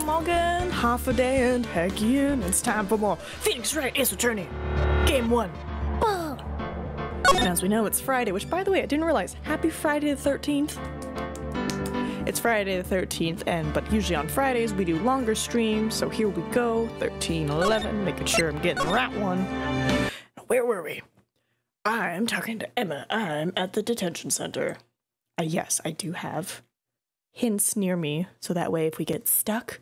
Guten Morgen, half a day and heck in. It's time for more Phoenix Wright Ace Attorney. Game 1. And as we know, it's Friday, which, by the way, I didn't realize. Happy Friday the 13th. It's Friday the 13th, but usually on Fridays we do longer streams, so here we go. 13:11, making sure I'm getting the right one. Where were we? I'm talking to Emma. I'm at the detention center. Yes, I do have hints near me, so that way if we get stuck,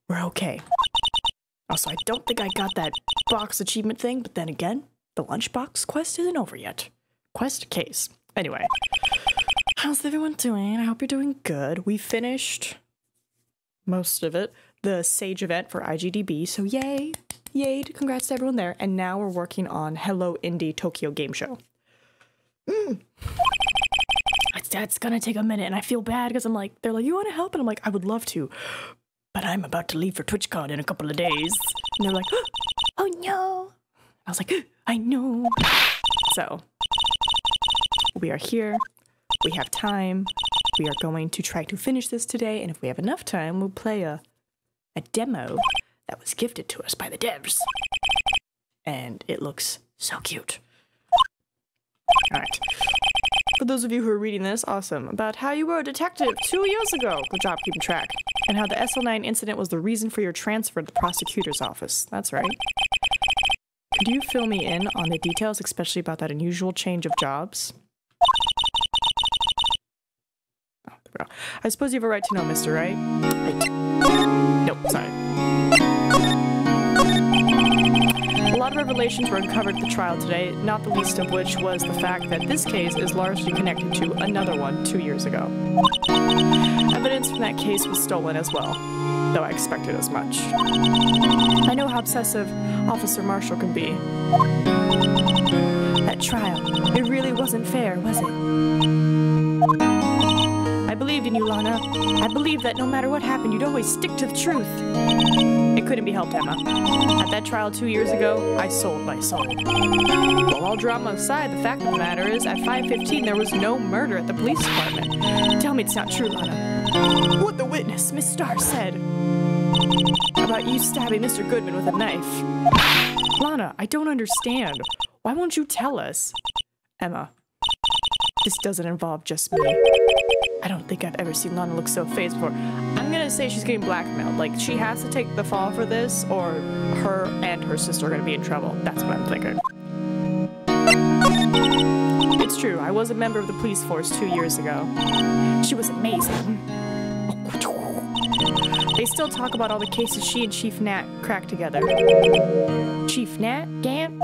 we're okay. Also, I don't think I got that box achievement thing, but then again, the lunchbox quest isn't over yet. Quest case. Anyway, how's everyone doing? I hope you're doing good. We finished most of it, the Sage event for IGDB, so yay! Yay, congrats to everyone there. And now we're working on Hello Indie Tokyo Game Show. That's gonna take a minute, and I feel bad because I'm like, they're like, you want to help? And I'm like, I would love to, but I'm about to leave for TwitchCon in a couple of days. And they're like, oh no. I was like, I know. So, we are here. We have time. We are going to try to finish this today, and if we have enough time, we'll play a demo that was gifted to us by the devs. And it looks so cute. Alright. For those of you who are reading this, awesome. About how you were a detective 2 years ago. Good job keeping track. And how the SL9 incident was the reason for your transfer to the prosecutor's office. That's right. Could you fill me in on the details, especially about that unusual change of jobs? Oh, there we go. I suppose you have a right to know, Mr. Wright. Nope, sorry. A lot of revelations were uncovered at the trial today, not the least of which was the fact that this case is largely connected to another one 2 years ago. Evidence from that case was stolen as well, though I expected as much. I know how obsessive Officer Marshall can be. That trial, it really wasn't fair, was it? I believed in you, Lana. I believed that no matter what happened, you'd always stick to the truth. It couldn't be helped, Emma. At that trial 2 years ago, I sold my soul. Well, all drama aside, the fact of the matter is, at 5:15, there was no murder at the police department. Tell me it's not true, Lana. What the witness, Miss Starr, said about you stabbing Mr. Goodman with a knife. Lana, I don't understand. Why won't you tell us? Emma, this doesn't involve just me. I don't think I've ever seen Lana look so phased before. I'm gonna say she's getting blackmailed. Like, she has to take the fall for this, or her and her sister are gonna be in trouble. That's what I'm thinking. It's true, I was a member of the police force 2 years ago. She was amazing. They still talk about all the cases she and Chief Nat cracked together. Chief Nat? Gant?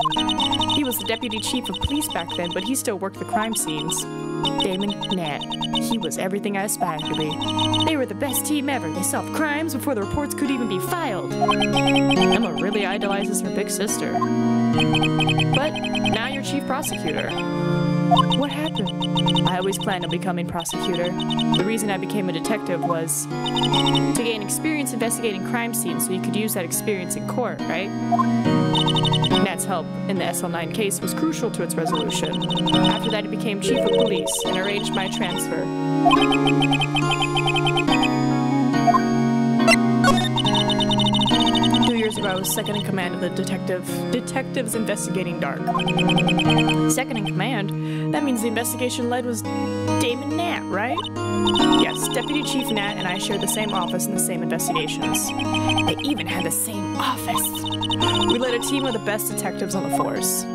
He was the deputy chief of police back then, but he still worked the crime scenes. Damon Nat. He was everything I aspired to be. They were the best team ever. They solved crimes before the reports could even be filed. Emma really idolizes her big sister. But now you're chief prosecutor. What happened? I always planned on becoming prosecutor. The reason I became a detective was to gain experience investigating crime scenes so you could use that experience in court, right? Nat's help in the SL9 case was crucial to its resolution. After that, he became chief of police and arranged my transfer. 2 years ago, I was second in command of the detectives investigating Dark. Second in command? That means the investigation led was Damon Nat, right? Yes, Deputy Chief Nat and I shared the same office and the same investigations. They even had the same office. We led a team of the best detectives on the force.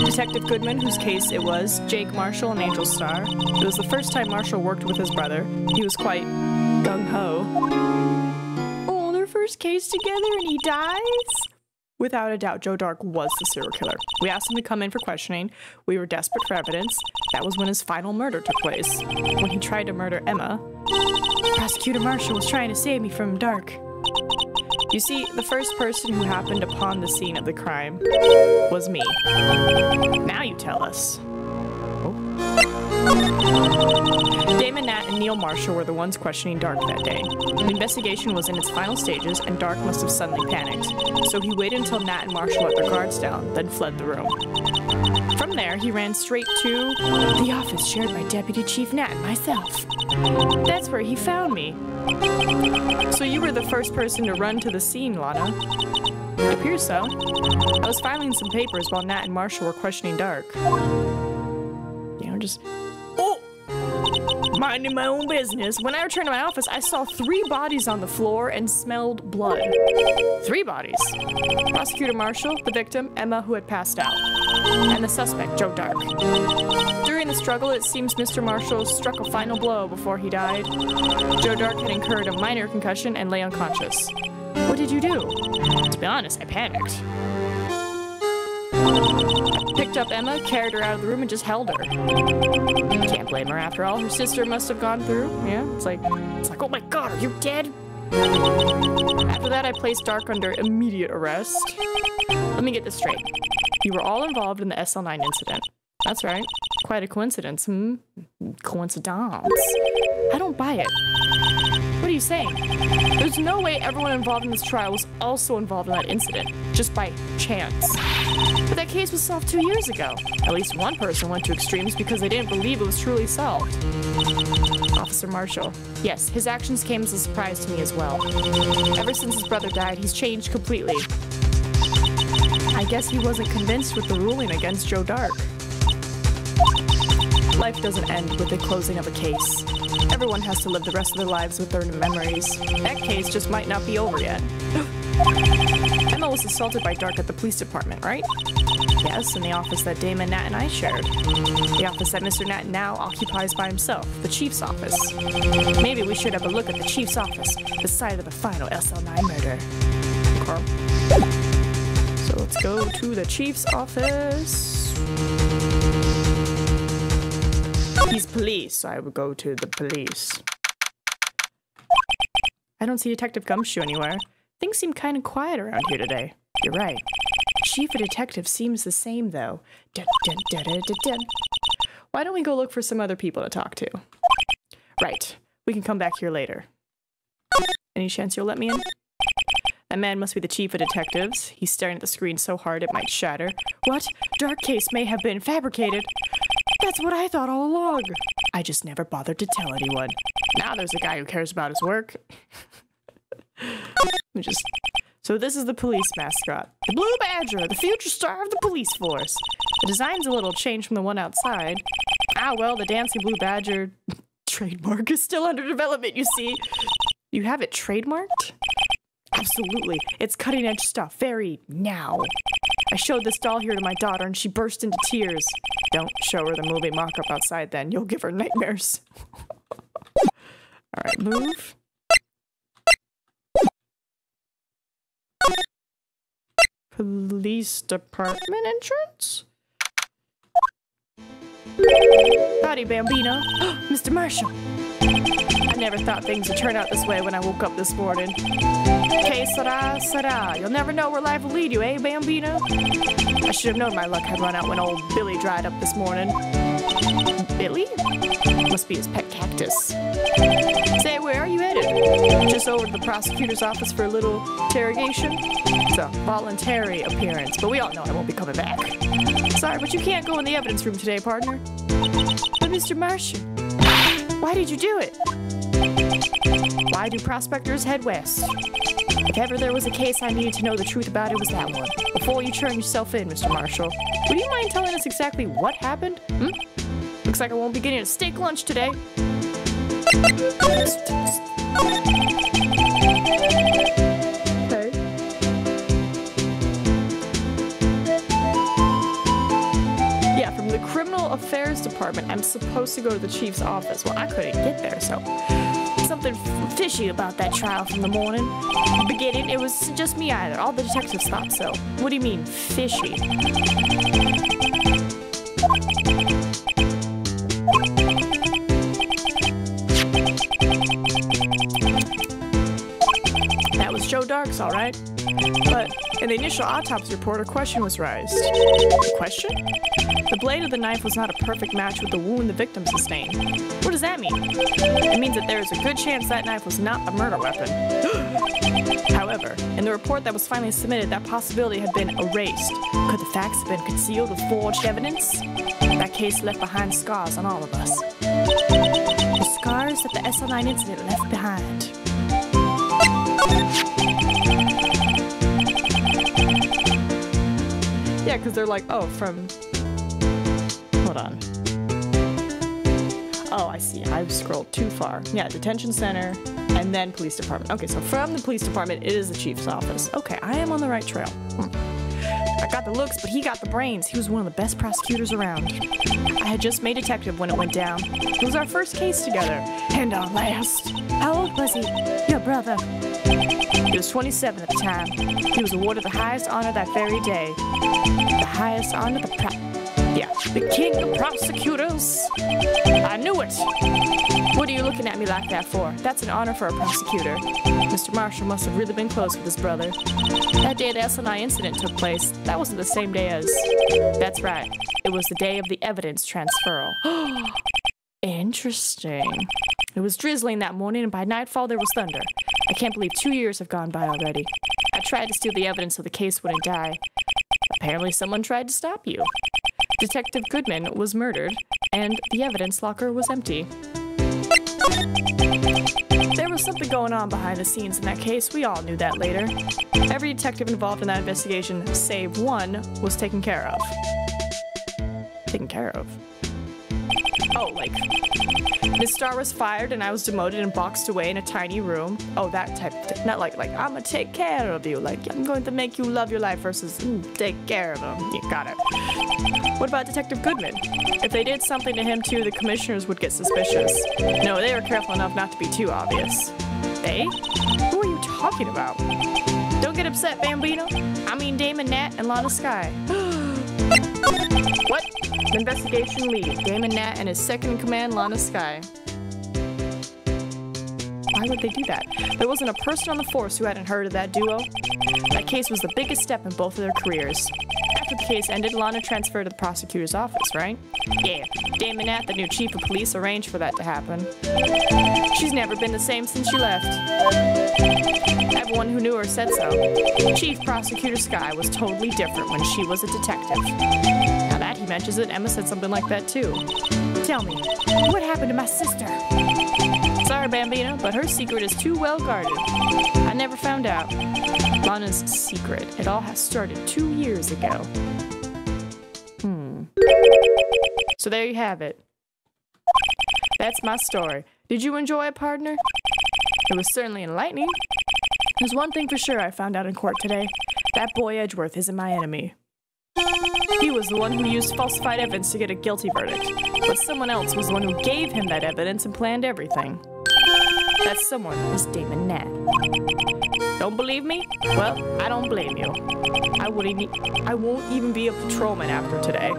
Detective Goodman, whose case it was, Jake Marshall and Angel Starr. It was the first time Marshall worked with his brother. He was quite gung-ho. Oh, their first case together and he dies? Without a doubt, Joe Dark was the serial killer. We asked him to come in for questioning. We were desperate for evidence. That was when his final murder took place. When he tried to murder Emma. Prosecutor Marshall was trying to save me from Dark. You see, the first person who happened upon the scene of the crime was me. Now you tell us. Oh. Damon Nat and Neil Marshall were the ones questioning Dark that day. The investigation was in its final stages, and Dark must have suddenly panicked. So he waited until Nat and Marshall let their guards down, then fled the room. From there, he ran straight to the office shared by Deputy Chief Nat and myself. That's where he found me. So you were the first person to run to the scene, Lana. It appears so. I was filing some papers while Nat and Marshall were questioning Dark. You know, just... Oh! Minding my own business. When I returned to my office, I saw 3 bodies on the floor and smelled blood. 3 bodies. Prosecutor Marshall, the victim, Emma, who had passed out, and the suspect, Joe Dark. During the struggle, it seems Mr. Marshall struck a final blow before he died. Joe Dark had incurred a minor concussion and lay unconscious. What did you do? To be honest, I panicked. I picked up Emma, carried her out of the room, and just held her. Can't blame her after all. Her sister must have gone through. Yeah, it's like, oh my god, are you dead? After that, I placed Dark under immediate arrest. Let me get this straight. You were all involved in the SL9 incident. That's right. Quite a coincidence, hmm? Coincidence. I don't buy it. What are you saying? There's no way everyone involved in this trial was also involved in that incident, just by chance. But that case was solved 2 years ago. At least one person went to extremes because they didn't believe it was truly solved. Officer Marshall. Yes, his actions came as a surprise to me as well. Ever since his brother died, he's changed completely. I guess he wasn't convinced with the ruling against Joe Dark. Life doesn't end with the closing of a case. Everyone has to live the rest of their lives with their memories. That case just might not be over yet. Emma was assaulted by Dark at the police department, right? Yes, in the office that Damon, Nat, and I shared. The office that Mr. Nat now occupies by himself, the Chief's office. Maybe we should have a look at the Chief's office, the site of the final SL9 murder. Okay. So let's go to the Chief's office. He's police, so I would go to the police. I don't see Detective Gumshoe anywhere. Things seem kind of quiet around here today. You're right. Chief of Detective seems the same, though. Dun, dun, dun, dun, dun, dun. Why don't we go look for some other people to talk to? Right. We can come back here later. Any chance you'll let me in? That man must be the Chief of Detectives. He's staring at the screen so hard it might shatter. What? Dark case may have been fabricated. That's what I thought all along. I just never bothered to tell anyone. Now there's a guy who cares about his work. So this is the police mascot. The Blue Badger, the future star of the police force. The design's a little changed from the one outside. Ah, well, the Dancing Blue Badger trademark is still under development, you see. You have it trademarked? Absolutely. It's cutting edge stuff. Very now. I showed this doll here to my daughter and she burst into tears. Don't show her the movie mock-up outside then. You'll give her nightmares. Alright, move. Police department entrance? Howdy, Bambino. Mr. Marshall. I never thought things would turn out this way when I woke up this morning. Que sera, sera. You'll never know where life will lead you, eh, Bambino? I should have known my luck had run out when old Billy dried up this morning. Billy? Must be his pet cactus. Say, where are you headed? Just over to the prosecutor's office for a little interrogation? It's a voluntary appearance, but we all know I won't be coming back. Sorry, but you can't go in the evidence room today, partner. But Mr. Marshall, why did you do it? Why do prospectors head west? If ever there was a case I needed to know the truth about, it was that one. Before you turn yourself in, Mr. Marshall, would you mind telling us exactly what happened? Looks like I won't be getting a steak lunch today. Okay. Yeah, from the Criminal Affairs Department, I'm supposed to go to the Chief's office. Well, I couldn't get there, so... Something fishy about that trial from the morning. Beginning, it was just me either. All the detectives thought so. What do you mean, fishy? That was Joe Dark's, alright. But In the initial autopsy report, a question was raised. A question? The blade of the knife was not a perfect match with the wound the victim sustained. What does that mean? It means that there is a good chance that knife was not a murder weapon. However, in the report that was finally submitted, that possibility had been erased. Could the facts have been concealed with forged evidence? That case left behind scars on all of us. The scars that the SL9 incident left behind. Yeah, because they're like, oh, from... Hold on. Oh, I see. I've scrolled too far. Yeah, detention center, and then police department. Okay, so from the police department, it is the chief's office. Okay, I am on the right trail. I got the looks, but he got the brains. He was one of the best prosecutors around. I had just made detective when it went down. It was our first case together, and our last. How old was he? Your brother. He was 27 at the time. He was awarded the highest honor that very day. The highest honor, the king of prosecutors. I knew it. What are you looking at me like that for? That's an honor for a prosecutor. Mr. Marshall must have really been close with his brother. That day the SNI incident took place, that wasn't the same day as... That's right. It was the day of the evidence transferal. Interesting. It was drizzling that morning, and by nightfall there was thunder. I can't believe 2 years have gone by already. I tried to steal the evidence so the case wouldn't die. Apparently someone tried to stop you. Detective Goodman was murdered, and the evidence locker was empty. There was something going on behind the scenes in that case. We all knew that later. Every detective involved in that investigation, save one, was taken care of. Taken care of? Oh, like... Miss Starr was fired and I was demoted and boxed away in a tiny room. Oh, that type of thing. Not like, I'm gonna take care of you. Like, I'm going to make you love your life versus take care of him. You got it. What about Detective Goodman? If they did something to him too, the commissioners would get suspicious. No, they were careful enough not to be too obvious. They? Who are you talking about? Don't get upset, Bambino. I mean Damon Nat and Lana Skye. What? Investigation lead, Damon Nat and his second-in-command, Lana Skye. Why would they do that? There wasn't a person on the force who hadn't heard of that duo. That case was the biggest step in both of their careers. After the case ended, Lana transferred to the prosecutor's office, right? Yeah, Damon Nat, the new chief of police, arranged for that to happen. She's never been the same since she left. Everyone who knew her said so. Chief Prosecutor Skye was totally different when she was a detective. Now that he mentions it, Emma said something like that too. Tell me, what happened to my sister? Sorry, Bambino, but her secret is too well guarded. I never found out. Lana's secret. It all has started 2 years ago. So there you have it. That's my story. Did you enjoy it, partner? It was certainly enlightening. There's one thing for sure I found out in court today. That boy Edgeworth isn't my enemy. He was the one who used falsified evidence to get a guilty verdict, but someone else was the one who gave him that evidence and planned everything. That someone was Damon Nat. Don't believe me? Well, I don't blame you. I won't even be a patrolman after today.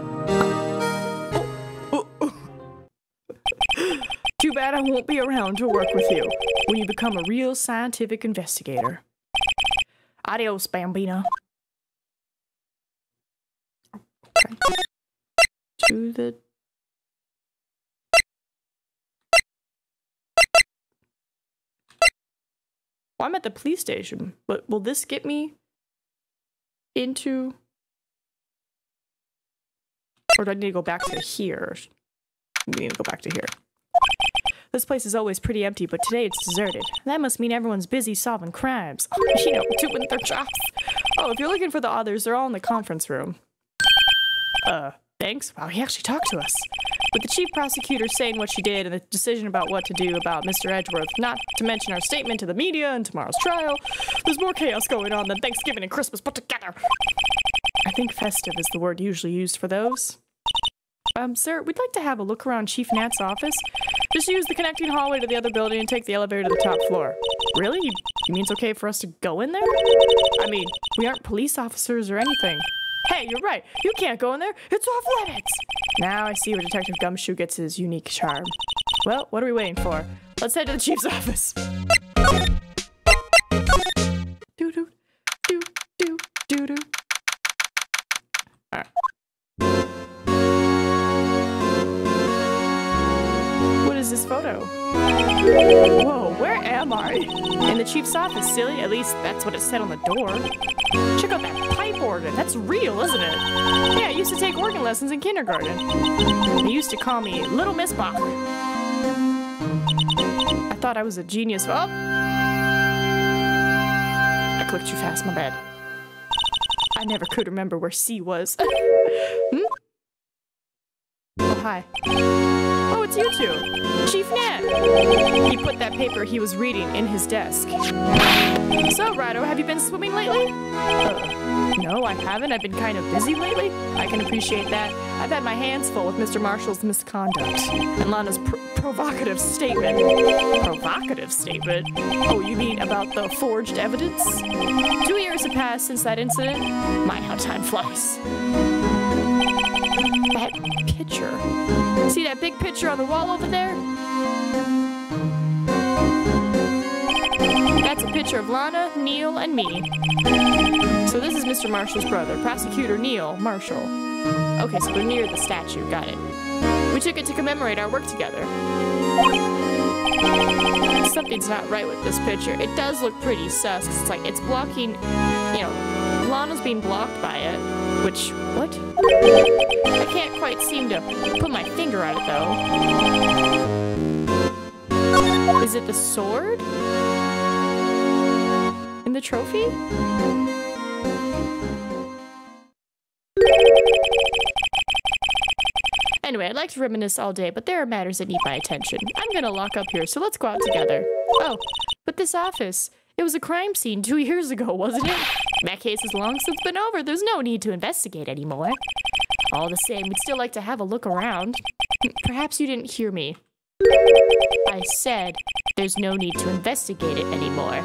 Too bad I won't be around to work with you when you become a real scientific investigator. Adios, Bambino. Okay. To the... Well, I'm at the police station, but will this get me into... Or do I need to go back to here? I need to go back to here. This place is always pretty empty, but today it's deserted. That must mean everyone's busy solving crimes. You know, doing their jobs. Oh, if you're looking for the others, they're all in the conference room. Thanks? Wow, he actually talked to us. With the chief prosecutor saying what she did and the decision about what to do about Mr. Edgeworth, not to mention our statement to the media and tomorrow's trial, there's more chaos going on than Thanksgiving and Christmas put together. I think festive is the word usually used for those. Sir, we'd like to have a look around Chief Nat's office. Just use the connecting hallway to the other building and take the elevator to the top floor. Really? You mean it's okay for us to go in there? I mean, we aren't police officers or anything. Hey, you're right. You can't go in there. It's off limits. Now I see where Detective Gumshoe gets his unique charm. Well, what are we waiting for? Let's head to the chief's office. Do do do do do photo. Whoa, where am I? In the chief's office, silly. At least that's what it said on the door. Check out that pipe organ. That's real, isn't it? Yeah, I used to take organ lessons in kindergarten. They used to call me Little Miss Bach. I thought I was a genius. Oh! I clicked too fast, my bad. I never could remember where C was. Hmm? Oh, hi. Oh, it's you two. Chief Nat. He put that paper he was reading in his desk. So, Rido, have you been swimming lately? No, I haven't. I've been kind of busy lately. I can appreciate that. I've had my hands full with Mr. Marshall's misconduct and Lana's provocative statement. Provocative statement? Oh, you mean about the forged evidence? 2 years have passed since that incident. My, how time flies. That picture. See that big picture on the wall over there? That's a picture of Lana, Neil, and me. So this is Mr. Marshall's brother, Prosecutor Neil Marshall. Okay, so we're near the statue, got it. We took it to commemorate our work together. Something's not right with this picture. It does look pretty sus, 'cause it's like, it's blocking, you know, Lana's being blocked by it, which, what? I can't quite seem to put my finger on it, though. Is it the sword? In the trophy? Anyway, I'd like to reminisce all day, but there are matters that need my attention. I'm gonna lock up here, so let's go out together. Oh, but this office, it was a crime scene 2 years ago, wasn't it? That case has long since been over. There's no need to investigate anymore. All the same, we'd still like to have a look around. Perhaps you didn't hear me. I said there's no need to investigate it anymore.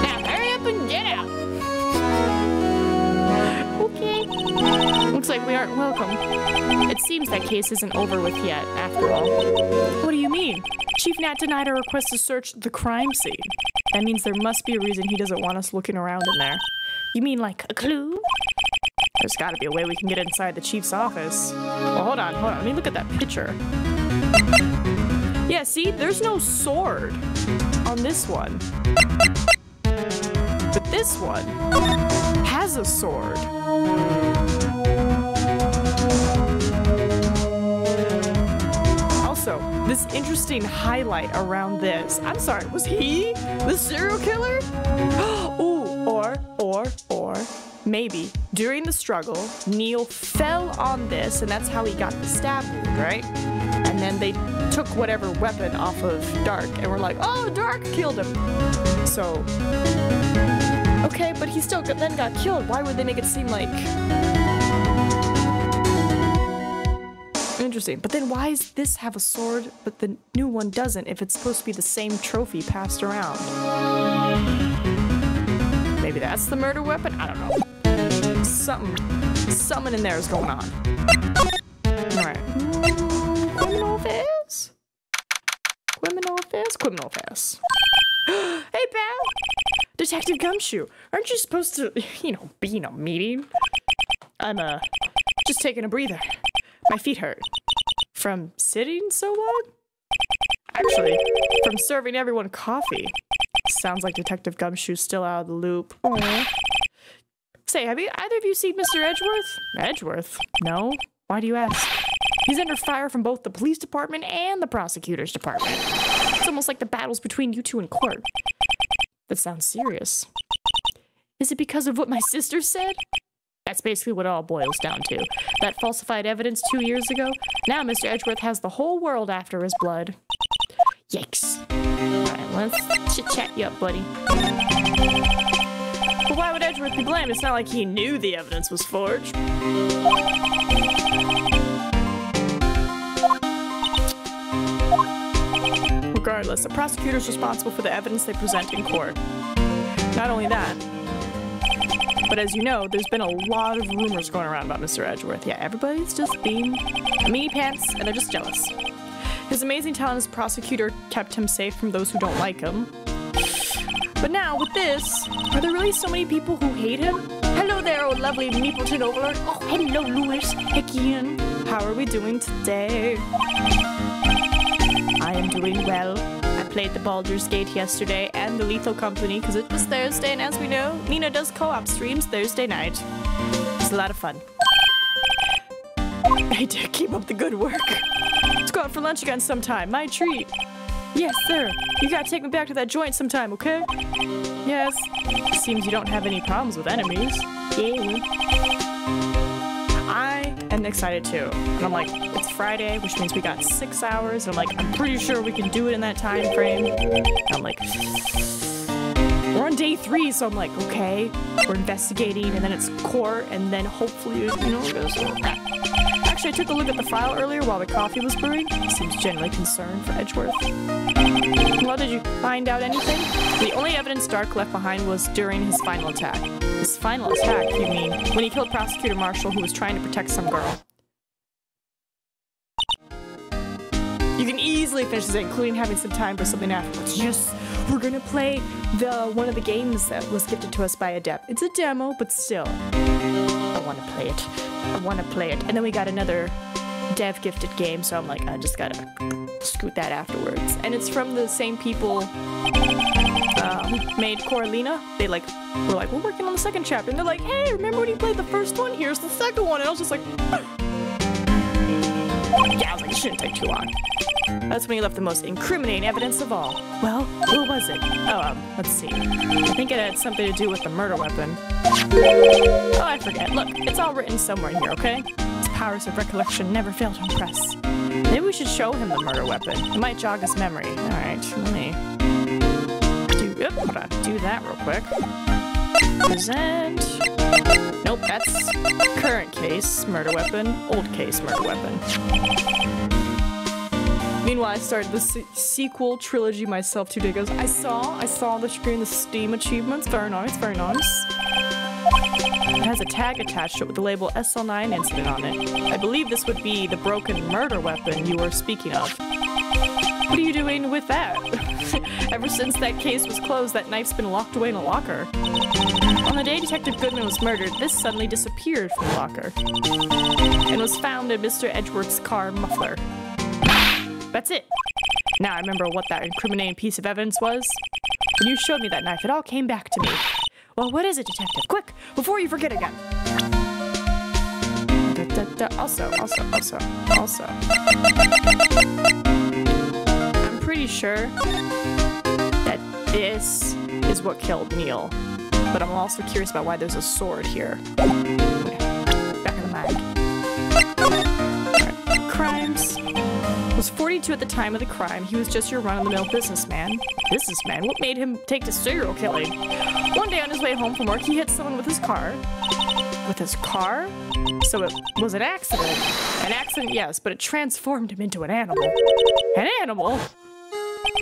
Now hurry up and get out! Okay. Looks like we aren't welcome. It seems that case isn't over with yet, after all. What do you mean? Chief Nat denied our request to search the crime scene. That means there must be a reason he doesn't want us looking around in there. You mean like a clue? There's gotta be a way we can get inside the chief's office. Well, hold on. Let me look at that picture. Yeah, see? There's no sword on this one. But this one has a sword. Also, this interesting highlight around this. I'm sorry, was he the serial killer? Ooh, or maybe during the struggle, Neil fell on this, and that's how he got the stab wound, right? And then they took whatever weapon off of Dark, and were like, oh, Dark killed him. So, okay, but he still then got killed. Why would they make it seem like... Interesting. But then why does this have a sword, but the new one doesn't, if it's supposed to be the same trophy passed around? Maybe that's the murder weapon? I don't know. Something in there is going on. Alright. Criminal affairs. Hey, pal! Detective Gumshoe, aren't you supposed to, be in a meeting? I'm, just taking a breather. My feet hurt. From sitting so long? Actually, from serving everyone coffee. Sounds like Detective Gumshoe's still out of the loop. Aww. Say, have either of you seen Mr. Edgeworth? Edgeworth? No? Why do you ask? He's under fire from both the police department and the prosecutor's department. It's almost like the battles between you two in court. That sounds serious. Is it because of what my sister said? That's basically what it all boils down to. That falsified evidence 2 years ago? Now Mr. Edgeworth has the whole world after his blood. Yikes. Alright, let's chit-chat you up, buddy. But why would Edgeworth be blamed? It's not like he knew the evidence was forged. Regardless, the prosecutor's responsible for the evidence they present in court. Not only that, but as you know, there's been a lot of rumors going around about Mr. Edgeworth. Yeah, everybody's just being meanie pants, and they're just jealous. His amazing talent as a prosecutor kept him safe from those who don't like him. But now, with this, are there really so many people who hate him? Hello there, oh lovely Meepleton Overlord. Oh, hello, Louis. Again. How are we doing today? I am doing well. I played the Baldur's Gate yesterday and the Lethal Company because it was Thursday, and as we know, Nina does co-op streams Thursday night. It's a lot of fun. Hey, Dick, keep up the good work. Let's go out for lunch again sometime. My treat. Yes, sir. You gotta take me back to that joint sometime, okay? Yes. Seems you don't have any problems with enemies. Yeah. I am excited too. And I'm like, it's Friday, which means we got 6 hours. And I'm like, I'm pretty sure we can do it in that time frame. And I'm like, we're on day 3, so I'm like, okay. We're investigating, and then it's court, and then hopefully, it goes. Actually, I took a look at the file earlier while the coffee was brewing. Seems generally concerned for Edgeworth. Well, did you find out anything? The only evidence Dark left behind was during his final attack. His final attack, you mean, when he killed Prosecutor Marshall, who was trying to protect some girl. You can easily finish this, including having some time for something afterwards. Yes, we're gonna play one of the games that was gifted to us by Adept. It's a demo, but still, I want to play it. I want to play it. And then we got another dev gifted game, so I'm like, I just gotta scoot that afterwards. And it's from the same people who made Coralina. They were like, we're working on the second chapter, and they're like, hey, remember when you played the first one? Here's the second one. And I was just like, yeah, I was like, it shouldn't take too long. That's when he left the most incriminating evidence of all. Well, what was it? Oh, let's see. I think it had something to do with the murder weapon. Oh, I forget. Look, it's all written somewhere here, okay? His powers of recollection never fail to impress. Maybe we should show him the murder weapon. It might jog his memory. Alright, let me do that real quick. Present. Nope, that's current case murder weapon, old case murder weapon. Meanwhile, I started the sequel trilogy myself 2 days ago. I saw the screen, the Steam achievements. Very nice, very nice. It has a tag attached to it with the label SL9 incident on it. I believe this would be the broken murder weapon you were speaking of. What are you doing with that? Ever since that case was closed, that knife's been locked away in a locker. On the day Detective Goodman was murdered, this suddenly disappeared from the locker and was found in Mr. Edgeworth's car muffler. That's it. Now I remember what that incriminating piece of evidence was. When you showed me that knife, it all came back to me. Well, what is it, Detective? Quick, before you forget again. Also. I'm pretty sure that this is what killed Neil. But I'm also curious about why there's a sword here. Back in the mag. Alright. Crimes. Was 42 at the time of the crime. He was just your run-of-the-mill businessman. Businessman? What made him take to serial killing? One day on his way home from work, he hit someone with his car. With his car? So it was an accident. An accident, yes, but it transformed him into an animal. An animal?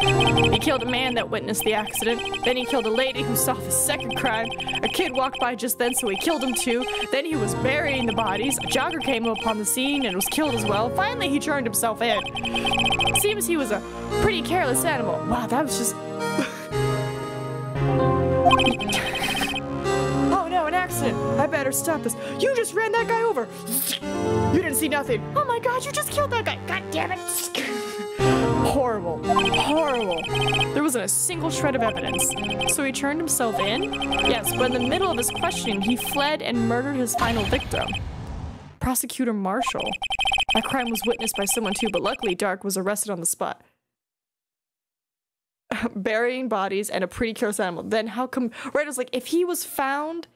He killed a man that witnessed the accident. Then he killed a lady who saw the second crime. A kid walked by just then, so he killed him too. Then he was burying the bodies. A jogger came upon the scene and was killed as well. Finally, he turned himself in. Seems he was a pretty careless animal. Wow, that was just... Oh no, an accident. I better stop this. You just ran that guy over. You didn't see nothing. Oh my god, you just killed that guy. God damn it. Horrible. Horrible. There wasn't a single shred of evidence. So he turned himself in? Yes, but in the middle of his questioning, he fled and murdered his final victim. Prosecutor Marshall. That crime was witnessed by someone too, but luckily Dark was arrested on the spot. Burying bodies and a pretty careless animal. Then how come... Right, it was like, if he was found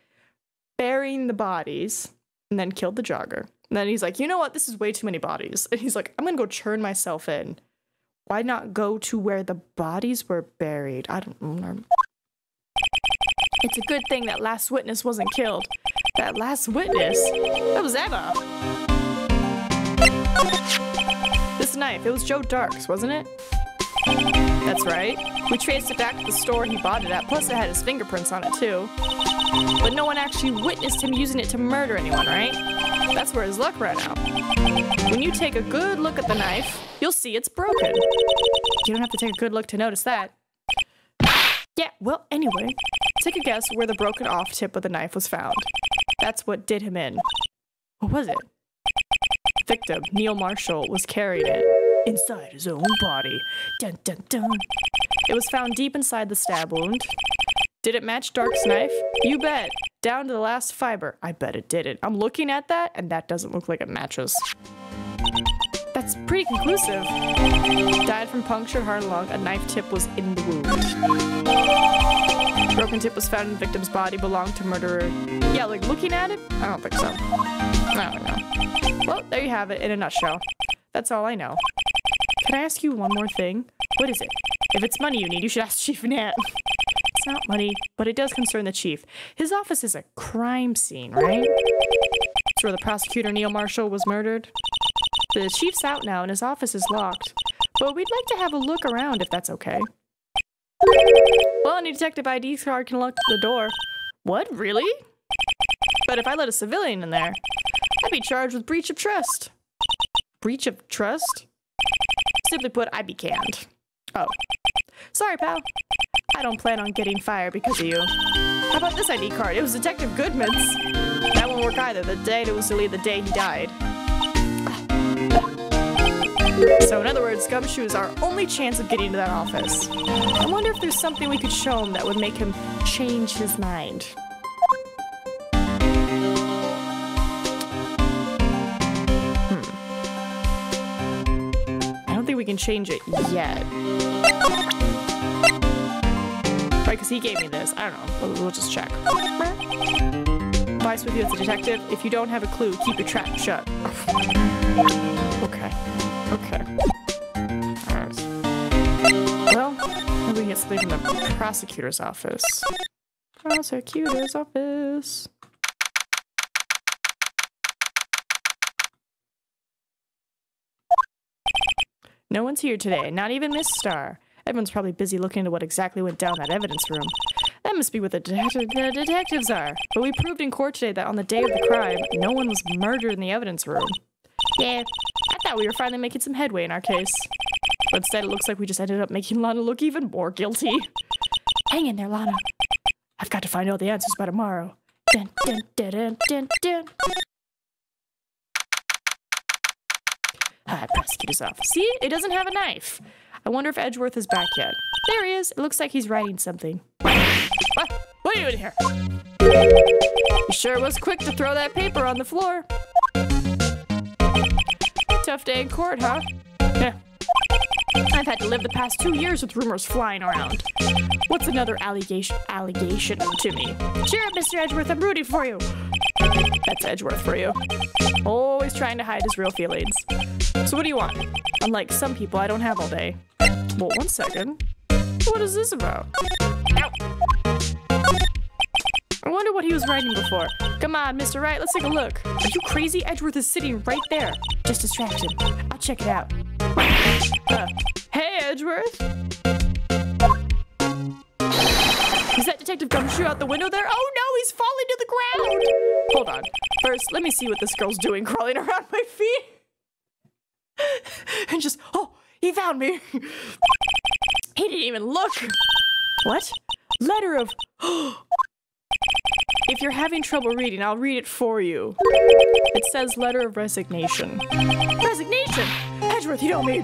burying the bodies and then killed the jogger, and then he's like, you know what, this is way too many bodies. And he's like, I'm gonna go churn myself in. Why not go to where the bodies were buried? I don't know. It's a good thing that last witness wasn't killed. That last witness? That was Emma. This knife, it was Joe Dark's, wasn't it? That's right. We traced it back to the store he bought it at, plus it had his fingerprints on it too. But no one actually witnessed him using it to murder anyone, right? That's where his luck ran out. When you take a good look at the knife, you'll see it's broken. You don't have to take a good look to notice that. Yeah, well, anyway, take a guess where the broken off tip of the knife was found. That's what did him in. What was it? Victim, Neil Marshall, was carrying it. inside his own body. Dun dun dun. It was found deep inside the stab wound. Did it match Dark's knife? You bet. Down to the last fiber. I bet it didn't. I'm looking at that, and that doesn't look like it matches. That's pretty conclusive. Died from punctured heart and lung. A knife tip was in the wound. Broken tip was found in the victim's body. Belonged to murderer. Yeah, like looking at it? I don't think so. I don't know. Well, there you have it in a nutshell. That's all I know. Can I ask you one more thing? What is it? If it's money you need, you should ask Chief Nat. It's not money, but it does concern the chief. His office is a crime scene, right? It's where the prosecutor Neil Marshall was murdered. The chief's out now and his office is locked, but we'd like to have a look around if that's okay. Well, any detective ID card can lock the door. What, really? But if I let a civilian in there, I'd be charged with breach of trust. Breach of trust? Simply put, I'd be canned. Oh. Sorry, pal. I don't plan on getting fired because of you. How about this ID card? It was Detective Goodman's. That won't work either. The date was deleted the day he died. So in other words, Gumshoe is our only chance of getting to that office. I wonder if there's something we could show him that would make him change his mind. I don't think we can change it yet. Right, because he gave me this. I don't know. We'll just check. Advice with you as a detective. If you don't have a clue, keep your trap shut. Okay. Okay. Alright. Well, maybe we can get something from the prosecutor's office. Prosecutor's office. No one's here today, not even Miss Starr. Everyone's probably busy looking into what exactly went down in that evidence room. That must be what the detectives are. But we proved in court today that on the day of the crime, no one was murdered in the evidence room. Yeah, I thought we were finally making some headway in our case. But instead it looks like we just ended up making Lana look even more guilty. Hang in there, Lana. I've got to find all the answers by tomorrow. Dun, dun, dun, dun, dun, dun. Hi, prosecutor's office. See? It doesn't have a knife. I wonder if Edgeworth is back yet. There he is. It looks like he's writing something. What? What are you doing here? You sure was quick to throw that paper on the floor. Tough day in court, huh? Yeah. I've had to live the past 2 years with rumors flying around. What's another allegation to me? Cheer up, Mr. Edgeworth. I'm rooting for you. That's Edgeworth for you. Always trying to hide his real feelings. So what do you want? Unlike some people, I don't have all day. Well, 1 second. What is this about? Ow. I wonder what he was writing before. Come on, Mr. Wright, let's take a look. Are you crazy? Edgeworth is sitting right there. Just distract him. I'll check it out. Hey, Edgeworth. Is that Detective Gumshoe out the window there? Oh no, he's falling to the ground. Hold on. First, let me see what this girl's doing crawling around my feet. And just, oh, he found me. He didn't even look. What? Letter of... If you're having trouble reading, I'll read it for you. It says letter of resignation. Resignation? Edgeworth, you don't mean...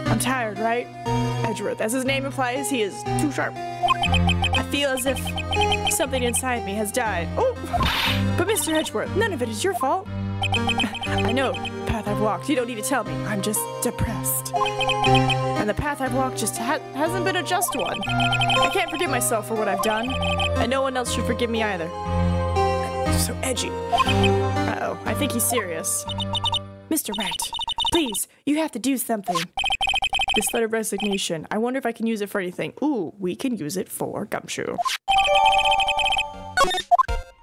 I'm tired, right? Edgeworth, as his name implies, he is too sharp. I feel as if something inside me has died. Oh, but Mr. Edgeworth, none of it is your fault. I know the path I've walked. You don't need to tell me. I'm just depressed. And the path I've walked just hasn't been a just one. I can't forgive myself for what I've done. And no one else should forgive me either. So edgy. Uh-oh, I think he's serious. Mr. Wright, please, you have to do something. This letter of resignation. I wonder if I can use it for anything. Ooh, we can use it for Gumshoe.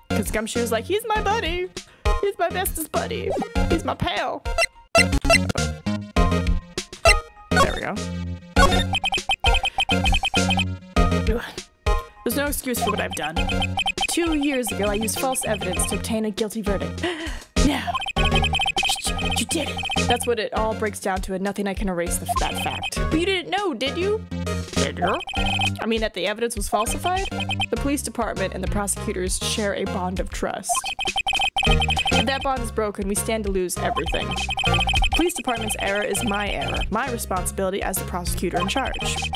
Because Gumshoe's like, he's my buddy. He's my bestest buddy. He's my pal. There we go. There's no excuse for what I've done. 2 years ago, I used false evidence to obtain a guilty verdict. Now, you did it. That's what it all breaks down to, and nothing I can erase that fact. But you didn't know, did you? Did you? I mean, that the evidence was falsified? The police department and the prosecutors share a bond of trust. And If that bond is broken, we stand to lose everything. The police department's error is my error, my responsibility as the prosecutor in charge.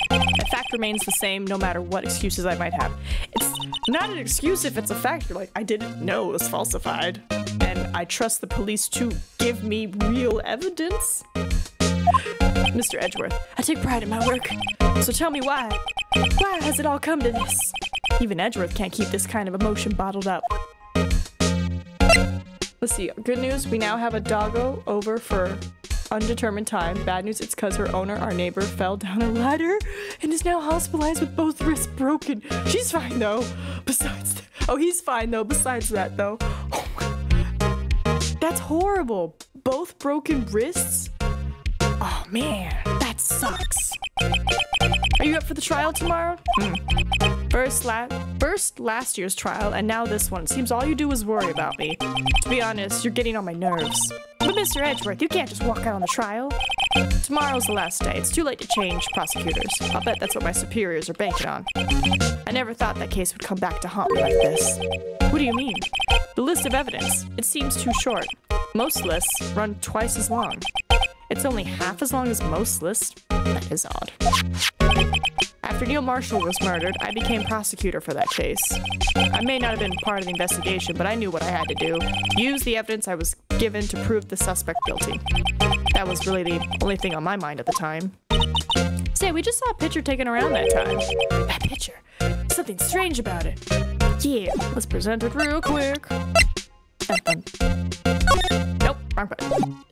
The fact remains the same no matter what excuses I might have. It's not an excuse if it's a fact. You're like, I didn't know it was falsified. And I trust the police to give me real evidence. Mr. Edgeworth, I take pride in my work. So tell me why. Why has it all come to this? Even Edgeworth can't keep this kind of emotion bottled up. Let's see. Good news, we now have a doggo over for undetermined time. Bad news, it's because her owner, our neighbor, fell down a ladder and is now hospitalized with both wrists broken. She's fine though. Besides, oh, he's fine though. Besides that though. Oh, that's horrible. Both broken wrists? Oh man, that sucks. Are you up for the trial tomorrow? First last year's trial, and now this one. Seems all you do is worry about me. To be honest, you're getting on my nerves. But Mr. Edgeworth, you can't just walk out on the trial. Tomorrow's the last day. It's too late to change prosecutors. I'll bet that's what my superiors are banking on. I never thought that case would come back to haunt me like this. What do you mean? The list of evidence. It seems too short. Most lists run twice as long. It's only half as long as most lists? That is odd. After Neil Marshall was murdered, I became prosecutor for that case. I may not have been part of the investigation, but I knew what I had to do. Use the evidence I was given to prove the suspect guilty. That was really the only thing on my mind at the time. Say, we just saw a picture taken around that time. That picture. Something strange about it. Yeah, let's present it real quick. Nope, wrong button.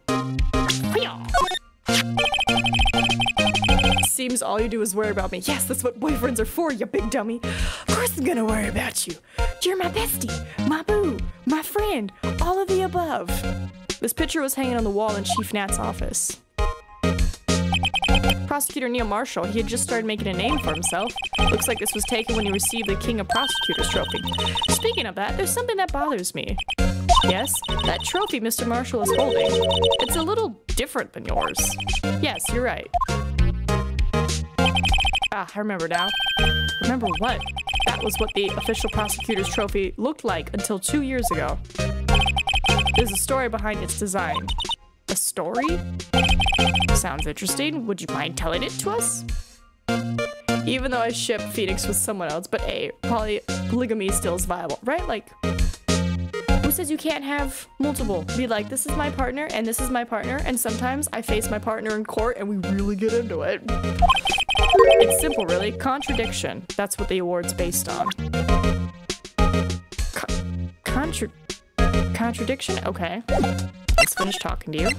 Seems all you do is worry about me. Yes, that's what boyfriends are for, you big dummy. Of course I'm gonna worry about you. You're my bestie, my boo, my friend, all of the above. This picture was hanging on the wall in Chief Nat's office. Prosecutor Neil Marshall, he had just started making a name for himself. Looks like this was taken when he received the King of Prosecutors trophy. Speaking of that, there's something that bothers me. Yes, that trophy Mr. Marshall is holding. It's a little different than yours. Yes, you're right. Ah, I remember now. Remember what? That was what the official prosecutor's trophy looked like until 2 years ago. There's a story behind its design. A story? Sounds interesting. Would you mind telling it to us? Even though I ship Phoenix with someone else, but A, polygamy still is viable, right? Like, who says you can't have multiple? Be like, this is my partner, and this is my partner, and sometimes I face my partner in court, and we really get into it. It's simple, really. Contradiction. That's what the award's based on. Contradiction? Okay. Let's finish talking to you.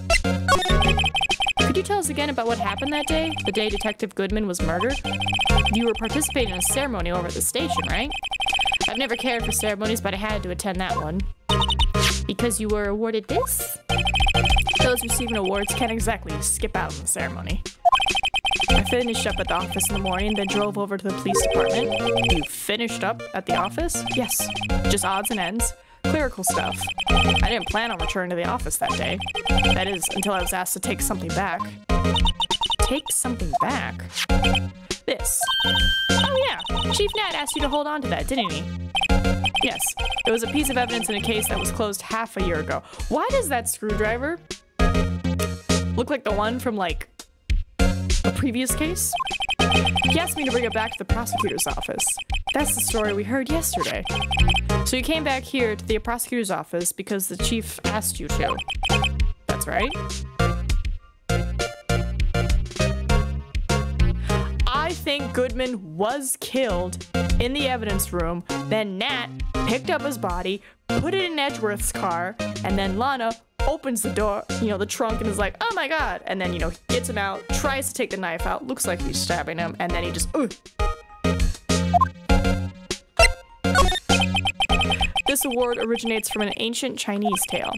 Could you tell us again about what happened that day? The day Detective Goodman was murdered? You were participating in a ceremony over at the station, right? I've never cared for ceremonies, but I had to attend that one. Because you were awarded this? Those receiving awards can't exactly skip out on the ceremony. I finished up at the office in the morning, then drove over to the police department. You finished up at the office? Yes. Just odds and ends. Clerical stuff. I didn't plan on returning to the office that day. That is, until I was asked to take something back. Take something back? This. Oh yeah, Chief Nat asked you to hold on to that, didn't he? Yes, it was a piece of evidence in a case that was closed half a year ago. Why does that screwdriver look like the one from, like, a previous case? He asked me to bring it back to the prosecutor's office. That's the story we heard yesterday. So you came back here to the prosecutor's office because the chief asked you to. That's right. I think Goodman was killed in the evidence room. Then Nat picked up his body, put it in Edgeworth's car, and then Lana opens the door, the trunk, and is like, oh my god. And then, gets him out, tries to take the knife out, looks like he's stabbing him, and then he just, This award originates from an ancient Chinese tale.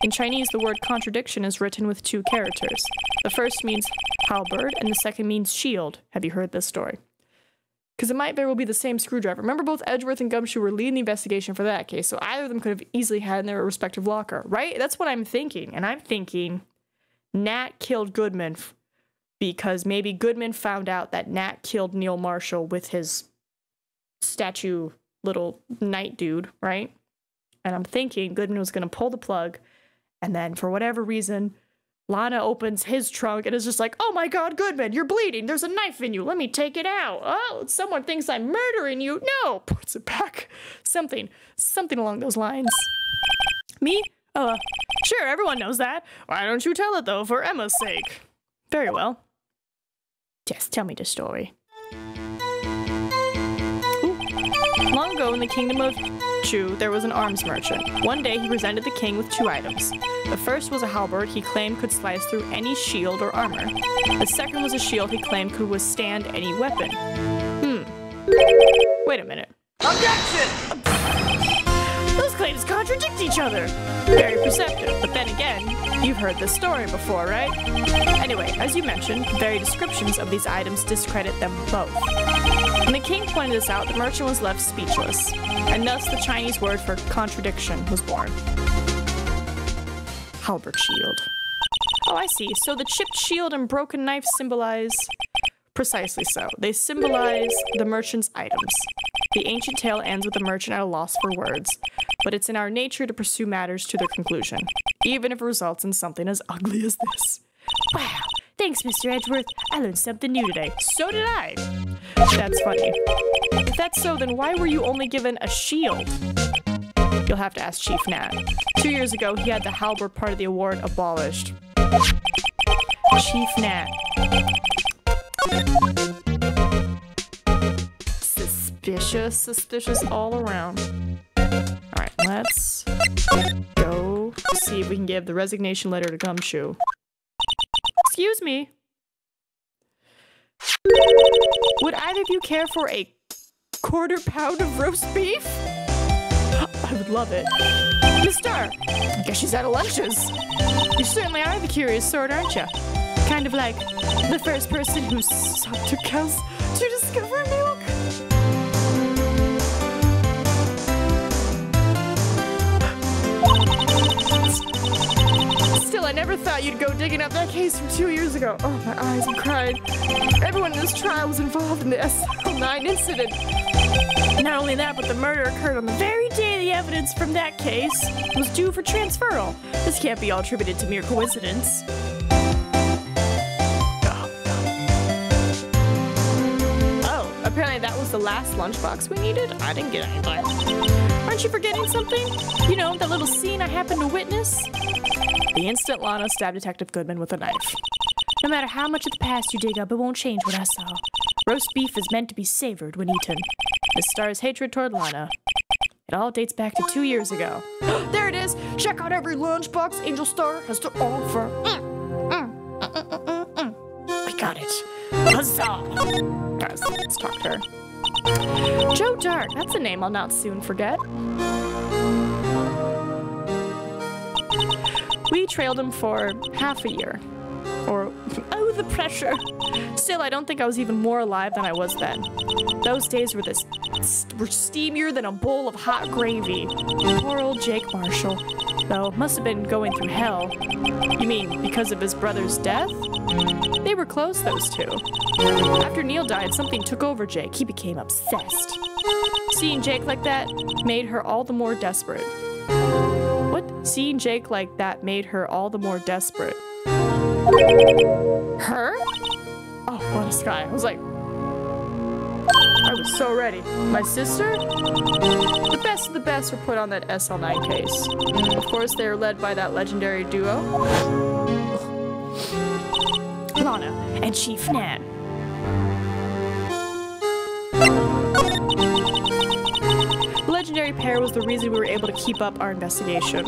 In Chinese, the word contradiction is written with 2 characters. The first means halberd, and the second means shield. Have you heard this story? Because it might very well be the same screwdriver. Remember, both Edgeworth and Gumshoe were leading the investigation for that case, so either of them could have easily had in their respective locker, right? That's what I'm thinking. And I'm thinking Nat killed Goodman because maybe Goodman found out that Nat killed Neil Marshall with his statue little knight dude, right? And I'm thinking Goodman was going to pull the plug, and then for whatever reason, Lana opens his trunk and is just like, oh my god, Goodman, you're bleeding. There's a knife in you. Let me take it out. Oh, someone thinks I'm murdering you. No, puts it back. Something along those lines. Me? Sure, everyone knows that. Why don't you tell it, though, for Emma's sake? Very well. Just tell me the story. Ooh. Long ago in the kingdom of Chu, there was an arms merchant. One day he presented the king with 2 items. The first was a halberd he claimed could slice through any shield or armor. The second was a shield he claimed could withstand any weapon. Wait a minute. Objection! Those claims contradict each other. Very perceptive, but then again, you've heard this story before, right? Anyway, as you mentioned, the very descriptions of these items discredit them both. When the king pointed this out, the merchant was left speechless, and thus the Chinese word for contradiction was born. Halberd shield. Oh, I see. So the chipped shield and broken knife symbolize... Precisely so. They symbolize the merchant's items. The ancient tale ends with the merchant at a loss for words, but it's in our nature to pursue matters to their conclusion, even if it results in something as ugly as this. Wow, thanks, Mr. Edgeworth. I learned something new today. So did I. That's funny. If that's so, then why were you only given a shield? You'll have to ask Chief Nat. 2 years ago, he had the halberd part of the award abolished. Chief Nat. Suspicious all around. Alright, let's go see if we can give the resignation letter to Gumshoe. Excuse me. Would either of you care for a quarter pound of roast beef? I would love it. Miss Starr, I guess she's out of lunches. You certainly are the curious sort, aren't you? Kind of like the first person who sought to cows to discover milk. Still, I never thought you'd go digging up that case from 2 years ago. Oh, my eyes, I'm crying. Everyone in this trial was involved in the SL9 incident. Not only that, but the murder occurred on the very day the evidence from that case was due for transferal. This can't be all attributed to mere coincidence. Apparently that was the last lunchbox we needed. I didn't get anything. Aren't you forgetting something? You know, that little scene I happened to witness? The instant Lana stabbed Detective Goodman with a knife. No matter how much of the past you dig up, it won't change what I saw. Roast beef is meant to be savored when eaten. Miss Starr's hatred toward Lana. It all dates back to 2 years ago. There it is! Check out every lunchbox Angel Star has to offer. We got it. Huzzah! Guys, let's talk to her. Joe Dart, that's a name I'll not soon forget. We trailed him for half a year. Or, oh, the pressure. Still, I don't think I was even more alive than I was then. Those days were steamier than a bowl of hot gravy. Poor old Jake Marshall. Though, must have been going through hell. You mean, because of his brother's death? They were close, those two. After Neil died, something took over Jake. He became obsessed. Seeing Jake like that made her all the more desperate. What? Seeing Jake like that made her all the more desperate. Her? Oh, what a sky. I was like... I was so ready. My sister? The best of the best were put on that SL9 case. Of course, they are led by that legendary duo. Lana and Chief Nat. The legendary pair was the reason we were able to keep up our investigation.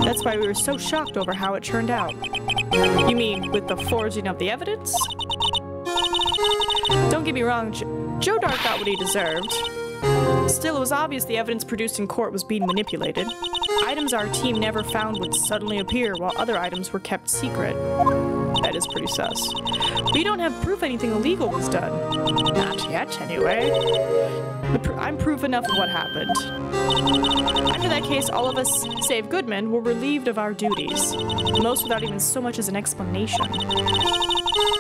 That's why we were so shocked over how it turned out. You mean with the forging of the evidence? Don't get me wrong, Joe Dart got what he deserved. Still, it was obvious the evidence produced in court was being manipulated. Items our team never found would suddenly appear, while other items were kept secret. That is pretty sus. We don't have proof anything illegal was done. Not yet, anyway. I'm proof enough of what happened. After that case, all of us, save Goodman, were relieved of our duties. Most without even so much as an explanation.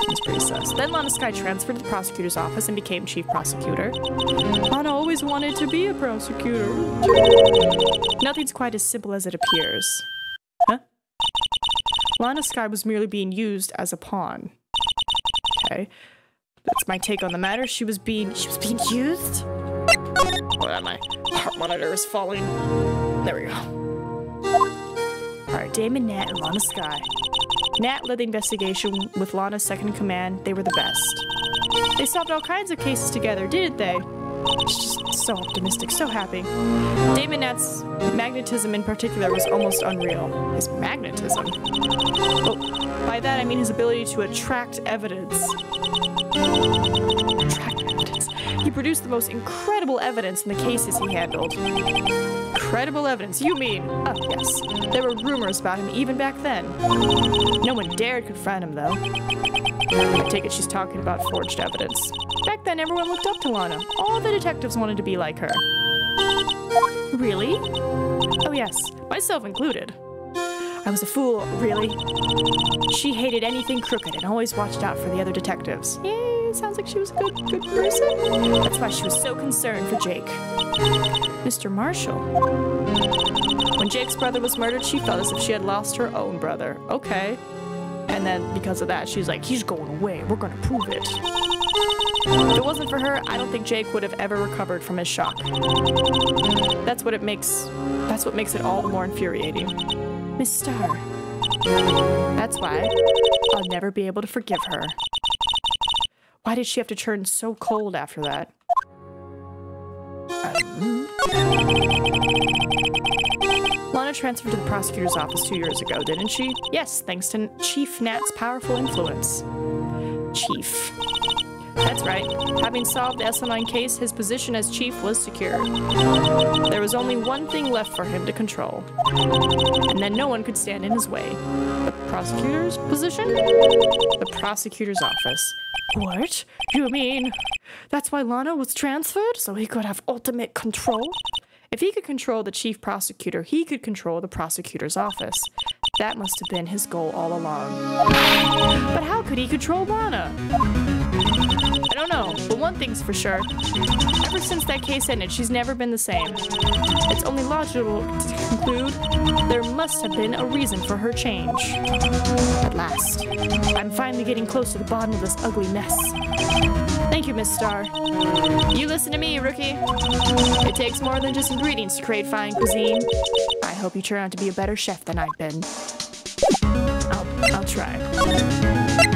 It's pretty sus. Then Lana Skye transferred to the prosecutor's office and became chief prosecutor. Lana always wanted to be a prosecutor. Nothing's quite as simple as it appears. Huh? Lana Skye was merely being used as a pawn. Okay. That's my take on the matter. She was being used? Oh, my heart monitor is falling. There we go. Alright, Damon, Nat, and Lana Skye. Nat led the investigation with Lana's second in command. They were the best. They solved all kinds of cases together, didn't they? She's just so optimistic, so happy. Damon Nat's magnetism in particular was almost unreal. His magnetism? Well, by that I mean his ability to attract evidence. Attract evidence. He produced the most incredible evidence in the cases he handled. Incredible evidence, you mean? Oh, yes. There were rumors about him even back then. No one dared confront him, though. I take it she's talking about forged evidence. Back then, everyone looked up to Lana. All the detectives wanted to be like her. Really? Oh, yes. Myself included. I was a fool, really. She hated anything crooked and always watched out for the other detectives. Yay, sounds like she was a good person. That's why she was so concerned for Jake. Mr. Marshall. When Jake's brother was murdered, she felt as if she had lost her own brother. Okay. And then, because of that, she's like, he's going away. We're gonna prove it. If it wasn't for her, I don't think Jake would have ever recovered from his shock. That's what makes it all the more infuriating. Miss Starr. That's why I'll never be able to forgive her. Why did she have to turn so cold after that? Lana transferred to the prosecutor's office 2 years ago, didn't she? Yes, thanks to Chief Nat's powerful influence. Chief. That's right. Having solved the SL9 case, his position as chief was secure. There was only one thing left for him to control. And then no one could stand in his way. The prosecutor's position? The prosecutor's office. What? You mean that's why Lana was transferred? So he could have ultimate control? If he could control the chief prosecutor, he could control the prosecutor's office. That must have been his goal all along. But how could he control Lana? I don't know, but one thing's for sure. Ever since that case ended, she's never been the same. It's only logical to conclude there must have been a reason for her change. At last, I'm finally getting close to the bottom of this ugly mess. Thank you, Miss Starr. You listen to me, rookie. It takes more than just ingredients to create fine cuisine. I hope you turn out to be a better chef than I've been. I'll try.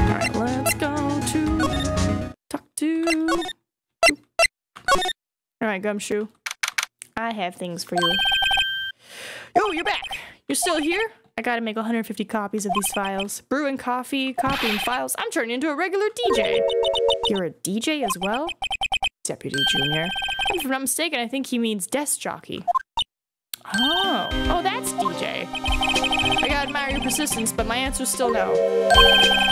Alright, let's go to talk to... Alright, Gumshoe. I have things for you. Yo, you're back! You're still here? I gotta make 150 copies of these files. Brewing coffee, copying files. I'm turning into a regular DJ. You're a DJ as well? Deputy Junior. If I'm not mistaken, I think he means desk jockey. Oh, that's DJ. I gotta admire your persistence, but my answer's still no.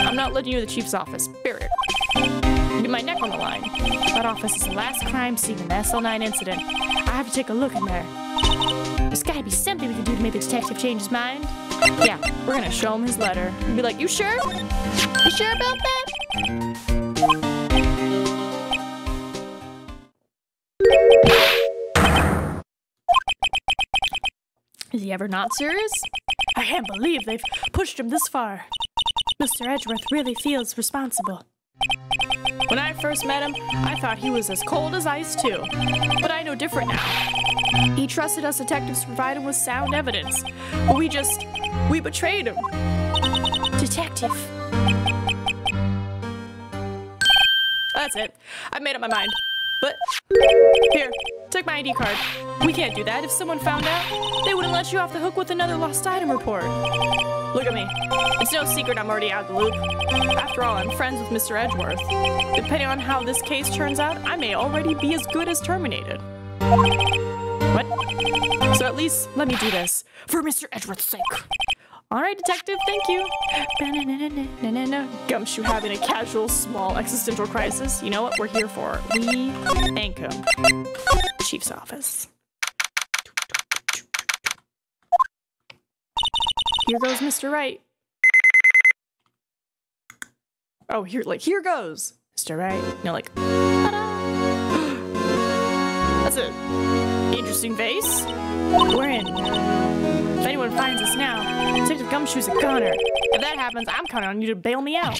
I'm not letting you to the chief's office. Spirit. Get my neck on the line. That office is the last crime scene in the SL9 incident. I have to take a look in there. There's gotta be something we can do to make the detective change his mind. Yeah, we're gonna show him his letter. And be like, you sure? You sure about that? Is he ever not serious? I can't believe they've pushed him this far. Mr. Edgeworth really feels responsible. When I first met him, I thought he was as cold as ice too. But I know different now. He trusted us detectives to provide him with sound evidence. But we betrayed him. Detective. That's it. I've made up my mind. But, here, take my ID card. We can't do that. If someone found out, they wouldn't let you off the hook with another lost item report. Look at me. It's no secret I'm already out of the loop. After all, I'm friends with Mr. Edgeworth. Depending on how this case turns out, I may already be as good as terminated. What? So at least, let me do this. For Mr. Edgeworth's sake. All right, detective, thank you. Gumshoe having a casual, small existential crisis. You know what we're here for? We thank him. Chief's office. Here goes Mr. Wright. Oh, here goes Mr. Wright. No, like, ta-da! That's an interesting vase. We're in. If anyone finds us now, Detective Gumshoe's a goner. If that happens, I'm counting on you to bail me out.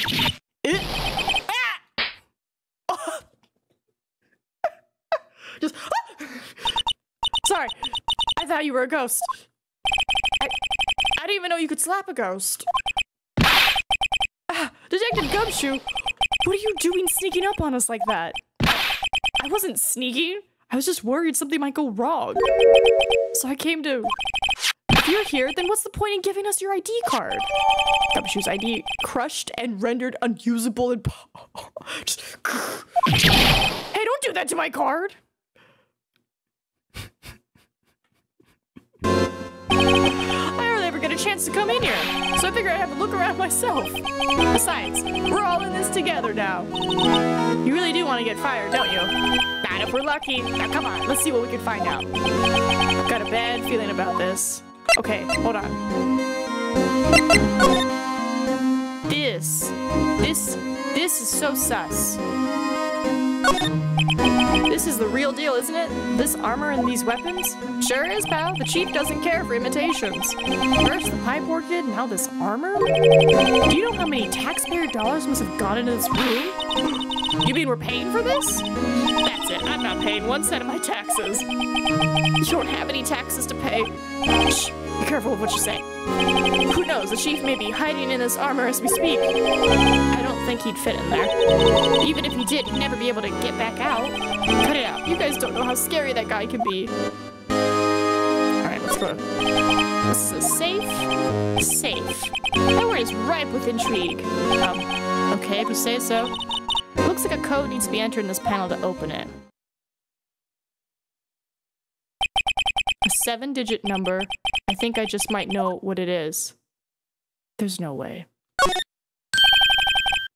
Just. Sorry, I thought you were a ghost. I didn't even know you could slap a ghost. Detective Gumshoe, what are you doing sneaking up on us like that? I wasn't sneaking. I was just worried something might go wrong. So I came to... If you're here, then what's the point in giving us your ID card? Gumshoe's ID crushed and rendered unusable and... Just... Hey, don't do that to my card! I hardly ever get a chance to come in here, so I figured I'd have a look around myself. Besides, we're all in this together now. You really do want to get fired, don't you? Not if we're lucky. Now come on, let's see what we can find out. I've got a bad feeling about this. Okay, hold on. This is so sus. This is the real deal, isn't it? This armor and these weapons? Sure is, pal. The chief doesn't care for imitations. First the pipe orchid, now this armor? Do you know how many taxpayer dollars must have gone into this room? You mean we're paying for this? That's it. I'm not paying 1 cent of my taxes. You don't have any taxes to pay. Shh. Be careful with what you say. Who knows? The chief may be hiding in this armor as we speak. I don't think he'd fit in there. Even if he did, he'd never be able to get back out. Cut it out. You guys don't know how scary that guy can be. Alright, let's go. This is a safe. Safe. That word is ripe with intrigue. Okay, if you say so. It looks like a code needs to be entered in this panel to open it. A 7-digit number. I think I just might know what it is. There's no way.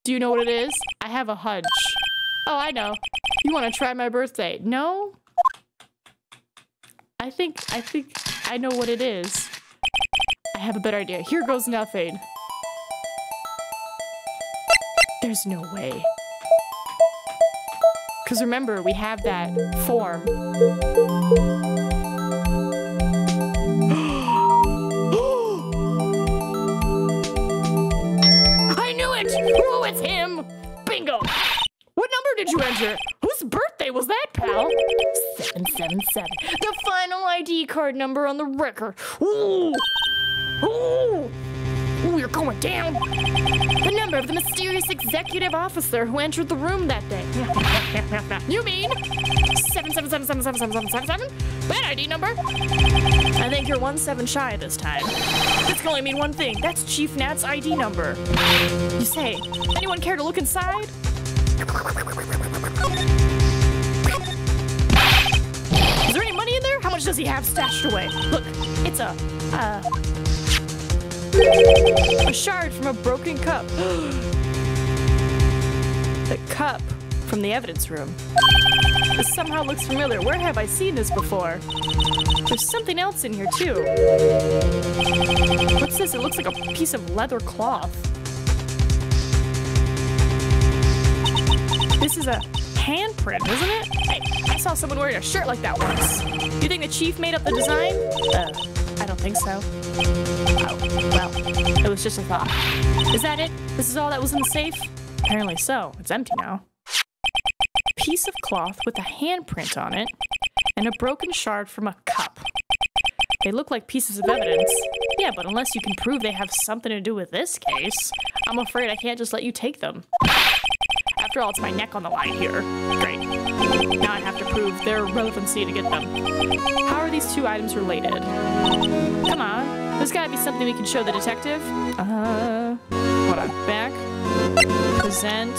Do you know what it is? I have a hunch. Oh, I know. You want to try my birthday? No? I think I know what it is. I have a better idea. Here goes nothing. There's no way. Because remember, we have that form. Oh, it's him! Bingo! What number did you enter? Whose birthday was that, pal? 777. The final ID card number on the record. Ooh! Ooh! Ooh, you're going down! The number of the mysterious executive officer who entered the room that day. You mean 777777777? That ID number? I think you're 17 shy this time. This can only mean one thing. That's Chief Nat's ID number. You say, anyone care to look inside? Is there any money in there? How much does he have stashed away? Look, it's a shard from a broken cup. The cup from the evidence room. This somehow looks familiar. Where have I seen this before? There's something else in here, too. What's this? It looks like a piece of leather cloth. This is a handprint, isn't it? Hey, I saw someone wearing a shirt like that once. You think the chief made up the design? I don't think so. Oh, well, it was just a thought. Is that it? This is all that was in the safe? Apparently so. It's empty now. Piece of cloth with a handprint on it, and a broken shard from a cup. They look like pieces of evidence. Yeah, but unless you can prove they have something to do with this case, I'm afraid I can't just let you take them. After all, it's my neck on the line here. Great. Now I have to prove their relevancy to get them. How are these two items related? Come on. There's gotta be something we can show the detective. Hold on. Back. Present.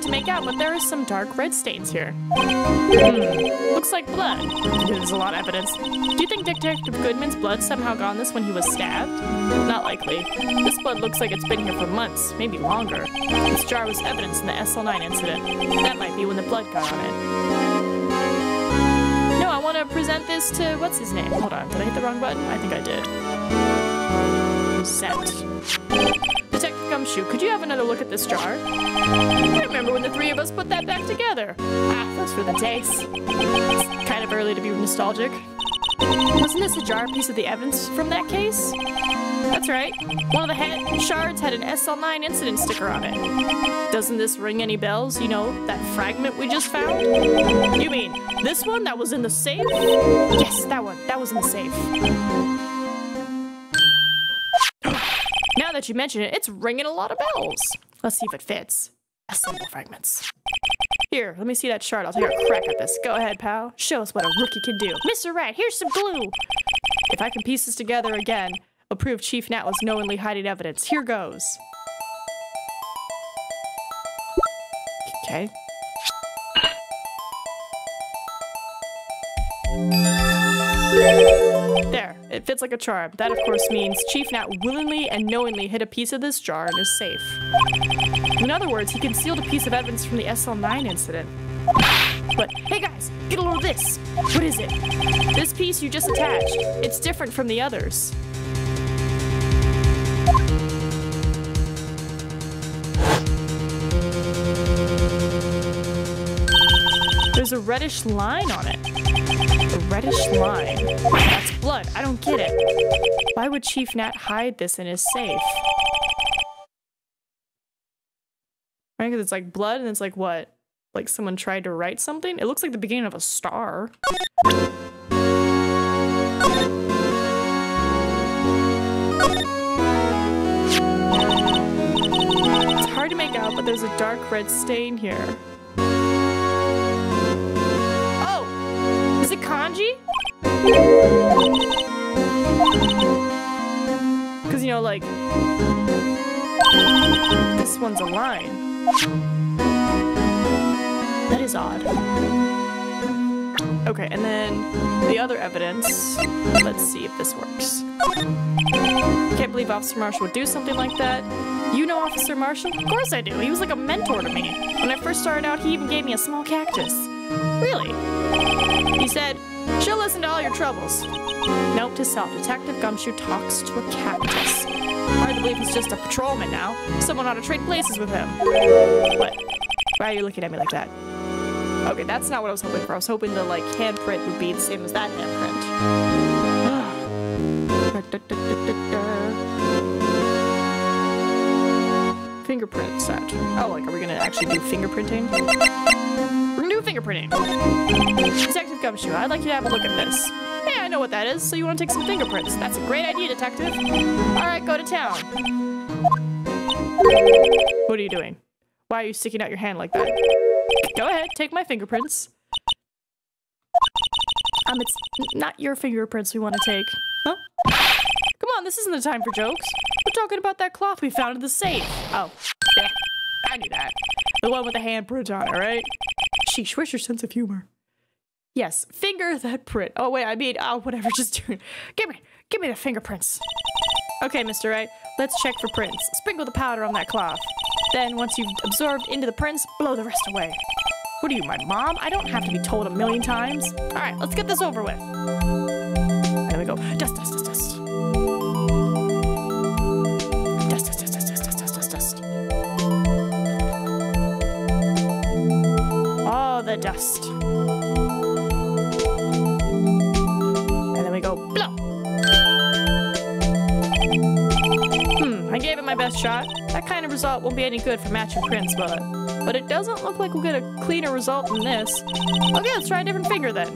wanted to make out, but there are some dark red stains here. Looks like blood. There's a lot of evidence. Do you think Detective Goodman's blood somehow got on this when he was stabbed? Not likely. This blood looks like it's been here for months, maybe longer. This jar was evidence in the SL9 incident. That might be when the blood got on it. No, I want to present this to... what's his name? Hold on, did I hit the wrong button? I think I did. Present. Detective Gumshoe, could you have another look at this jar? I remember when the three of us put that back together. Ah, those were the days. It's kind of early to be nostalgic. Wasn't this a jar piece of the evidence from that case? That's right. One of the head shards had an SL9 incident sticker on it. Doesn't this ring any bells? You know, that fragment we just found? You mean this one that was in the safe? Yes, that one. That was in the safe. Now that you mention it, it's ringing a lot of bells. Let's see if it fits. Assemble fragments. Here, let me see that shard. I'll take a crack at this. Go ahead, pal. Show us what a rookie can do. Mr. Wright, here's some glue. If I can piece this together again, I'll prove Chief Nat was knowingly hiding evidence. Here goes. Okay. There, it fits like a charm. That, of course, means Chief Nat willingly and knowingly hid a piece of this jar in his safe. In other words, he concealed a piece of evidence from the SL9 incident. But, hey guys, get a load of this. What is it? This piece you just attached. It's different from the others. There's a reddish line on it. A reddish line. That's blood. I don't get it. Why would Chief Nat hide this in his safe? Right, because it's like blood and it's like what? Like someone tried to write something? It looks like the beginning of a star. It's hard to make out, but there's a dark red stain here. Oh! Is it kanji? Because, you know, like... this one's a line. That is odd. Okay, and then the other evidence. Let's see if this works. Can't believe Officer Marshall would do something like that. You know Officer Marshall? Of course I do. He was like a mentor to me. When I first started out, he even gave me a small cactus. Really? He said, she'll listen to all your troubles. Note to self, Detective Gumshoe talks to a cactus. Hard to believe he's just a patrolman now. Someone ought to trade places with him. What? Why are you looking at me like that? Okay, that's not what I was hoping for. I was hoping the, like, handprint would be the same as that handprint. Fingerprint set. Oh, like, are we gonna actually do fingerprinting? We're gonna do fingerprinting. Detective Gumshoe, I'd like you to have a look at this. Hey, I know what that is, so you want to take some fingerprints. That's a great idea, Detective. Alright, go to town. What are you doing? Why are you sticking out your hand like that? Go ahead, take my fingerprints. It's not your fingerprints we want to take. Huh? Come on, this isn't the time for jokes. We're talking about that cloth we found in the safe. Oh, yeah, I knew that. The one with the handprint on it, right? Sheesh, where's your sense of humor? Yes, finger that print. Oh, wait, I mean, oh, whatever, just do it. Give me the fingerprints. Okay, Mr. Wright, let's check for prints. Sprinkle the powder on that cloth. Then, once you've absorbed into the prints, blow the rest away. What are you, my mom? I don't have to be told 1,000,000 times. All right, let's get this over with. There we go. Dust, dust, dust, dust. Dust, dust, dust, dust, dust, dust, dust, dust. All the dust. And then we go, blow. I gave it my best shot. That kind of result won't be any good for matching prints, but it doesn't look like we'll get a cleaner result than this. Okay, let's try a different finger then.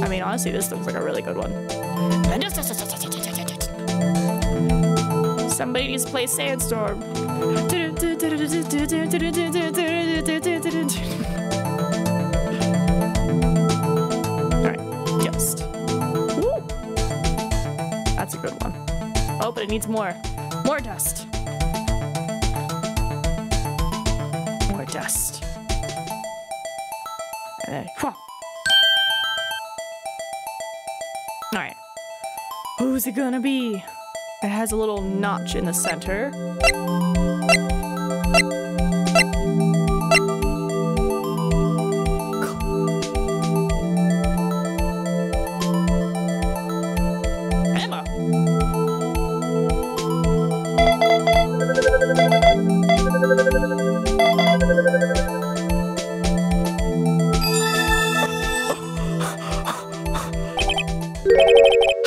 I mean, honestly, this looks like a really good one. Somebody needs to play Sandstorm. Alright, just. Woo. That's a good one. Oh, but it needs more. More dust. dust. And then, alright. Who's it gonna be? It has a little notch in the center. Emma!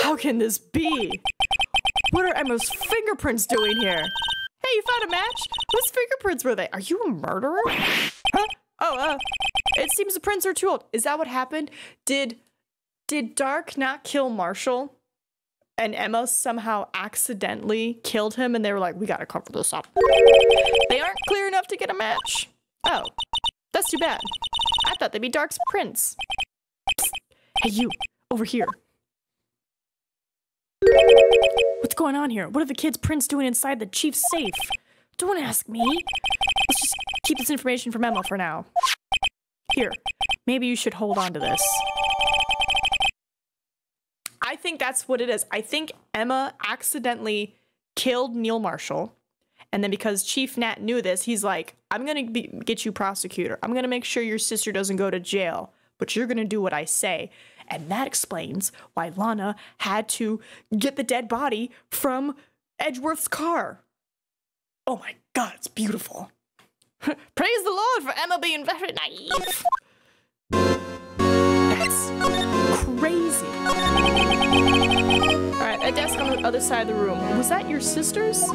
How can this be? What are Emma's fingerprints doing here? Hey, you found a match? Whose fingerprints were they? Are you a murderer? Huh? Oh, it seems the prints are too old. Is that what happened? Did Dark not kill Marshall? And Emma somehow accidentally killed him and they were like, we gotta cover this up. They aren't clear enough to get a match. Oh, that's too bad. I thought they'd be Dark's prints. Psst. Hey, you, over here. What's going on here? What are the kids' prints doing inside the chief's safe? Don't ask me. Let's just keep this information from Emma for now. Here, maybe you should hold on to this. I think that's what it is. I think Emma accidentally killed Neil Marshall. And then because Chief Nat knew this, he's like, I'm going to get you prosecutor. I'm going to make sure your sister doesn't go to jail. But you're going to do what I say. And that explains why Lana had to get the dead body from Edgeworth's car. Oh my God, it's beautiful. Praise the Lord for Emma being very naive. That's crazy. All right, a desk on the other side of the room. Was that your sister's? All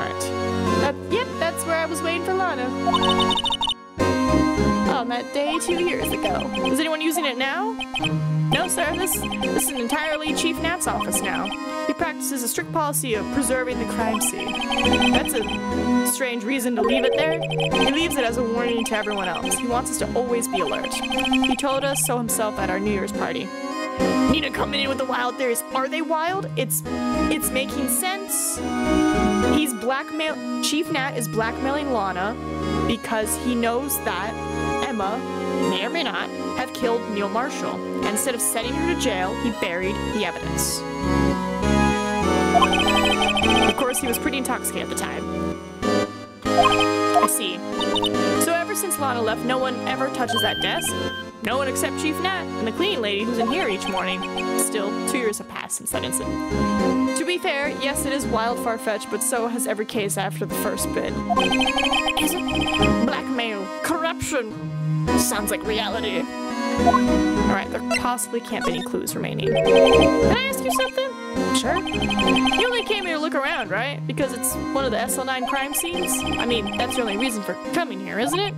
right. Yep, that's where I was waiting for Lana. On that day 2 years ago. Is anyone using it now? No, sir. This is entirely Chief Nat's office now. He practices a strict policy of preserving the crime scene. That's a strange reason to leave it there. He leaves it as a warning to everyone else. He wants us to always be alert. He told us so himself at our New Year's party. Nina coming in with the wild theories. Are they wild? It's making sense. Chief Nat is blackmailing Lana because he knows that Emma may or may not have killed Neil Marshall. And instead of sending her to jail, he buried the evidence. Of course, he was pretty intoxicated at the time. I see. So ever since Lana left, no one ever touches that desk. No one except Chief Nat and the cleaning lady who's in here each morning. Still, 2 years have passed since that incident. To be fair, yes, it is wild far-fetched, but so has every case after the first bit. Is it? Blackmail, corruption. Sounds like reality. Alright, there possibly can't be any clues remaining. Can I ask you something? Sure. You only came here to look around, right? Because it's one of the SL9 crime scenes? I mean, that's your only reason for coming here, isn't it?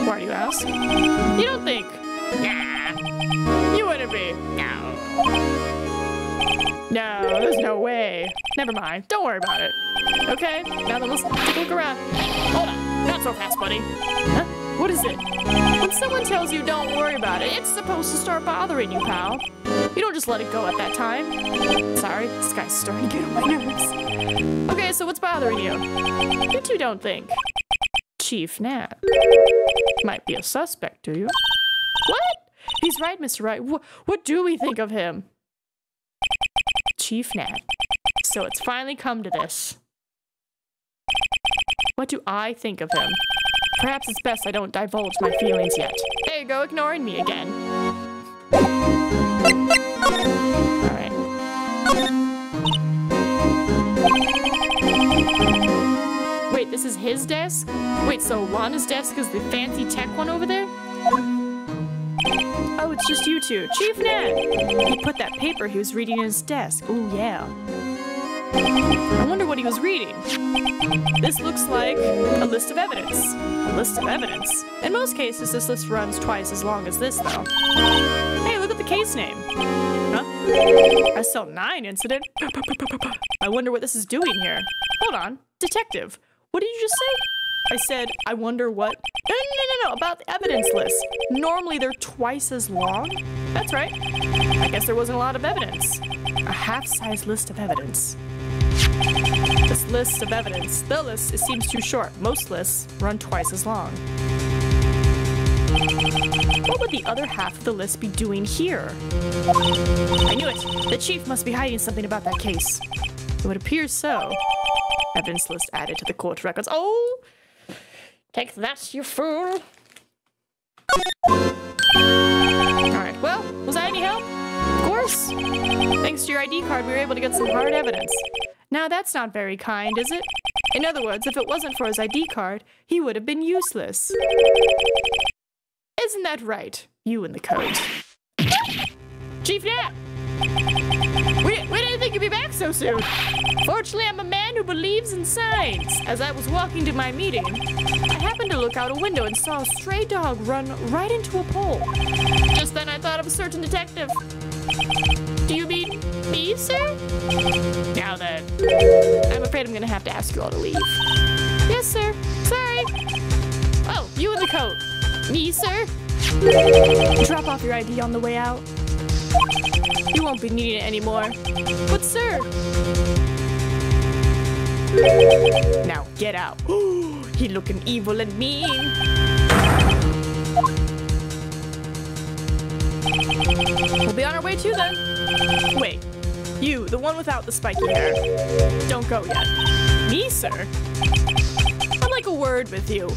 Why do you ask? You don't think? Nah. You wouldn't be. No. No, there's no way. Never mind. Don't worry about it. Okay? Now then, let's take a look around. Hold on. Not so fast, buddy. Huh? What is it? When someone tells you don't worry about it, it's supposed to start bothering you, pal. You don't just let it go at that time. Sorry, this guy's starting to get on my nerves. Okay, so what's bothering you? You two don't think. Chief Nat might be a suspect, do you? What? He's right, Mr. Wright. What do we think of him? Chief Nat. So it's finally come to this. What do I think of him? Perhaps it's best I don't divulge my feelings yet. There you go, ignoring me again. Alright. Wait, this is his desk? Wait, so Lana's desk is the fancy tech one over there? Oh, it's just you two. Chief Nat! He put that paper he was reading in his desk. Ooh, yeah. I wonder what he was reading. This looks like a list of evidence. A list of evidence. In most cases, this list runs twice as long as this, though. Hey, look at the case name. Huh? SL9 incident? I wonder what this is doing here. Hold on. Detective, what did you just say? I said, I wonder what? No, about the evidence list. Normally they're twice as long. That's right. I guess there wasn't a lot of evidence. A half-size list of evidence. This list of evidence. The list, it seems too short. Most lists run twice as long. What would the other half of the list be doing here? I knew it! The chief must be hiding something about that case. It would appear so. Evidence list added to the court records. Oh! Take that, you fool! Alright, well, was that any help? Of course! Thanks to your ID card, we were able to get some hard evidence. Now that's not very kind, is it? In other words, if it wasn't for his ID card, he would have been useless. Isn't that right? You and the code. Chief Nat! We didn't think you'd be back so soon. Fortunately, I'm a man who believes in signs. As I was walking to my meeting, I happened to look out a window and saw a stray dog run right into a pole. Just then I thought of a certain detective. Do you mean me, sir? Now then, I'm afraid I'm gonna have to ask you all to leave. Yes, sir. Sorry. Oh, you in the coat. Me, sir? Drop off your ID on the way out. You won't be needing it anymore. But sir! Now get out. He looking evil and mean. We'll be on our way too then. Wait, you, the one without the spiky hair. Don't go yet. Me, sir? I'd like a word with you.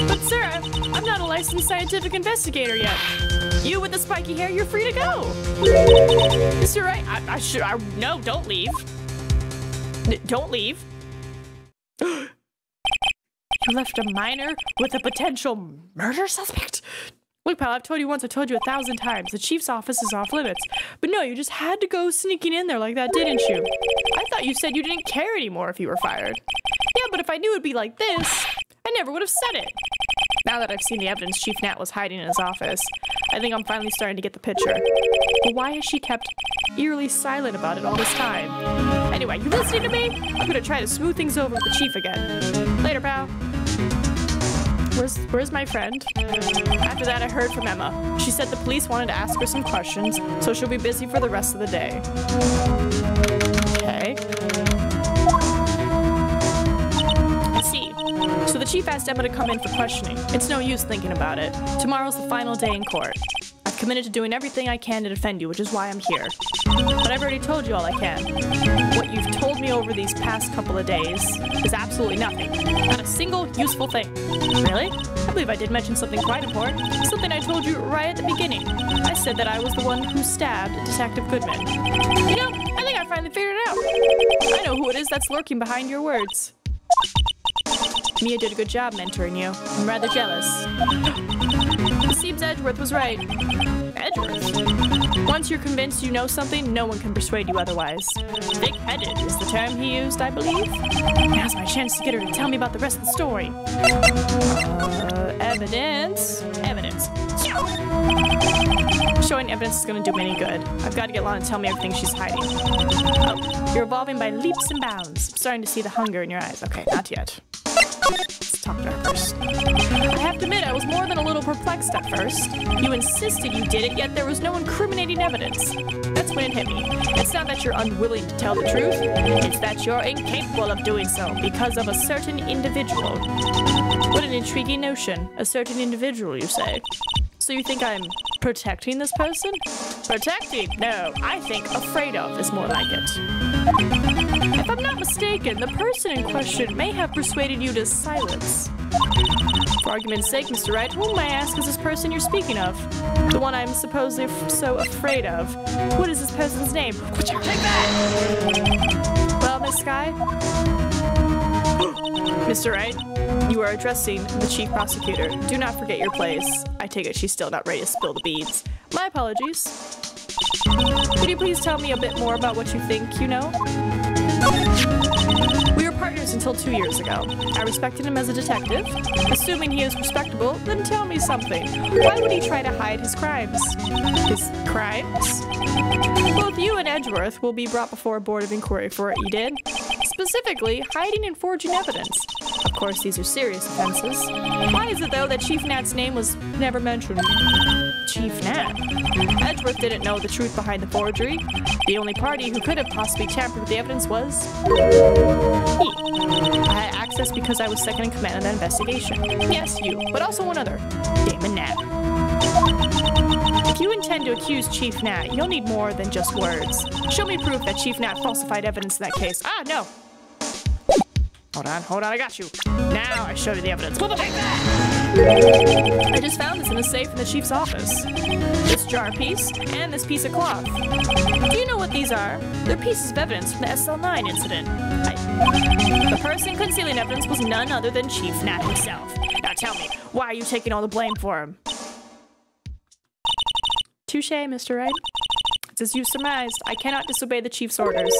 But sir, I'm not a licensed scientific investigator yet. You with the spiky hair, you're free to go. Mr. Wright, no, don't leave. Don't leave. You left a minor with a potential murder suspect? Look, pal, I've told you once, I've told you 1,000 times. The chief's office is off limits. But no, you just had to go sneaking in there like that, didn't you? I thought you said you didn't care anymore if you were fired. Yeah, but if I knew it'd be like this, I never would have said it. Now that I've seen the evidence Chief Nat was hiding in his office, I think I'm finally starting to get the picture. But why has she kept eerily silent about it all this time? Anyway, you listening to me? I'm gonna try to smooth things over with the chief again. Later, pal. Where's my friend? After that, I heard from Emma. She said the police wanted to ask her some questions, so she'll be busy for the rest of the day. Okay. I see. So the chief asked Emma to come in for questioning. It's no use thinking about it. Tomorrow's the final day in court. I've committed to doing everything I can to defend you, which is why I'm here. But I've already told you all I can. What you've told me over these past couple of days is absolutely nothing. Not a single useful thing. Really? I believe I did mention something quite important. Something I told you right at the beginning. I said that I was the one who stabbed Detective Goodman. You know, I think I finally figured it out. I know who it is that's lurking behind your words. Mia did a good job mentoring you. I'm rather jealous. It seems Edgeworth was right. Edgeworth? Once you're convinced you know something, no one can persuade you otherwise. Thick-headed is the term he used, I believe. Now's my chance to get her to tell me about the rest of the story. Evidence. Evidence. Showing evidence is going to do me any good. I've got to get Lana to tell me everything she's hiding. Oh, you're evolving by leaps and bounds. I'm starting to see the hunger in your eyes. Okay, not yet. Let's talk to her first. I have to admit, I was more than a little perplexed at first. You insisted you did it, yet there was no incriminating evidence. That's when it hit me. It's not that you're unwilling to tell the truth. It's that you're incapable of doing so because of a certain individual. What an intriguing notion. A certain individual, you say? So you think I'm protecting this person? Protecting? No, I think afraid of is more like it. If I'm not mistaken, the person in question may have persuaded you to silence. For argument's sake, Mr. Wright, whom may I ask is this person you're speaking of? The one I'm supposedly so afraid of. What is this person's name? Would you take that? Well, Miss Skye? Mr. Wright, you are addressing the chief prosecutor. Do not forget your place. I take it she's still not ready to spill the beans. My apologies. Could you please tell me a bit more about what you think you know? We were partners until 2 years ago. I respected him as a detective. Assuming he is respectable, then tell me something. Why would he try to hide his crimes? His crimes? Both you and Edgeworth will be brought before a board of inquiry for what you did. Specifically, hiding and forging evidence. Of course, these are serious offenses. Why is it, though, that Chief Nat's name was never mentioned? Chief Nat. Edgeworth didn't know the truth behind the forgery. The only party who could have possibly tampered with the evidence was me. I had access because I was second in command of that investigation. Yes, you, but also one other, Damon Nat. If you intend to accuse Chief Nat, you'll need more than just words. Show me proof that Chief Nat falsified evidence in that case. Ah, no. Hold on, I got you. Now I showed you the evidence. Take that! I just found this in a safe in the chief's office. This jar piece, and this piece of cloth. Do you know what these are? They're pieces of evidence from the SL9 incident. The person concealing evidence was none other than Chief Nat himself. Now tell me, why are you taking all the blame for him? Touché, Mr. Wright. It's as you surmised. I cannot disobey the chief's orders,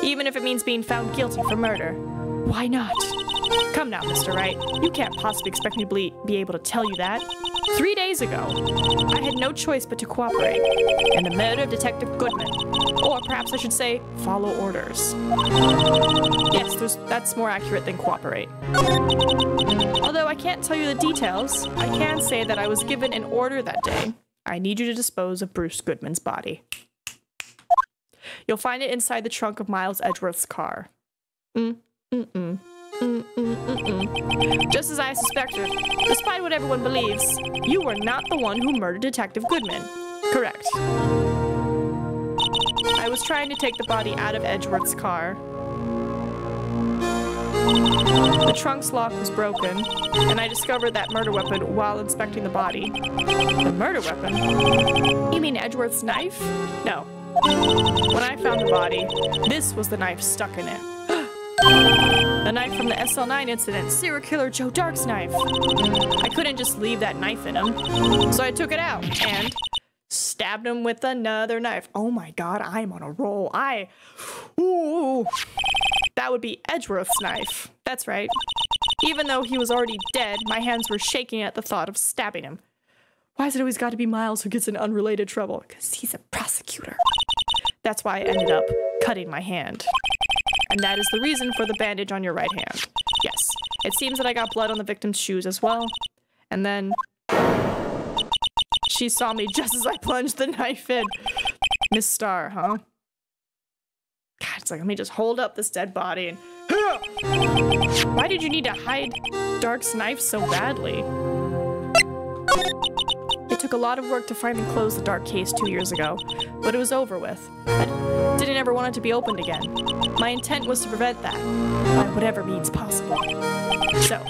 even if it means being found guilty for murder. Why not? Come now, Mr. Wright. You can't possibly expect me to be able to tell you that. 3 days ago, I had no choice but to cooperate in the murder of Detective Goodman. Or perhaps I should say, follow orders. Yes, that's more accurate than cooperate. Although I can't tell you the details, I can say that I was given an order that day. I need you to dispose of Bruce Goodman's body. You'll find it inside the trunk of Miles Edgeworth's car. Just as I suspected, despite what everyone believes, you were not the one who murdered Detective Goodman. Correct. I was trying to take the body out of Edgeworth's car. The trunk's lock was broken, and I discovered that murder weapon while inspecting the body. The murder weapon? You mean Edgeworth's knife? No. When I found the body, this was the knife stuck in it. The knife from the SL9 incident, serial killer Joe Dark's knife. I couldn't just leave that knife in him, so I took it out and stabbed him with another knife. Oh my god, I'm on a roll. Ooh. That would be Edgeworth's knife. That's right. Even though he was already dead, my hands were shaking at the thought of stabbing him. Why has it always got to be Miles who gets in unrelated trouble? Because he's a prosecutor. That's why I ended up cutting my hand. And that is the reason for the bandage on your right hand. Yes, it seems that I got blood on the victim's shoes as well. And then she saw me just as I plunged the knife in. Miss Starr, huh? God, it's like, let me just hold up this dead body and... Why did you need to hide Dark's knife so badly? It took a lot of work to finally close the Dark case 2 years ago, but it was over with. I didn't ever want it to be opened again. My intent was to prevent that, by whatever means possible. So,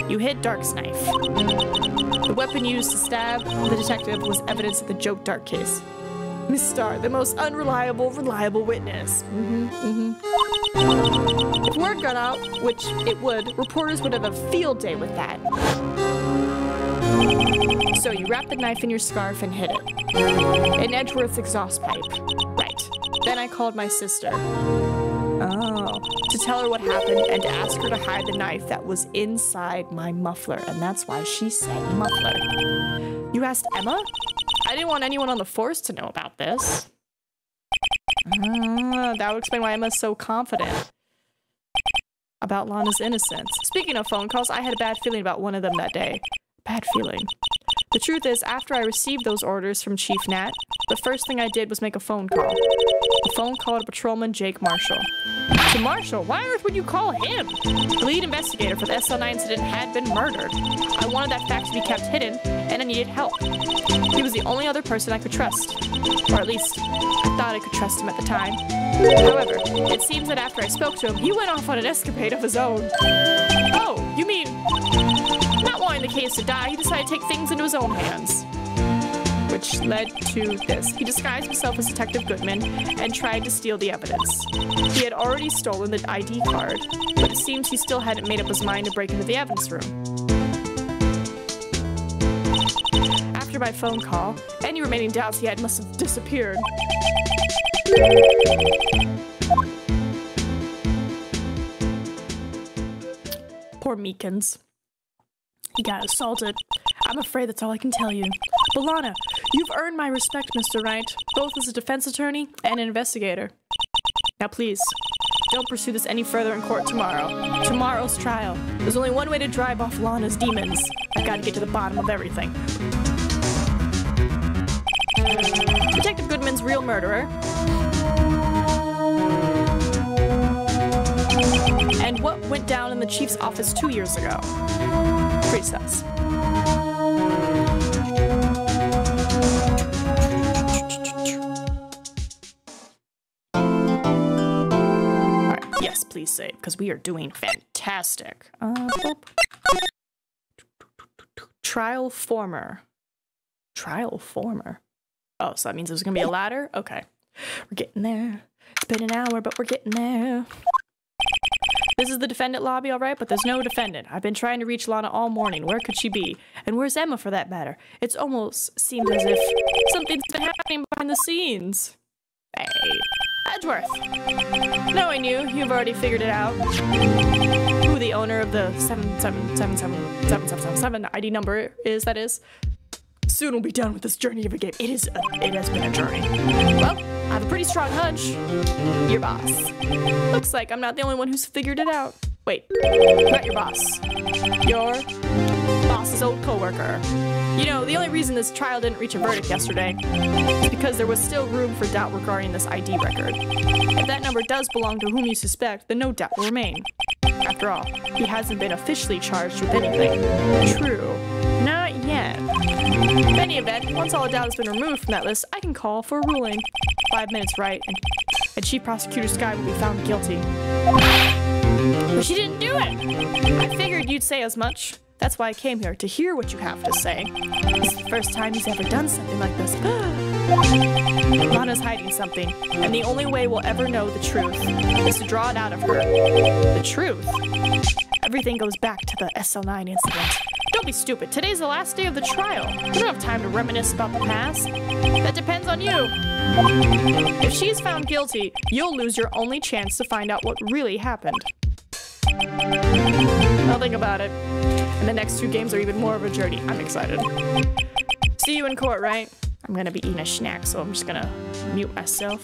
you hid Dark's knife. The weapon used to stab the detective was evidence of the Joe Dark case. Miss Starr, the most unreliable, reliable witness. If word got out, which it would, reporters would have a field day with that. So you wrapped the knife in your scarf and hid it. In Edgeworth's exhaust pipe. Right. Then I called my sister. Oh. To tell her what happened and to ask her to hide the knife that was inside my muffler. And that's why she said muffler. You asked Emma? I didn't want anyone on the force to know about this. That would explain why Emma's so confident about Lana's innocence. Speaking of phone calls, I had a bad feeling about one of them that day. Bad feeling. The truth is, after I received those orders from Chief Nat, the first thing I did was make a phone call. A phone call to Patrolman Jake Marshall. To Marshall? Why on earth would you call him? The lead investigator for the SL9 incident had been murdered. I wanted that fact to be kept hidden, and I needed help. He was the only other person I could trust. Or at least, I thought I could trust him at the time. However, it seems that after I spoke to him, he went off on an escapade of his own. Oh, you mean... Not wanting the case to die, he decided to take things into his own hands. Which led to this. He disguised himself as Detective Goodman and tried to steal the evidence. He had already stolen the ID card, but it seems he still hadn't made up his mind to break into the evidence room. After my phone call, any remaining doubts he had must have disappeared. Poor Meekins. He got assaulted. I'm afraid that's all I can tell you. But Lana, you've earned my respect, Mr. Wright, both as a defense attorney and an investigator. Now please, don't pursue this any further in court tomorrow. Tomorrow's trial. There's only one way to drive off Lana's demons. I've got to get to the bottom of everything. Detective Goodman's real murderer. And what went down in the chief's office 2 years ago. Pretty sus. Alright, yes, please save, because we are doing fantastic. Trial former. Trial former. Oh, so that means there's gonna be a ladder? Okay. We're getting there. It's been an hour, but we're getting there. This is the defendant lobby, all right? But there's no defendant. I've been trying to reach Lana all morning. Where could she be? And where's Emma, for that matter? It's almost seemed as if something's been happening behind the scenes. Hey, Edgeworth. Knowing you, you've already figured it out. Who the owner of the 7777777 ID number is, that is. Soon we'll be done with this journey of a game. It has been a journey. Well, I have a pretty strong hunch. Your boss. Looks like I'm not the only one who's figured it out. Wait, not your boss. Your boss's old coworker. You know, the only reason this trial didn't reach a verdict yesterday is because there was still room for doubt regarding this ID record. If that number does belong to whom you suspect, then no doubt will remain. After all, he hasn't been officially charged with anything. True. Not yet. In any event, once all doubt has been removed from that list, I can call for a ruling. 5 minutes, right? And Chief Prosecutor Skye will be found guilty. But she didn't do it! I figured you'd say as much. That's why I came here, to hear what you have to say. This is the first time he's ever done something like this. Lana's hiding something, and the only way we'll ever know the truth is to draw it out of her. The truth? Everything goes back to the SL9 incident. Don't be stupid. Today's the last day of the trial. We don't have time to reminisce about the past. That depends on you. If she's found guilty, you'll lose your only chance to find out what really happened. I'll think about it. And the next 2 games are even more of a journey. I'm excited. See you in court, right? I'm gonna be eating a snack, so I'm just gonna mute myself.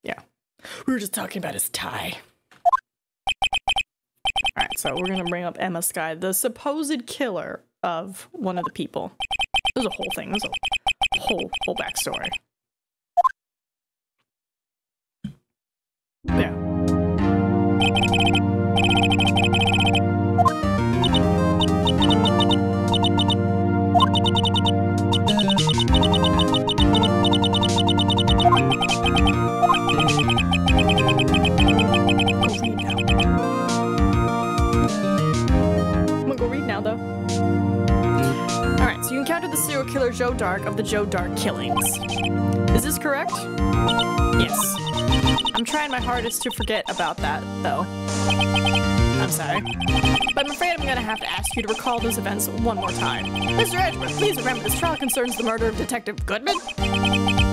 Yeah. We were just talking about his tie. Alright, so we're gonna bring up Emma Skye, the supposed killer of one of the people. There's a whole thing. There's a whole backstory. Yeah. The serial killer Joe Dark of the Joe Dark killings. Is this correct? Yes. I'm trying my hardest to forget about that, though. I'm sorry. But I'm afraid I'm gonna have to ask you to recall those events one more time. Mr. Edgeworth, please remember this trial concerns the murder of Detective Goodman.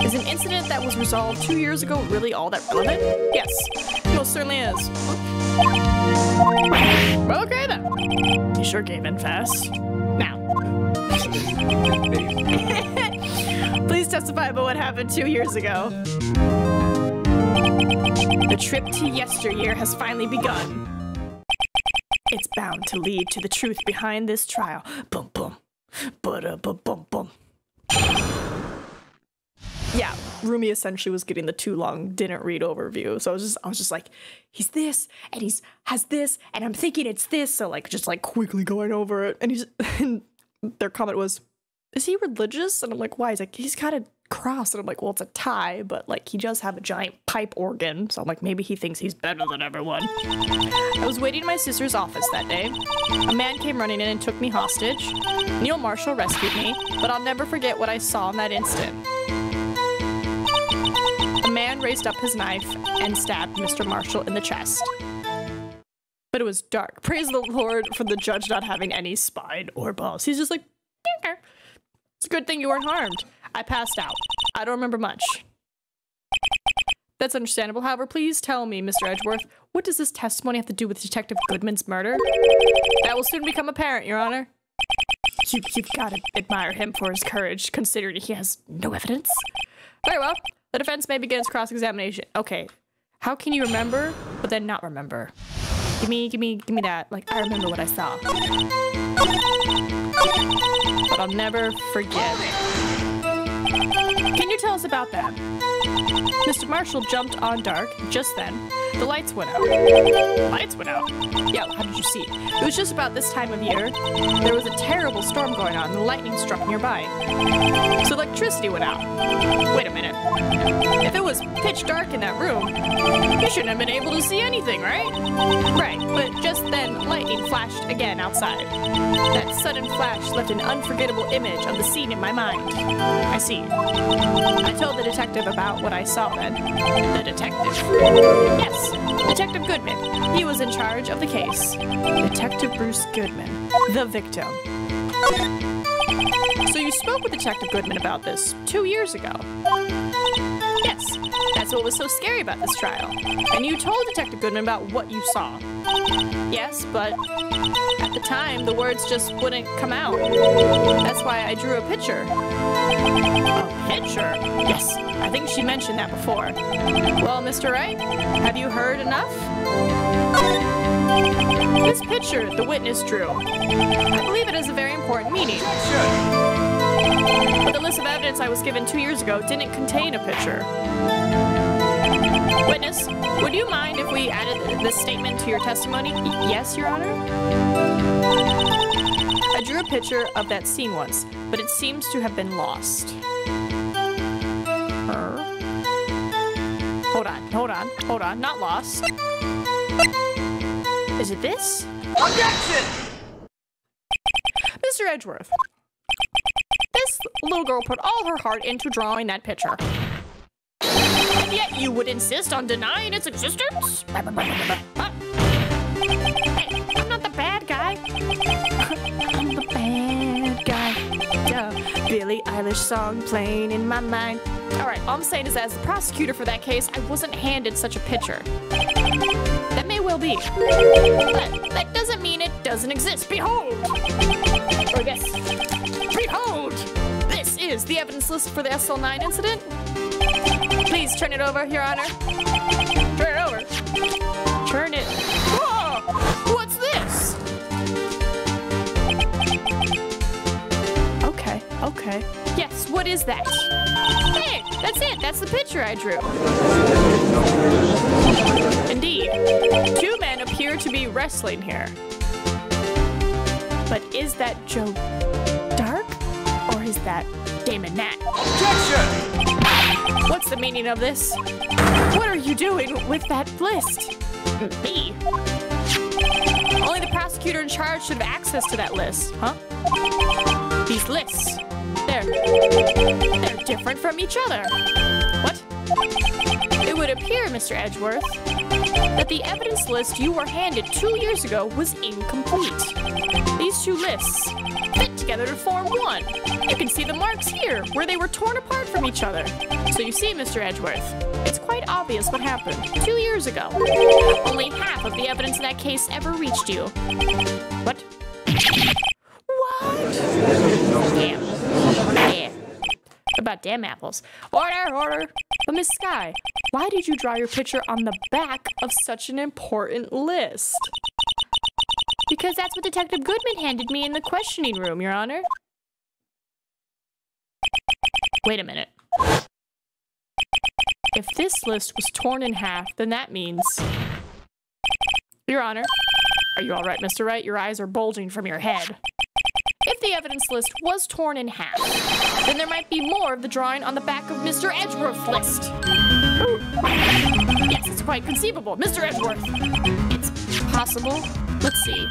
Is an incident that was resolved 2 years ago really all that relevant? Yes. It most certainly is. Well, okay then. You sure gave in fast. Now. Please testify about what happened 2 years ago. The trip to yesteryear has finally begun. It's bound to lead to the truth behind this trial. Boom, boom. Ba-da-ba-bum, bum. Yeah, Rumi essentially was getting the too long didn't read overview. So I was just like, he's this, and has this, and I'm thinking it's this. So like, just like quickly going over it. And their comment was, is he religious? And I'm like, why? He's like, he's got a cross. And I'm like, well, it's a tie, but like he does have a giant pipe organ. So I'm like, maybe he thinks he's better than everyone. I was waiting in my sister's office that day. A man came running in and took me hostage. Neil Marshall rescued me, but I'll never forget what I saw in that instant. A man raised up his knife and stabbed Mr. Marshall in the chest. But it was dark. Praise the Lord for the judge not having any spine or balls. He's just like, it's a good thing you weren't harmed. I passed out. I don't remember much. That's understandable. However, please tell me, Mr. Edgeworth, what does this testimony have to do with Detective Goodman's murder? That will soon become apparent, Your Honor. You've got to admire him for his courage, considering he has no evidence. Very well. The defense may begin its cross-examination. Okay. How can you remember, but then not remember? Give me that. Like, I remember what I saw. But I'll never forget. Can you tell us about that? Mr. Marshall jumped on Dark just then. the lights went out. Lights went out? Yeah, how did you see? It was just about this time of year. There was a terrible storm going on and the lightning struck nearby. So electricity went out. Wait a minute. If it was pitch dark in that room, you shouldn't have been able to see anything, right? Right, but just then lightning flashed again outside. That sudden flash left an unforgettable image of the scene in my mind. I see. I told the detective about what I saw then. The detective? Yes, Detective Goodman. He was in charge of the case. Detective Bruce Goodman, the victim. So you spoke with Detective Goodman about this 2 years ago? Yes, that's what was so scary about this trial. And you told Detective Goodman about what you saw. Yes, but at the time, the words just wouldn't come out. That's why I drew a picture. A picture? Yes, I think she mentioned that before. Well, Mr. Wright, have you heard enough? This picture the witness drew. I believe it has a very important meaning. But the list of evidence I was given 2 years ago didn't contain a picture. Witness, would you mind if we added this statement to your testimony? Yes, Your Honor? I drew a picture of that scene once, but it seems to have been lost. Hold on, not lost. Is it this? Objection! Mr. Edgeworth, this little girl put all her heart into drawing that picture. And yet you would insist on denying its existence? Hey, I'm not the bad guy. I'm the bad guy. Duh. Billie Eilish song playing in my mind. Alright, all I'm saying is that as the prosecutor for that case, I wasn't handed such a picture. That may well be. But that doesn't mean it doesn't exist. Behold! Or yes. Behold! This is the evidence list for the SL9 incident. Please turn it over, Your Honor. Turn it over. Turn it. Whoa! What's this? Okay. Yes, what is that? Hey, that's it. That's the picture I drew. Indeed. 2 men appear to be wrestling here. But is that Joe Dark? Or is that Damon Nat? Objection! What's the meaning of this? What are you doing with that list? Me? Only the prosecutor in charge should have access to that list, huh? These lists, they're different from each other. What? It would appear, Mr. Edgeworth, that the evidence list you were handed 2 years ago was incomplete. These 2 lists fit together to form one. You can see the marks here, where they were torn apart from each other. So you see, Mr. Edgeworth, it's quite obvious what happened 2 years ago. Only half of the evidence in that case ever reached you. What? What? Damn. Yeah. About damn apples. Order! But Miss Sky, why did you draw your picture on the back of such an important list? Because that's what Detective Goodman handed me in the questioning room, Your Honor. Wait a minute. If this list was torn in half, then that means... Your Honor. Are you all right, Mr. Wright? Your eyes are bulging from your head. If the evidence list was torn in half, then there might be more of the drawing on the back of Mr. Edgeworth's list. Yes, it's quite conceivable. Mr. Edgeworth. It's possible. Let's see.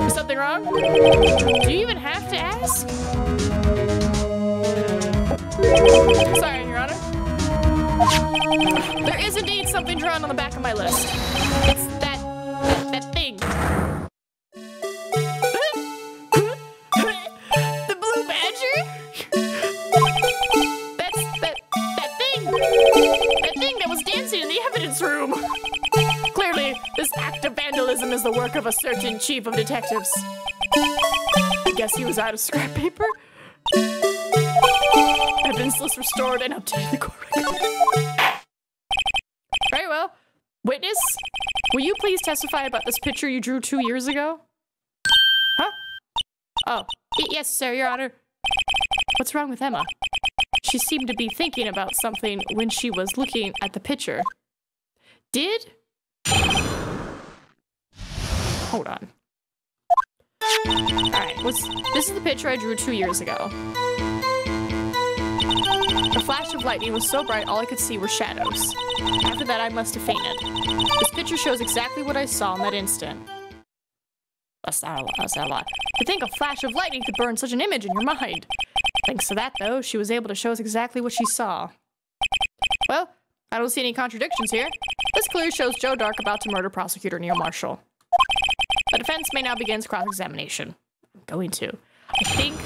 Is something wrong? Do you even have to ask? Sorry, Your Honor. There is indeed something drawn on the back of my list. It's that thing. The blue badger? That's that thing. That thing that was dancing in the evidence room. Clearly, this act of vandalism is the work of a certain chief of detectives. I guess he was out of scrap paper. Evidence list restored and updated the court record. Very well. Witness, will you please testify about this picture you drew 2 years ago? Huh? Oh, yes, sir, Your Honor. What's wrong with Emma? she seemed to be thinking about something when she was looking at the picture. Did? Hold on. Alright, this is the picture I drew 2 years ago. The flash of lightning was so bright all I could see were shadows. After that, I must have fainted. This picture shows exactly what I saw in that instant. That's not a lot. To think a flash of lightning could burn such an image in your mind. Thanks to that, though, she was able to show us exactly what she saw. Well, I don't see any contradictions here. This clearly shows Joe Dark about to murder prosecutor Neil Marshall. The defense may now begin cross-examination. I'm going to. I think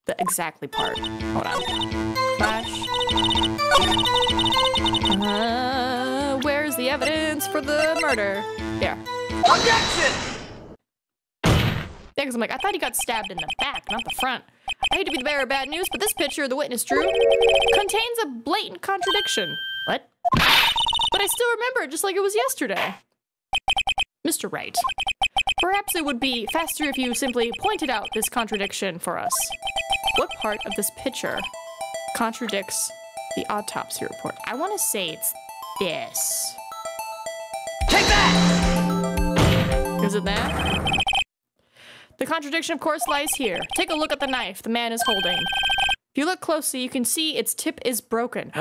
the exactly part. Hold on. Flash. Where's the evidence for the murder? There. Objection! Yeah, because I'm like, I thought he got stabbed in the back, not the front. I hate to be the bearer of bad news, but this picture the witness drew contains a blatant contradiction. What? But I still remember it just like it was yesterday. Mr. Wright, perhaps it would be faster if you simply pointed out this contradiction for us. What part of this picture contradicts the autopsy report? I want to say it's this. Take that! Is it that? The contradiction, of course, lies here. Take a look at the knife the man is holding. If you look closely, you can see its tip is broken.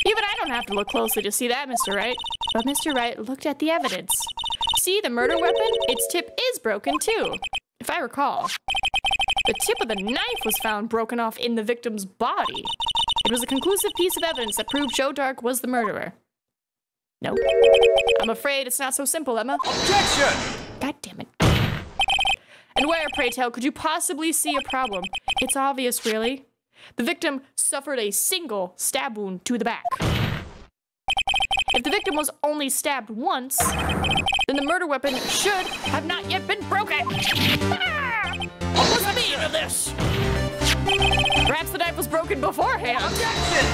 Even I don't have to look closely to see that, Mr. Wright. But Mr. Wright looked at the evidence. See, the murder weapon? Its tip is broken, too. If I recall. The tip of the knife was found broken off in the victim's body. It was a conclusive piece of evidence that proved Joe Dark was the murderer. Nope. I'm afraid it's not so simple, Emma. Objection! God damn it. And where, pray tell, could you possibly see a problem? It's obvious, really. The victim suffered a single stab wound to the back. If the victim was only stabbed once, then the murder weapon should have not yet been broken. Ah! What was the meaning of this? Perhaps the knife was broken beforehand. Objection!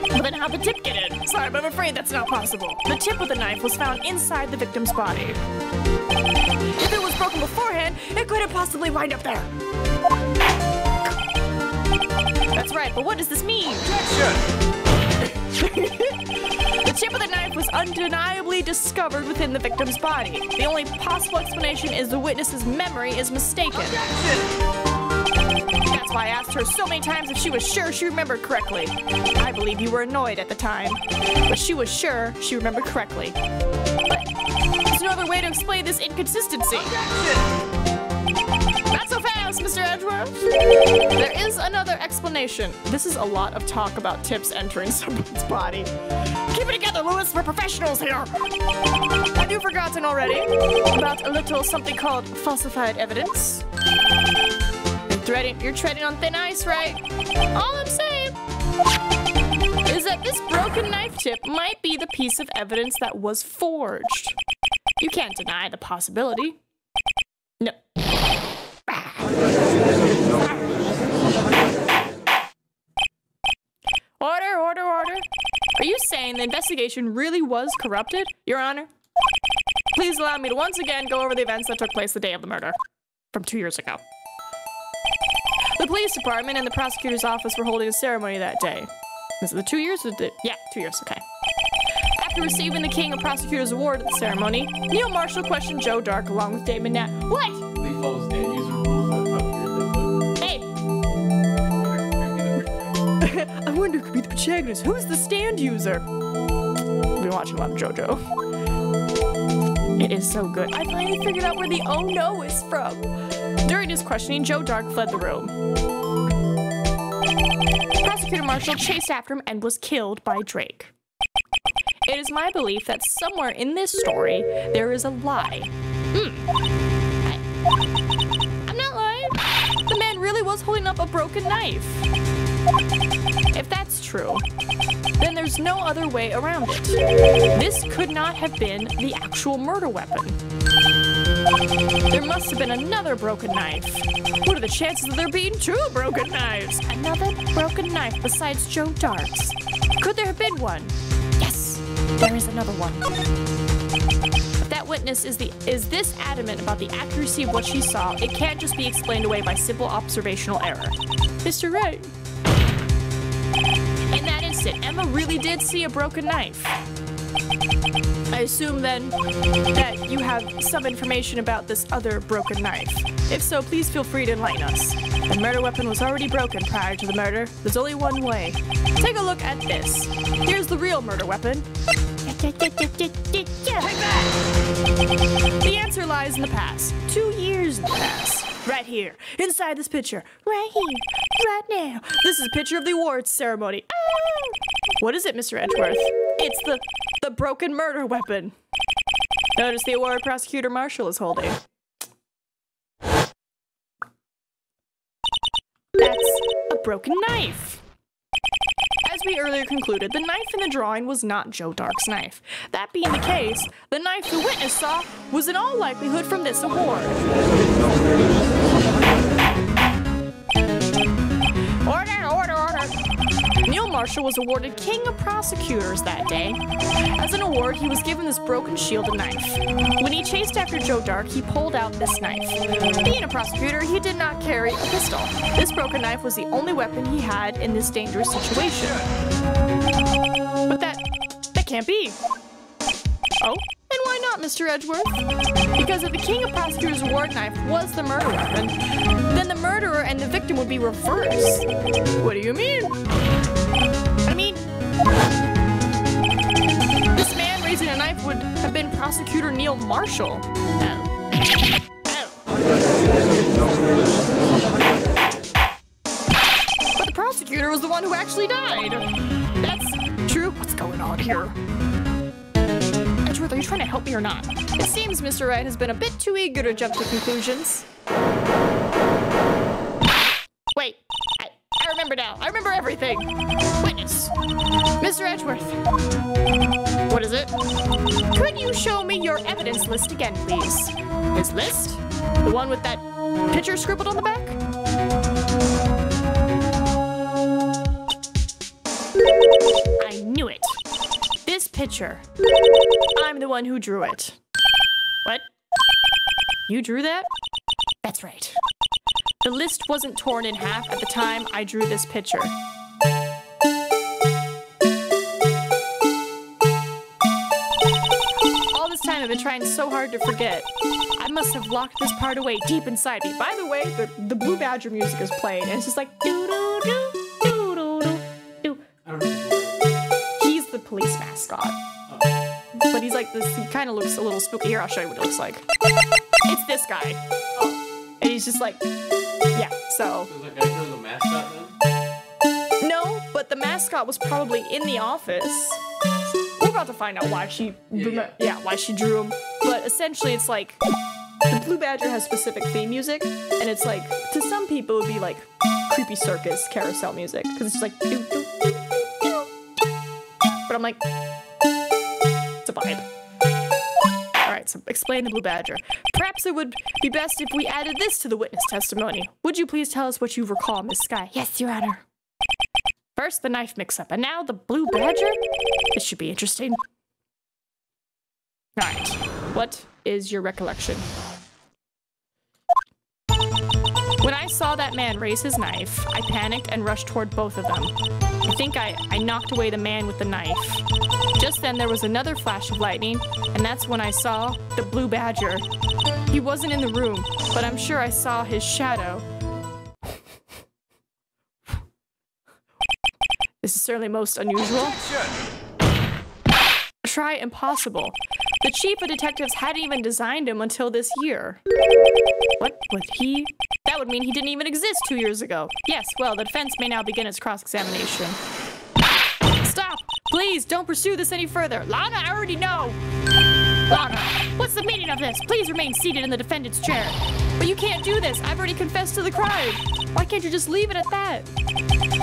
But then how'd the tip get in? Sorry, but I'm afraid that's not possible. The tip of the knife was found inside the victim's body. If it was broken beforehand, it couldn't possibly wind up there. That's right, but what does this mean? Objection! The tip of the knife was undeniably discovered within the victim's body. The only possible explanation is the witness's memory is mistaken. Objection! That's why I asked her so many times if she was sure she remembered correctly. I believe you were annoyed at the time, but she was sure she remembered correctly. But there's no other way to explain this inconsistency. Not so fast, Mr. Edgeworth. There is another explanation. This is a lot of talk about tips entering someone's body. Keep it together, Lewis. We're professionals here. Have you forgotten already about a little something called falsified evidence? You're treading on thin ice, right? All I'm saying is that this broken knife tip might be the piece of evidence that was forged. You can't deny the possibility. No. Order, order, order. Are you saying the investigation really was corrupted, Your Honor? Please allow me to once again go over the events that took place the day of the murder, from 2 years ago. The police department and the prosecutor's office were holding a ceremony that day. Was it the 2 years? Yeah, 2 years, okay. After receiving the King of Prosecutors Award at the ceremony, Neil Marshall questioned Joe Dark along with Damon Nat. What? Please follow stand user rules. Hey! I wonder who could be the protagonist. Who's the stand user? I've been watching a lot of JoJo. It is so good. I finally figured out where the oh no is from. During his questioning, Joe Dark fled the room. Prosecutor Marshall chased after him and was killed by Drake. It is my belief that somewhere in this story, there is a lie. I'm not lying. The man really was holding up a broken knife. If that's true, then there's no other way around it. This could not have been the actual murder weapon. There must have been another broken knife. What are the chances of there being two broken knives? Another broken knife besides Joe Dark's. Could there have been one? Yes, there is another one. If that witness is this adamant about the accuracy of what she saw, it can't just be explained away by simple observational error. Mr. Wright. In that instant, Emma really did see a broken knife. I assume then that you have some information about this other broken knife. If so, please feel free to enlighten us. The murder weapon was already broken prior to the murder. There's only one way. Take a look at this. Here's the real murder weapon. Take that! The answer lies in the past. 2 years in the past. Right here. Inside this picture. Right here. Right now. This is a picture of the awards ceremony. Ah! What is it, Mr. Edgeworth? It's the broken murder weapon. Notice the award prosecutor Marshall is holding. That's a broken knife. As we earlier concluded, the knife in the drawing was not Joe Dark's knife. That being the case, the knife the witness saw was in all likelihood from this award. Order. Neil Marshall was awarded King of Prosecutors that day. As an award, he was given this broken shield and knife. When he chased after Joe Dark, he pulled out this knife. Being a prosecutor, he did not carry a pistol. This broken knife was the only weapon he had in this dangerous situation. But that can't be. Oh? And why not, Mr. Edgeworth? Because if the King of Prosecutors award knife was the murder weapon, then the murderer and the victim would be reversed. What do you mean? I mean, this man raising a knife would have been Prosecutor Neil Marshall. But the prosecutor was the one who actually died. That's true. What's going on here? Edgeworth, are you trying to help me or not? It seems Mr. Wright has been a bit too eager to jump to conclusions. Wait, I remember now. I remember everything. Witness. Mr. Edgeworth. What is it? Could you show me your evidence list again, please? His list? The one with that picture scribbled on the back? I knew it. This picture. I'm the one who drew it. What? You drew that? That's right. The list wasn't torn in half at the time I drew this picture. All this time I've been trying so hard to forget. I must have locked this part away deep inside me. By the way, the Blue Badger music is playing, and it's just like doo-doo-doo, doo-doo-doo, doo. He's the police mascot. But he's like this, he kind of looks a little spooky. Here, I'll show you what it looks like. It's this guy. And he's just like, yeah, so. Was that guy from the mascot then? No, but the mascot was probably in the office. We're about to find out why she, why she drew him. But essentially it's like, the Blue Badger has specific theme music. And it's like, to some people it would be like creepy circus carousel music. Because it's just like, doo, doo, doo, doo, doo. But I'm like, it's a vibe. Alright, so explain the Blue Badger. Perhaps it would be best if we added this to the witness testimony. Would you please tell us what you recall, Miss Skye? Yes, Your Honor. First, the knife mix-up, and now the Blue Badger? This should be interesting. Alright, what is your recollection? When I saw that man raise his knife, I panicked and rushed toward both of them. I think I knocked away the man with the knife. Just then there was another flash of lightning, and that's when I saw the Blue Badger. He wasn't in the room, but I'm sure I saw his shadow. This is certainly most unusual. Try impossible. The chief of detectives hadn't even designed him until this year. What would he? That would mean he didn't even exist 2 years ago. Yes, well, the defense may now begin its cross-examination. Stop! Please, don't pursue this any further. Lana, I already know! Lana, what's the meaning of this? Please remain seated in the defendant's chair. But you can't do this. I've already confessed to the crime. Why can't you just leave it at that?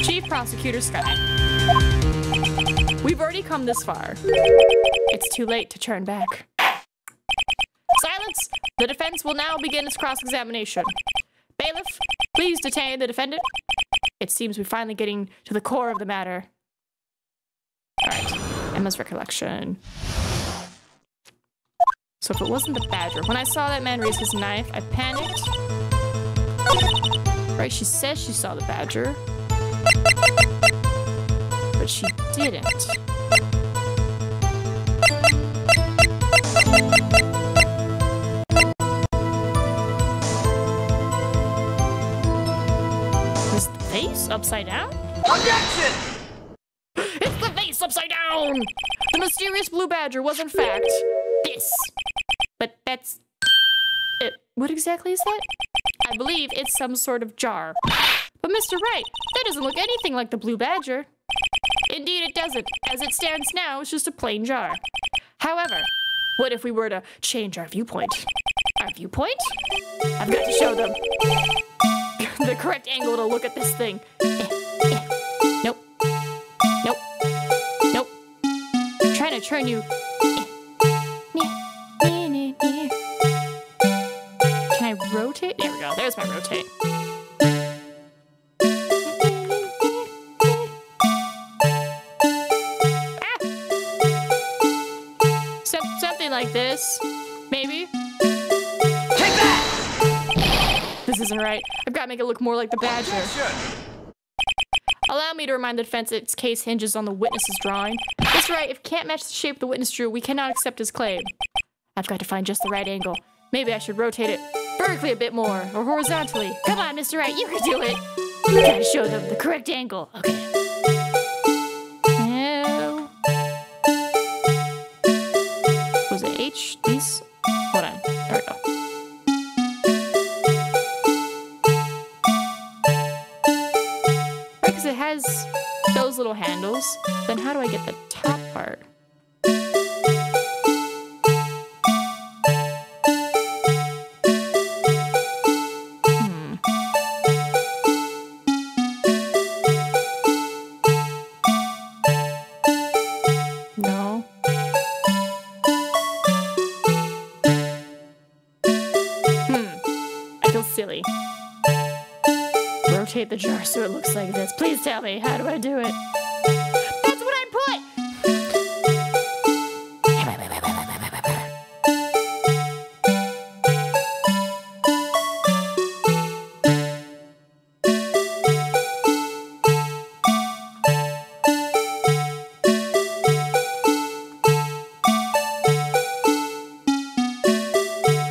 Chief Prosecutor Skye. We've already come this far. It's too late to turn back. Silence! The defense will now begin its cross-examination. Bailiff, please detain the defendant. It seems we're finally getting to the core of the matter. Alright, Emma's recollection. So if it wasn't the badger, when I saw that man raise his knife, I panicked. Right, she says she saw the badger. But she didn't. Is the vase upside down? Objection! It's the vase upside down! The mysterious blue badger was in fact this. But that's... what exactly is that? I believe it's some sort of jar. But Mr. Wright, that doesn't look anything like the blue badger. Indeed it doesn't. As it stands now, it's just a plain jar. However, what if we were to change our viewpoint? Our viewpoint? I've got to show them the correct angle to look at this thing. Nope. Nope. Nope. I'm trying to turn you. Can I rotate? There we go. There's my rotate. Something like this. Maybe. Take that! This isn't right. I've got to make it look more like the badger. Allow me to remind the defense that its case hinges on the witness's drawing. That's right, if it can't match the shape the witness drew, we cannot accept his claim. I've got to find just the right angle. Maybe I should rotate it vertically a bit more, or horizontally. Come on, Mr. Wright, you can do it. Gotta show them the correct angle. Okay. No. Was it H? These? Hold on. There we go. Because it has those little handles, then how do I get the top part? No. I feel silly. Rotate the jar so it looks like this. Please tell me, how do I do it? That's what I put!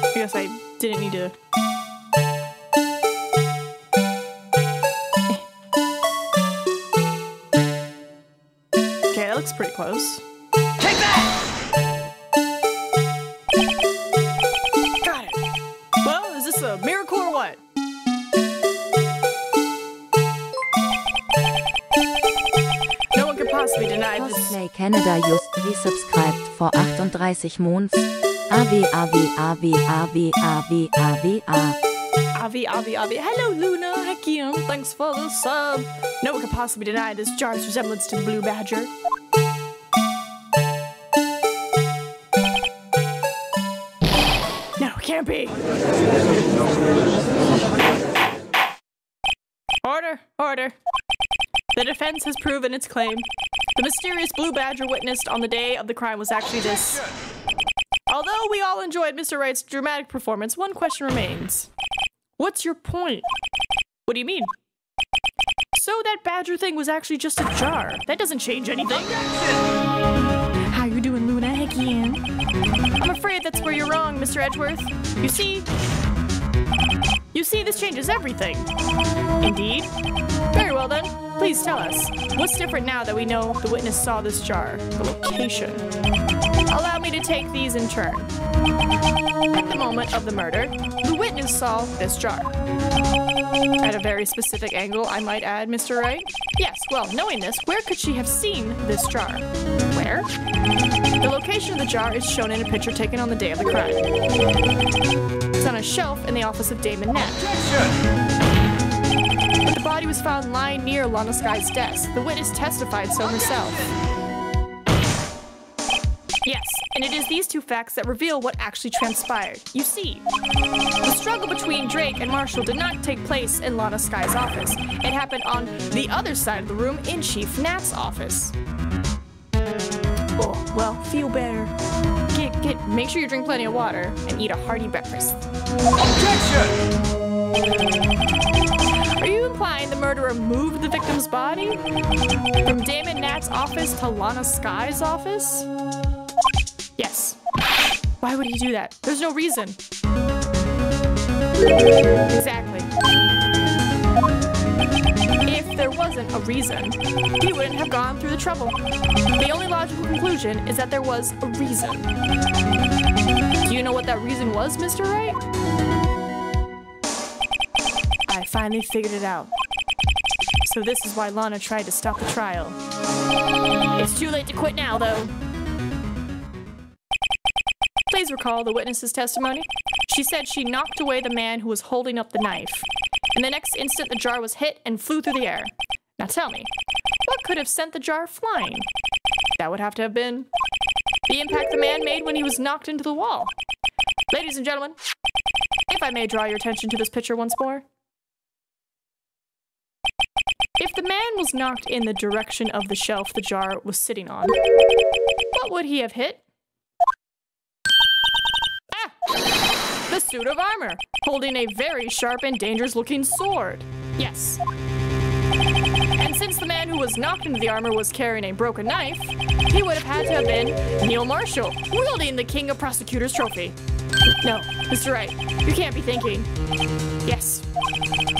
I guess I didn't need to. Okay, that looks pretty close. Take that! Got it. Well, is this a miracle or what? No one could possibly deny this. Cosplay Canada just resubscribed for 38 months. Avi. Hello, Luna. Hakim. Thanks for the sub. No one could possibly deny this jar's resemblance to the blue badger. No, it can't be. Order. The defense has proven its claim. The mysterious blue badger witnessed on the day of the crime was actually this. Although we all enjoyed Mr. Wright's dramatic performance, one question remains. What's your point? What do you mean? So that badger thing was actually just a jar. That doesn't change anything. How you doing, Luna? Again? I'm afraid that's where you're wrong, Mr. Edgeworth. You see, this changes everything. Indeed? Very well then. Please tell us. What's different now that we know the witness saw this jar? The location. Allow me to take these in turn. At the moment of the murder, the witness saw this jar. At a very specific angle, I might add, Mr. Wright. Yes, well, knowing this, where could she have seen this jar? Where? The location of the jar is shown in a picture taken on the day of the crime. It's on a shelf in the office of Damon Knapp. But the body was found lying near Lana Sky's desk. The witness testified so herself. Yes, and it is these two facts that reveal what actually transpired. You see, the struggle between Drake and Marshall did not take place in Lana Sky's office. It happened on the other side of the room in Chief Nat's office. Oh, well, feel better. Make sure you drink plenty of water and eat a hearty breakfast. Objection! Are you implying the murderer moved the victim's body? From Damon Nat's office to Lana Sky's office? Yes. Why would he do that? There's no reason. Exactly. If there wasn't a reason, he wouldn't have gone through the trouble. The only logical conclusion is that there was a reason. Do you know what that reason was, Mr. Wright? I finally figured it out. So this is why Lana tried to stop the trial. It's too late to quit now, though. Please recall the witness's testimony. She said she knocked away the man who was holding up the knife. And the next instant, the jar was hit and flew through the air. Now tell me, what could have sent the jar flying? That would have to have been the impact the man made when he was knocked into the wall. Ladies and gentlemen, if I may draw your attention to this picture once more. If the man was knocked in the direction of the shelf the jar was sitting on, what would he have hit? Ah! The suit of armor, holding a very sharp and dangerous-looking sword. Yes. And since the man who was knocked into the armor was carrying a broken knife, he would have had to have been Neil Marshall, wielding the King of Prosecutors trophy. No, Mr. Wright, you can't be thinking. Yes.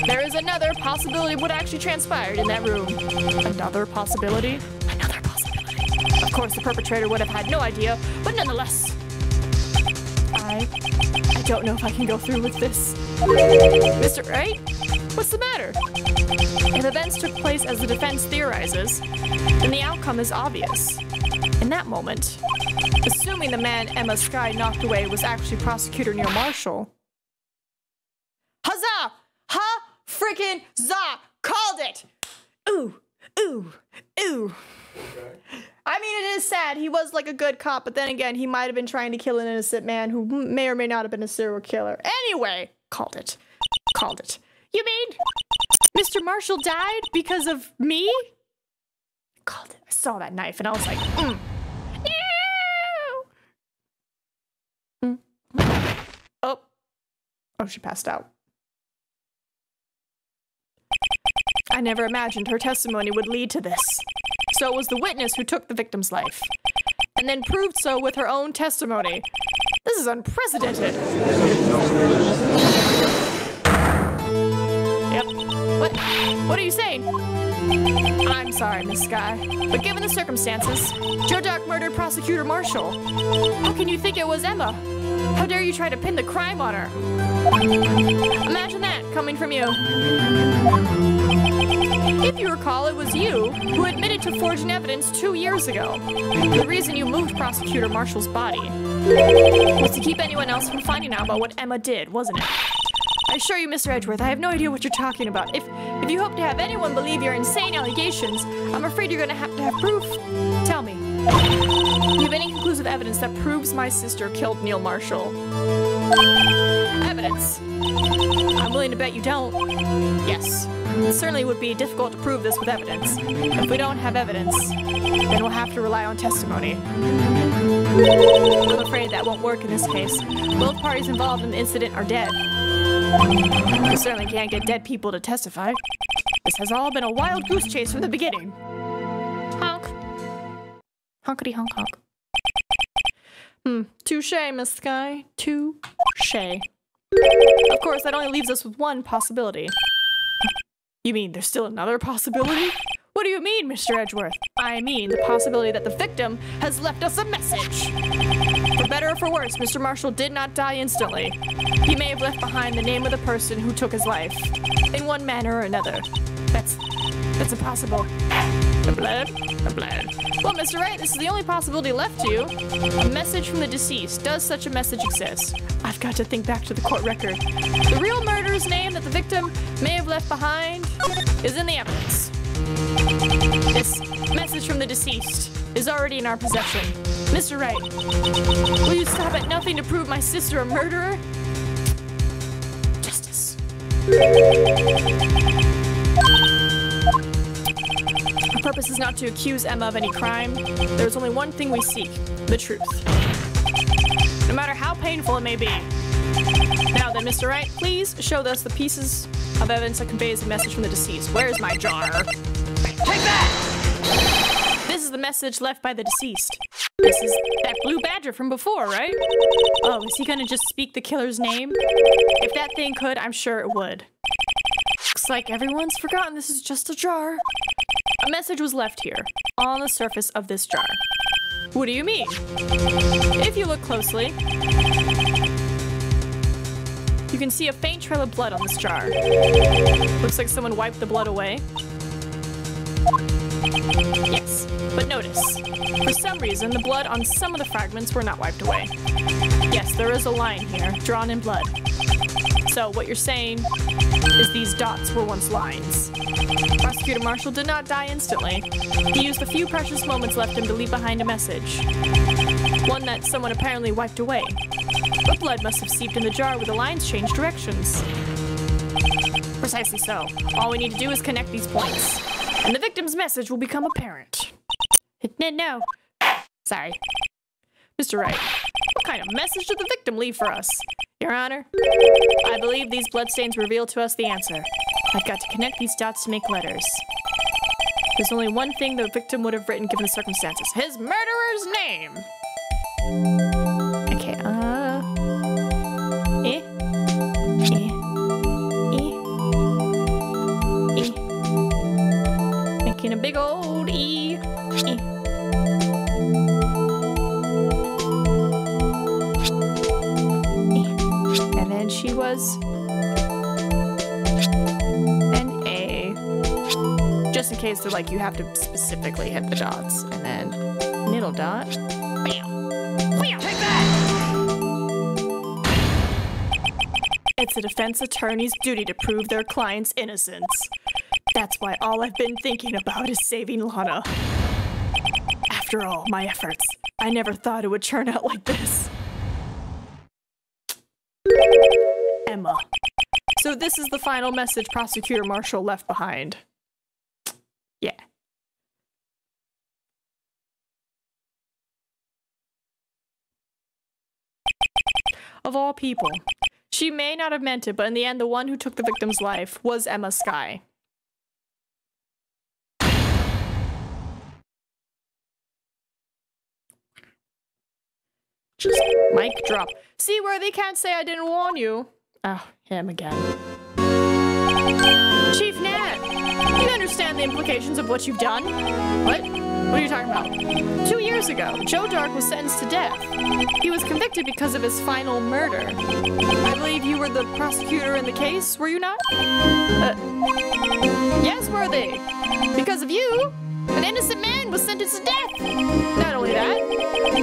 There is another possibility of what actually transpired in that room. Another possibility? Another possibility. Of course, the perpetrator would have had no idea, but nonetheless. I don't know if I can go through with this. Mr. Wright? What's the matter? If events took place as the defense theorizes, then the outcome is obvious. In that moment, assuming the man Emma Sky knocked away was actually Prosecutor Neil Marshall. Huzzah! Ha! Freaking za! Called it! Ooh, ooh, ooh. I mean, it is sad. He was like a good cop, but then again, he might have been trying to kill an innocent man who may or may not have been a serial killer. Anyway, called it. Called it. You mean Mr. Marshall died because of me? Called it. I saw that knife and I was like, No! Oh. Oh, she passed out. I never imagined her testimony would lead to this. So it was the witness who took the victim's life, and then proved so with her own testimony. This is unprecedented. Yep. What are you saying? I'm sorry, Miss Sky, but given the circumstances, Joe Doc murdered Prosecutor Marshall. How can you think it was Emma? How dare you try to pin the crime on her? Imagine that coming from you. If you recall, it was you who admitted to forging evidence 2 years ago. The reason you moved Prosecutor Marshall's body was to keep anyone else from finding out about what Emma did, wasn't it? I assure you, Mr. Edgeworth, I have no idea what you're talking about. If you hope to have anyone believe your insane allegations, I'm afraid you're going to have proof. Tell me, do you have any conclusive evidence that proves my sister killed Neil Marshall? Evidence? I'm willing to bet you don't. Yes. It certainly would be difficult to prove this with evidence. If we don't have evidence, then we'll have to rely on testimony. I'm afraid that won't work in this case. Both parties involved in the incident are dead. We certainly can't get dead people to testify. This has all been a wild goose chase from the beginning. Honk. Honkity honk honk. Touche, Miss Sky. Touche. Of course, that only leaves us with one possibility. You mean there's still another possibility? What do you mean, Mr. Edgeworth? I mean the possibility that the victim has left us a message. For better or for worse, Mr. Marshall did not die instantly. He may have left behind the name of the person who took his life, in one manner or another. That's impossible. The blood? The blood. Well, Mr. Wright, this is the only possibility left to you. A message from the deceased. Does such a message exist? I've got to think back to the court record. The real murderer's name that the victim may have left behind is in the evidence. This message from the deceased is already in our possession. Mr. Wright, will you stop at nothing to prove my sister a murderer? Justice. Our purpose is not to accuse Emma of any crime. There is only one thing we seek, the truth. no matter how painful it may be. Now then, Mr. Wright, please show us the pieces of evidence that conveys a message from the deceased. Where's my jar? Take that! This is the message left by the deceased. This is that blue badger from before, right? Oh, is he gonna just speak the killer's name? If that thing could, I'm sure it would. Looks like everyone's forgotten this is just a jar. A message was left here, on the surface of this jar. What do you mean? If you look closely, you can see a faint trail of blood on this jar. Looks like someone wiped the blood away. Yes, but notice, for some reason, the blood on some of the fragments were not wiped away. Yes, there is a line here, drawn in blood. So what you're saying is these dots were once lines. Prosecutor Marshall did not die instantly. He used the few precious moments left him to leave behind a message. One that someone apparently wiped away. But blood must have seeped in the jar where the lines changed directions. Precisely so. All we need to do is connect these points, and the victim's message will become apparent. No. Sorry. Mr. Wright, what kind of message did the victim leave for us? Your Honor, I believe these bloodstains reveal to us the answer. I've got to connect these dots to make letters. There's only one thing the victim would have written given the circumstances. His murderer's name! Okay, Making a big old E. And then she was an A. Just in case they're like, you have to specifically hit the dots. And then middle dot. Bam. Bam. Take that! It's a defense attorney's duty to prove their client's innocence. That's why all I've been thinking about is saving Lana. After all my efforts, I never thought it would turn out like this. Emma. So this is the final message Prosecutor Marshall left behind. Yeah. Of all people. She may not have meant it, but in the end, the one who took the victim's life was Emma Skye. Just mic drop. See where they can't say I didn't warn you. Oh, him again. Chief Nat, do you understand the implications of what you've done? What? What are you talking about? 2 years ago, Joe Dark was sentenced to death. He was convicted because of his final murder. I believe you were the prosecutor in the case, were you not? Yes, were they? Because of you, an innocent man was sentenced to death. Not only that,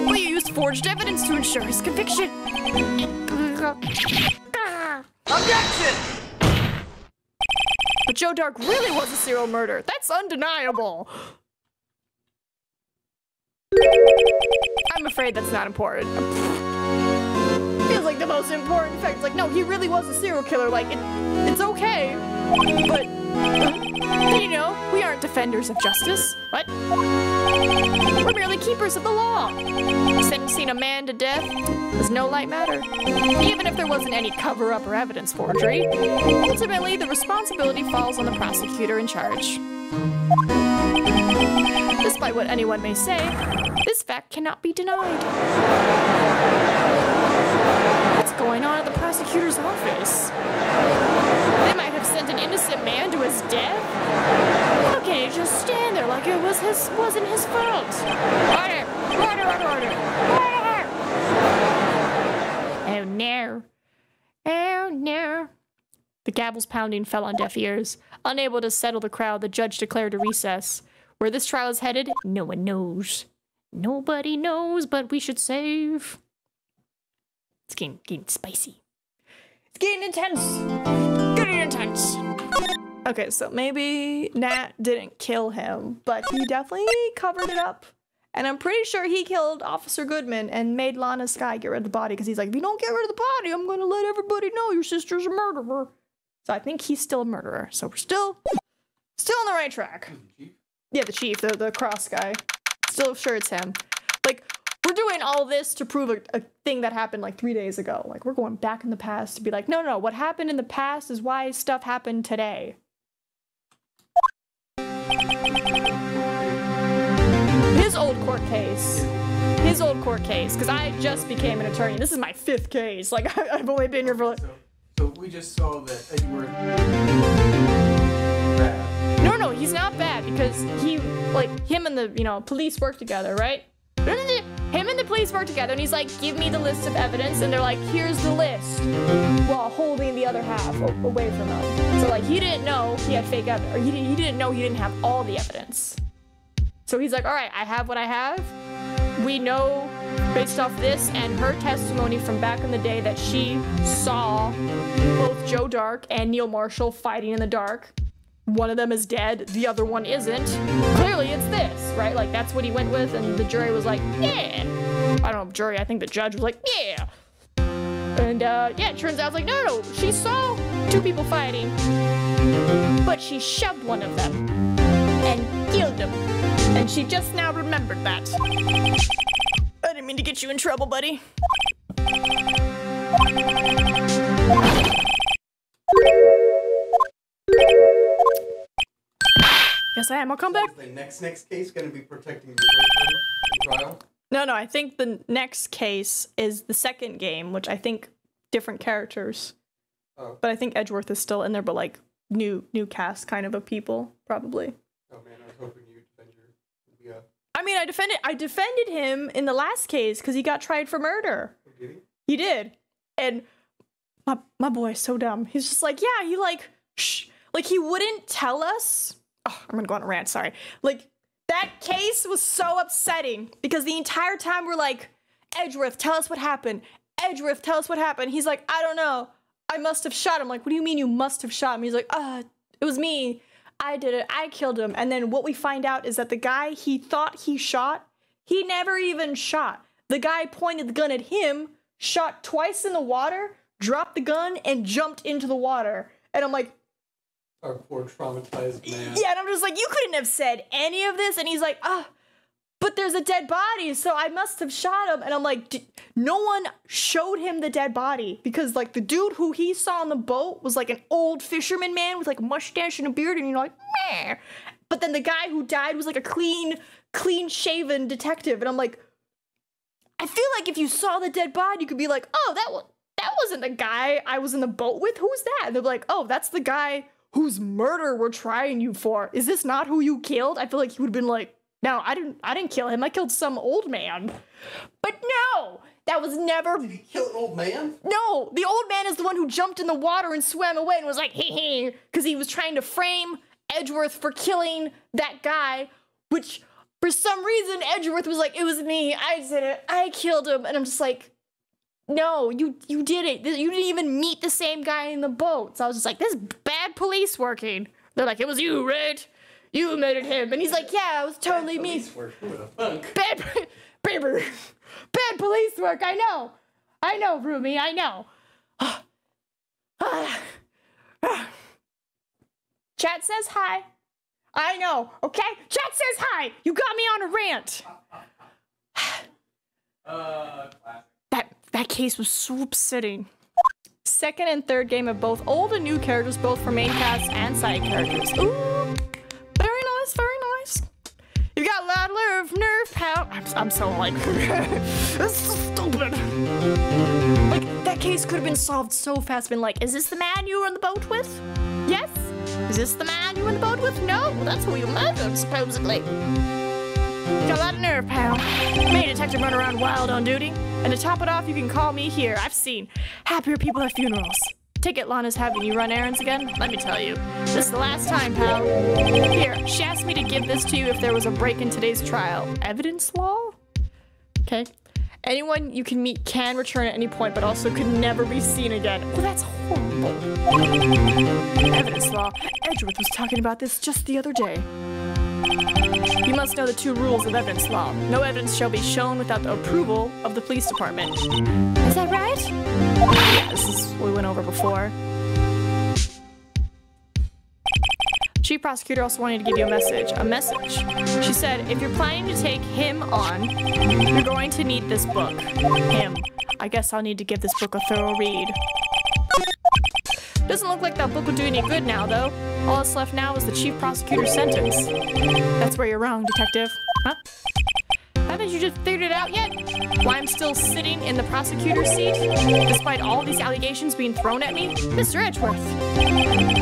but you used forged evidence to ensure his conviction. Objection! But Joe Dark really was a serial murderer. That's undeniable. I'm afraid that's not important. Feels like the most important fact. It's like, no, he really was a serial killer. Like, it's okay. But, you know, we aren't defenders of justice. What? We're merely keepers of the law. Sentencing a man to death is no light matter. Even if there wasn't any cover-up or evidence forgery, ultimately the responsibility falls on the prosecutor in charge. Despite what anyone may say, this fact cannot be denied. What's going on at the prosecutor's office? They might have sent an innocent man to his death? How can he just stand there like it wasn't his fault? Order! Order! Order! Order! Order! Oh no. Oh no. The gavel's pounding fell on deaf ears. Unable to settle the crowd, the judge declared a recess. Where this trial is headed, no one knows. Nobody knows, but we should save. It's getting spicy. It's getting intense. Getting intense. Okay, so maybe Nat didn't kill him, but he definitely covered it up. And I'm pretty sure he killed Officer Goodman and made Lana Skye get rid of the body because he's like, if you don't get rid of the body, I'm going to let everybody know your sister's a murderer. So I think he's still a murderer. So we're still on the right track. Yeah, the chief, the cross guy. Still sure it's him. Like, We're doing all this to prove a thing that happened like 3 days ago. Like, we're going back in the past to be like, no, what happened in the past is why stuff happened today. His old court case, because I just became an attorney. This is my 5th case. Like, I've only been here for like... So we just saw that Edward bad. No, he's not bad because him and the, police work together, right? Him and the police work together, and he's like, give me the list of evidence, and they're like, here's the list, while holding the other half away from him. So, like, he didn't know he had fake evidence, or he didn't know he didn't have all the evidence. So he's like, all right, I have what I have. We know, based off this and her testimony from back in the day, that she saw both Joe Dark and Neil Marshall fighting in the dark. One of them is dead, the other one isn't. Clearly it's this, right? Like, that's what he went with, and the jury was like, yeah. I don't know, jury, I think the judge was like, yeah. And, yeah, it turns out, like, no, she saw 2 people fighting, but she shoved one of them and killed him. And she just now remembered that. I didn't mean to get you in trouble, buddy. Yes, I am. I'll come back. Is the next case going to be protecting your boyfriend in trial? No, I think the next case is the second game, which I think different characters. Oh. But I think Edgeworth is still in there, but like new cast kind of people, probably. Oh man, I was hoping you'd defend your... Yeah. I mean, I defended him in the last case because he got tried for murder. Oh, did he? He did. And my boy is so dumb. He's just like, yeah, he like, shh. Like, he wouldn't tell us. Oh, I'm gonna go on a rant, sorry. Like, that case was so upsetting because the entire time we're like, Edgeworth, tell us what happened. Edgeworth, tell us what happened. He's like, I don't know. I must have shot him. Like, what do you mean you must have shot him? He's like, it was me. I did it. I killed him. And then what we find out is that the guy he thought he shot, he never even shot. The guy pointed the gun at him, shot twice in the water, dropped the gun, and jumped into the water. And I'm like, our poor traumatized man. yeah, and I'm just like, you couldn't have said any of this. And he's like, but there's a dead body, so I must have shot him. And I'm like, no one showed him the dead body because, like, the dude who he saw on the boat was like an old fisherman man with like a mustache and a beard, and you're like, meh. But then the guy who died was like a clean-shaven detective, and I'm like, I feel like if you saw the dead body, you could be like, oh, that wasn't the guy I was in the boat with. Who's that? And they're like, oh, that's the guy whose murder we're trying you for. Is this not who you killed? I feel like he would have been like, no, I didn't kill him. I killed some old man. But no, that was never... Did he kill an old man? No, the old man is the one who jumped in the water and swam away and was like, hee, because he was trying to frame Edgeworth for killing that guy, which for some reason Edgeworth was like, it was me. I did it. I killed him. And I'm just like, no, you did it. You didn't even meet the same guy in the boat. So I was just like, this is bad police working. They're like, it was you, Wright. You murdered him. And he's like, yeah, it was totally me. Bad police work. I know, Rumi. I know. Chat says hi. I know, okay? Chat says hi. You got me on a rant. That case was so upsetting. Second and third game of both old and new characters, both for main cast and side characters. Ooh, very nice, very nice. You got a lot of nerve power. I'm so like, this is so stupid. Like, that case could have been solved so fast. Been like, is this the man you were on the boat with? Yes. Is this the man you were on the boat with? No. Well, that's who you murdered, supposedly. Got a lot of nerve, pal. Made a detective run around wild on duty. And to top it off, you can call me here. I've seen happier people at funerals. Ticket Lana's having you run errands again? Let me tell you, this is the last time, pal. Here, she asked me to give this to you if there was a break in today's trial. Evidence law? Okay. Anyone you can meet can return at any point, but also could never be seen again. Well, that's horrible. Evidence law. Edgeworth was talking about this just the other day. You must know the 2 rules of evidence law. No evidence shall be shown without the approval of the police department. Is that right? Yeah, this is what we went over before. Chief Prosecutor also wanted to give you a message. A message. She said, if you're planning to take him on, you're going to need this book. Him. I guess I'll need to give this book a thorough read. Doesn't look like that book will do any good now, though. All that's left now is the Chief Prosecutor's sentence. That's where you're wrong, Detective. Huh? Haven't you just figured it out yet? Why I'm still sitting in the prosecutor's seat, despite all these allegations being thrown at me? Mr. Edgeworth,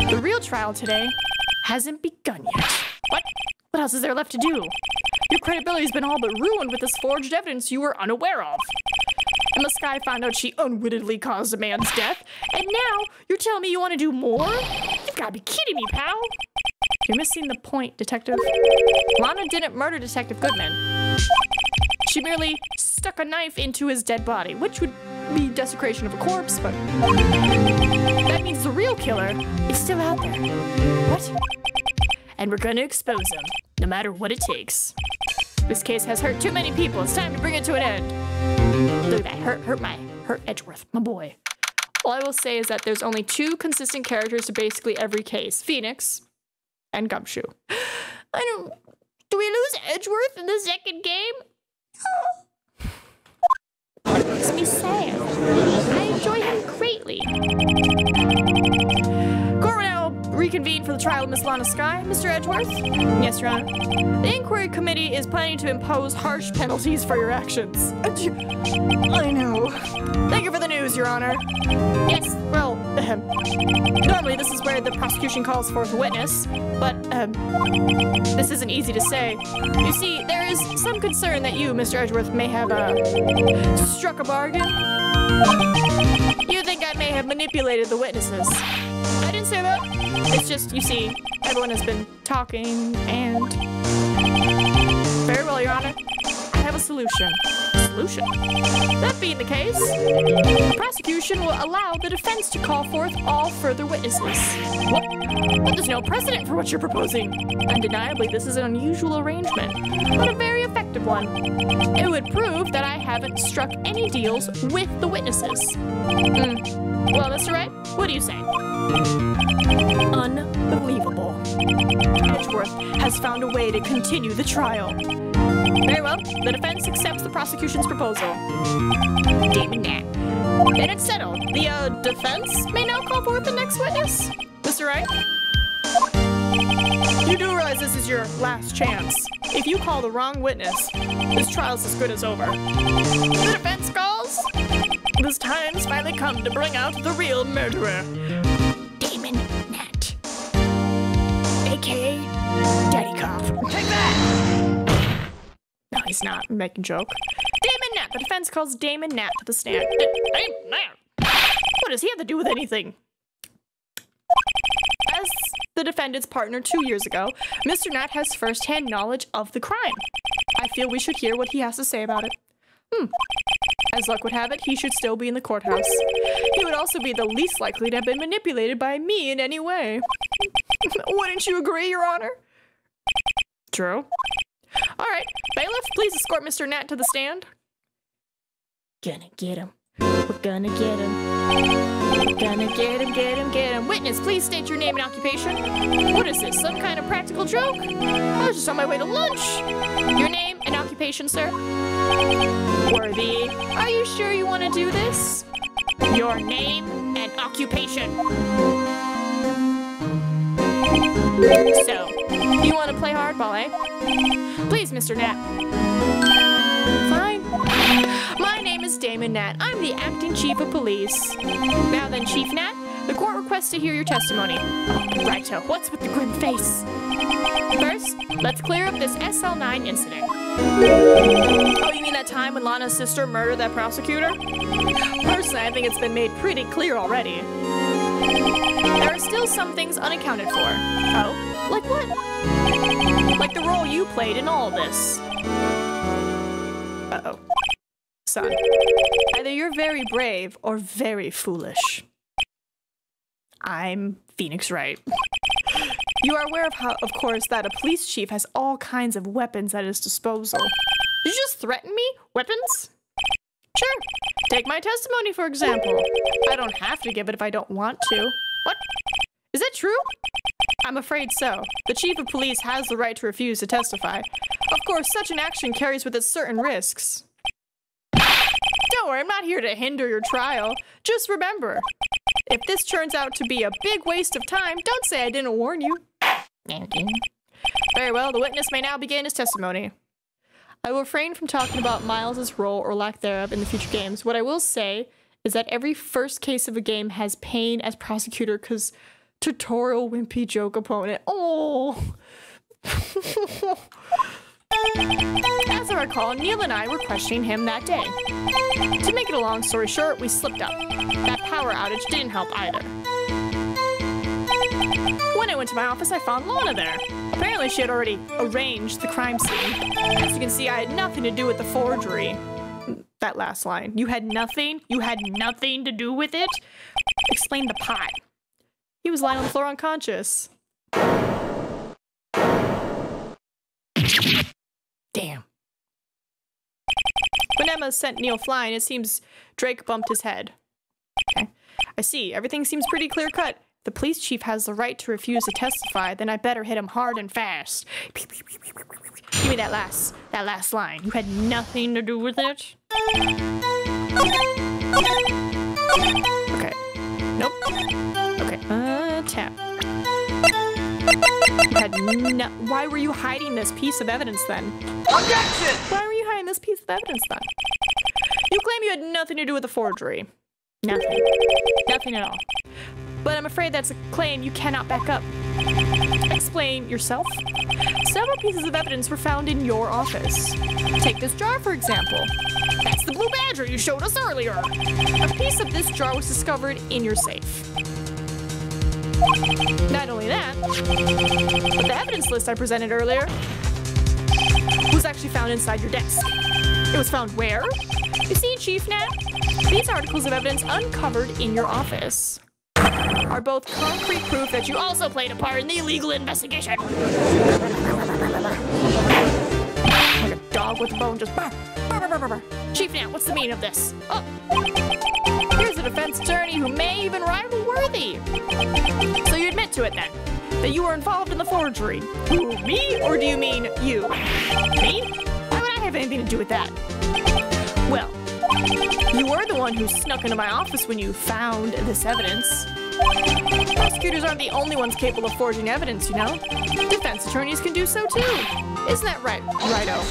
the real trial today hasn't begun yet. What? What else is there left to do? Your credibility's been all but ruined with this forged evidence you were unaware of. And the Sky found out she unwittingly caused a man's death, and now you're telling me you want to do more? You've got to be kidding me, pal. You're missing the point, Detective. Lana didn't murder Detective Goodman. She merely stuck a knife into his dead body, which would be desecration of a corpse, but that means the real killer is still out there. What? And we're gonna expose him, no matter what it takes. This case has hurt too many people. It's time to bring it to an end. Look at that. Hurt Edgeworth, my boy. All I will say is that there's only 2 consistent characters to basically every case. Phoenix and Gumshoe. Do we lose Edgeworth in the second game? It makes me sad. I enjoy him greatly. Court will now reconvene for the trial of Miss Lana Sky. Mr. Edgeworth? Yes, Your Honor. The inquiry committee is planning to impose harsh penalties for your actions. I know. Thank you for the news, Your Honor. Yes, well, normally this is where the prosecution calls forth a witness, but, this isn't easy to say. You see, there is some concern that you, Mr. Edgeworth, may have, struck a bargain. You think I may have manipulated the witnesses. I didn't say that. It's just, you see, everyone has been talking, and... Very well, Your Honor. I have a solution. Solution? That being the case, the prosecution will allow the defense to call forth all further witnesses. What? But there's no precedent for what you're proposing. Undeniably, this is an unusual arrangement, but a very effective one. It would prove that I haven't struck any deals with the witnesses. Well, Mr. Wright, what do you say? Unbelievable. Edgeworth has found a way to continue the trial. Very well. The defense accepts the prosecution's proposal. Damn that. Then it's settled. The defense may now call forth the next witness. Mr. Wright? You do realize this is your last chance. If you call the wrong witness, this trial's as good as over. The defense calls? This time's finally come to bring out the real murderer. Damon Nat. A.K.A. Daddy Cop. Take that! No, he's not. I'm making a joke. Damon Nat. The defense calls Damon Nat to the stand. Damon Nat? What does he have to do with anything? As the defendant's partner 2 years ago, Mr. Nat has first-hand knowledge of the crime. I feel we should hear what he has to say about it. As luck would have it, he should still be in the courthouse. He would also be the least likely to have been manipulated by me in any way. Wouldn't you agree, Your Honor? True. All right, bailiff, please escort Mr. Nat to the stand. Gonna get him. We're gonna get him. We're gonna get him, get him, get him. Witness, please state your name and occupation. What is this, some kind of practical joke? I was just on my way to lunch. Your name and occupation, sir? Worthy, are you sure you want to do this? Your name and occupation. So, you want to play hardball, eh? Please, Mr. Nat. Fine. My name is Damon Nat. I'm the acting chief of police. Now then, Chief Nat, the court requests to hear your testimony. Righto, what's with the grim face? First, let's clear up this SL9 incident. Oh, you mean that time when Lana's sister murdered that prosecutor? Personally, I think it's been made pretty clear already. There are still some things unaccounted for. Oh, like what? Like the role you played in all of this. Uh-oh. Son, either you're very brave or very foolish. I'm Phoenix Wright. You are aware of how, of course, that a police chief has all kinds of weapons at his disposal. Did you just threaten me? Weapons? Sure. Take my testimony, for example. I don't have to give it if I don't want to. What? Is that true? I'm afraid so. The chief of police has the right to refuse to testify. Of course, such an action carries with it certain risks. Don't worry, I'm not here to hinder your trial. Just remember, if this turns out to be a big waste of time, don't say I didn't warn you. Very well, the witness may now begin his testimony. I will refrain from talking about Miles's role or lack thereof in the future games. What I will say is that every first case of a game has Payne as prosecutor because tutorial wimpy joke opponent. Oh. As I recall, Neil and I were questioning him that day. To make it a long story short, we slipped up. That power outage didn't help either. When I went to my office, I found Lana there. Apparently, she had already arranged the crime scene. As you can see, I had nothing to do with the forgery. That last line. You had nothing? You had nothing to do with it? Explain the pot. He was lying on the floor unconscious. Damn. When Emma sent Neil flying, it seems Drake bumped his head. Okay. I see. Everything seems pretty clear-cut. The police chief has the right to refuse to testify, then I better hit him hard and fast. Give me that last line. You had nothing to do with it? Okay. Nope. Okay. Tap. You had why were you hiding this piece of evidence then? Objection! Why were you hiding this piece of evidence then? You claim you had nothing to do with the forgery. Nothing. Nothing at all. But I'm afraid that's a claim you cannot back up. Explain yourself. Several pieces of evidence were found in your office. Take this jar, for example. That's the blue badger you showed us earlier. A piece of this jar was discovered in your safe. Not only that, but the evidence list I presented earlier was actually found inside your desk. It was found where? You see, Chief Nat, these articles of evidence uncovered in your office are both concrete proof that you also played a part in the illegal investigation. Like a dog with a bone just bark, bark, bark, bark, bark. Chief Nat, what's the meaning of this? Oh, here's a defense attorney who may even rival Worthy. So you admit to it then, that you were involved in the forgery. Who, me, or do you mean you? Me? Why would I have anything to do with that? Well, you were the one who snuck into my office when you found this evidence. Prosecutors aren't the only ones capable of forging evidence, you know? Defense attorneys can do so too. Isn't that right, Righto?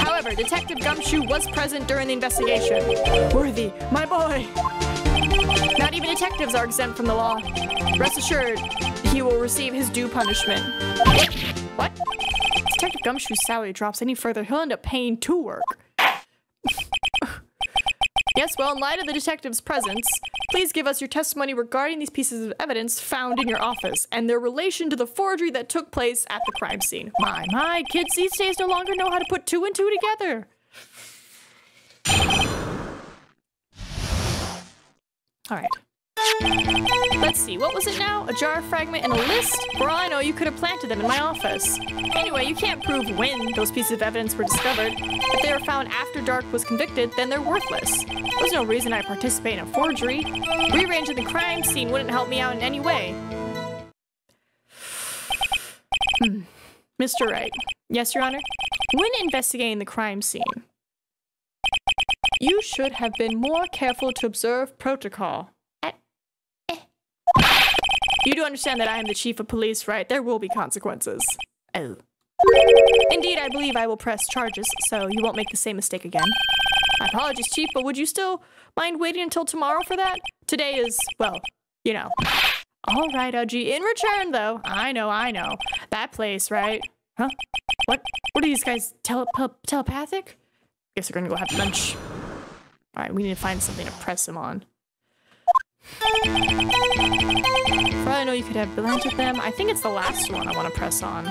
However, Detective Gumshoe was present during the investigation. Worthy, my boy! Not even detectives are exempt from the law. Rest assured, he will receive his due punishment. What? Detective Gumshoe's salary drops any further, he'll end up paying to work. Yes, well, in light of the detective's presence, please give us your testimony regarding these pieces of evidence found in your office and their relation to the forgery that took place at the crime scene. My, kids these days no longer know how to put two and two together. All right. Let's see, what was it now? A jar fragment and a list? For all I know, you could have planted them in my office. Anyway, you can't prove when those pieces of evidence were discovered. If they were found after Dark was convicted, then they're worthless. There's no reason I participate in a forgery. Rearranging the crime scene wouldn't help me out in any way. Mr. Wright. Yes, Your Honor? When investigating the crime scene, you should have been more careful to observe protocol. You do understand that I am the chief of police, right? There will be consequences. Oh. Indeed, I believe I will press charges, so you won't make the same mistake again. My apologies, Chief, but would you still mind waiting until tomorrow for that? Today is, well, you know. All right, Udgy. In return, though, I know. That place, right? Huh? What? What are these guys, telepathic? Guess they're gonna go have lunch. All right, we need to find something to press him on. For all I know, you could have blanched them. I think it's the last one I want to press on.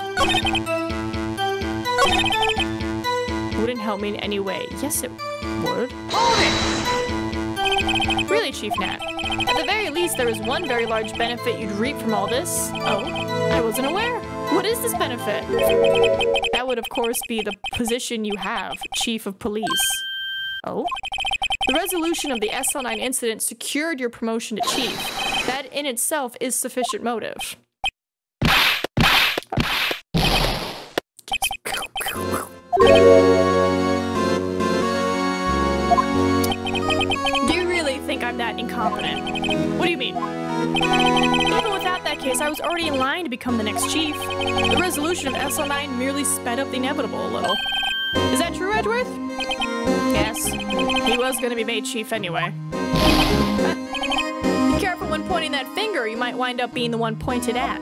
Wouldn't help me in any way. Yes, it would. Really, Chief Nat? At the very least, there is one very large benefit you'd reap from all this. Oh, I wasn't aware. What is this benefit? That would, of course, be the position you have, Chief of Police. Oh? The resolution of the SL9 incident secured your promotion to Chief. That in itself is sufficient motive. Do you really think I'm that incompetent? What do you mean? Even without that case, I was already in line to become the next chief. The resolution of SL9 merely sped up the inevitable a little. Is that true, Edgeworth? Yes. He was going to be made chief anyway. Be careful when pointing that finger, or you might wind up being the one pointed at.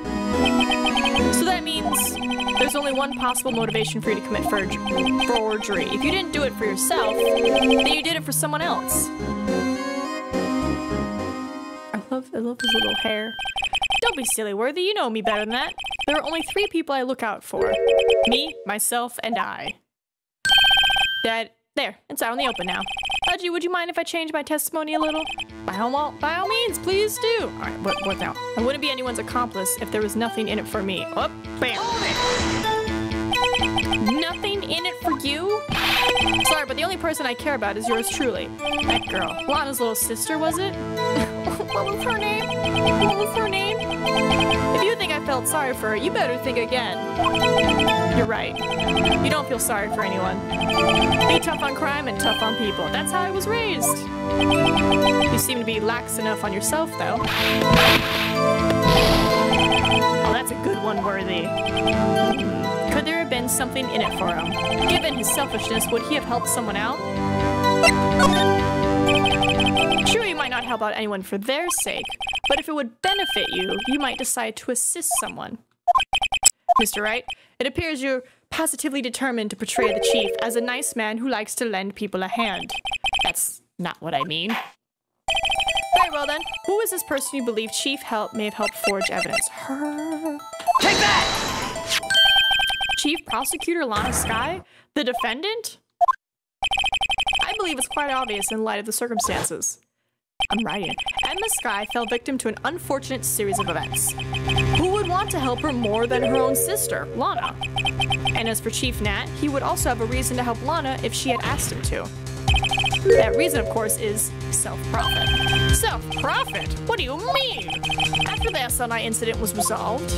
So that means there's only one possible motivation for you to commit forgery. If you didn't do it for yourself, then you did it for someone else. I love his little hair. Don't be silly, Worthy. You know me better than that. There are only 3 people I look out for. Me, myself, and I. There, it's out in the open now. Pudgy, would you mind if I change my testimony a little? By all means, please do. All right, what now? I wouldn't be anyone's accomplice if there was nothing in it for me. Oh, bam. Nothing in it for you? Sorry, but the only person I care about is yours truly. That girl. Lana's little sister, was it? What was her name? What was her name? If you think I felt sorry for her, you better think again. You're right. You don't feel sorry for anyone. Be tough on crime and tough on people. That's how I was raised. You seem to be lax enough on yourself, though. Oh, that's a good one, Worthy. Could there have been something in it for him? Given his selfishness, would he have helped someone out? Sure, you might not help out anyone for their sake, but if it would benefit you, you might decide to assist someone. Mr. Wright, it appears you're positively determined to portray the chief as a nice man who likes to lend people a hand. That's not what I mean. Very well then, who is this person you believe Chief may have helped forge evidence? Her. Take that! Chief Prosecutor Lana Skye? The defendant? I believe it's quite obvious in light of the circumstances. I'm writing it. Emma Skye fell victim to an unfortunate series of events. Who would want to help her more than her own sister, Lana? And as for Chief Nat, he would also have a reason to help Lana if she had asked him to. That reason, of course, is self-profit. Self-profit? What do you mean? After the SL9 incident was resolved,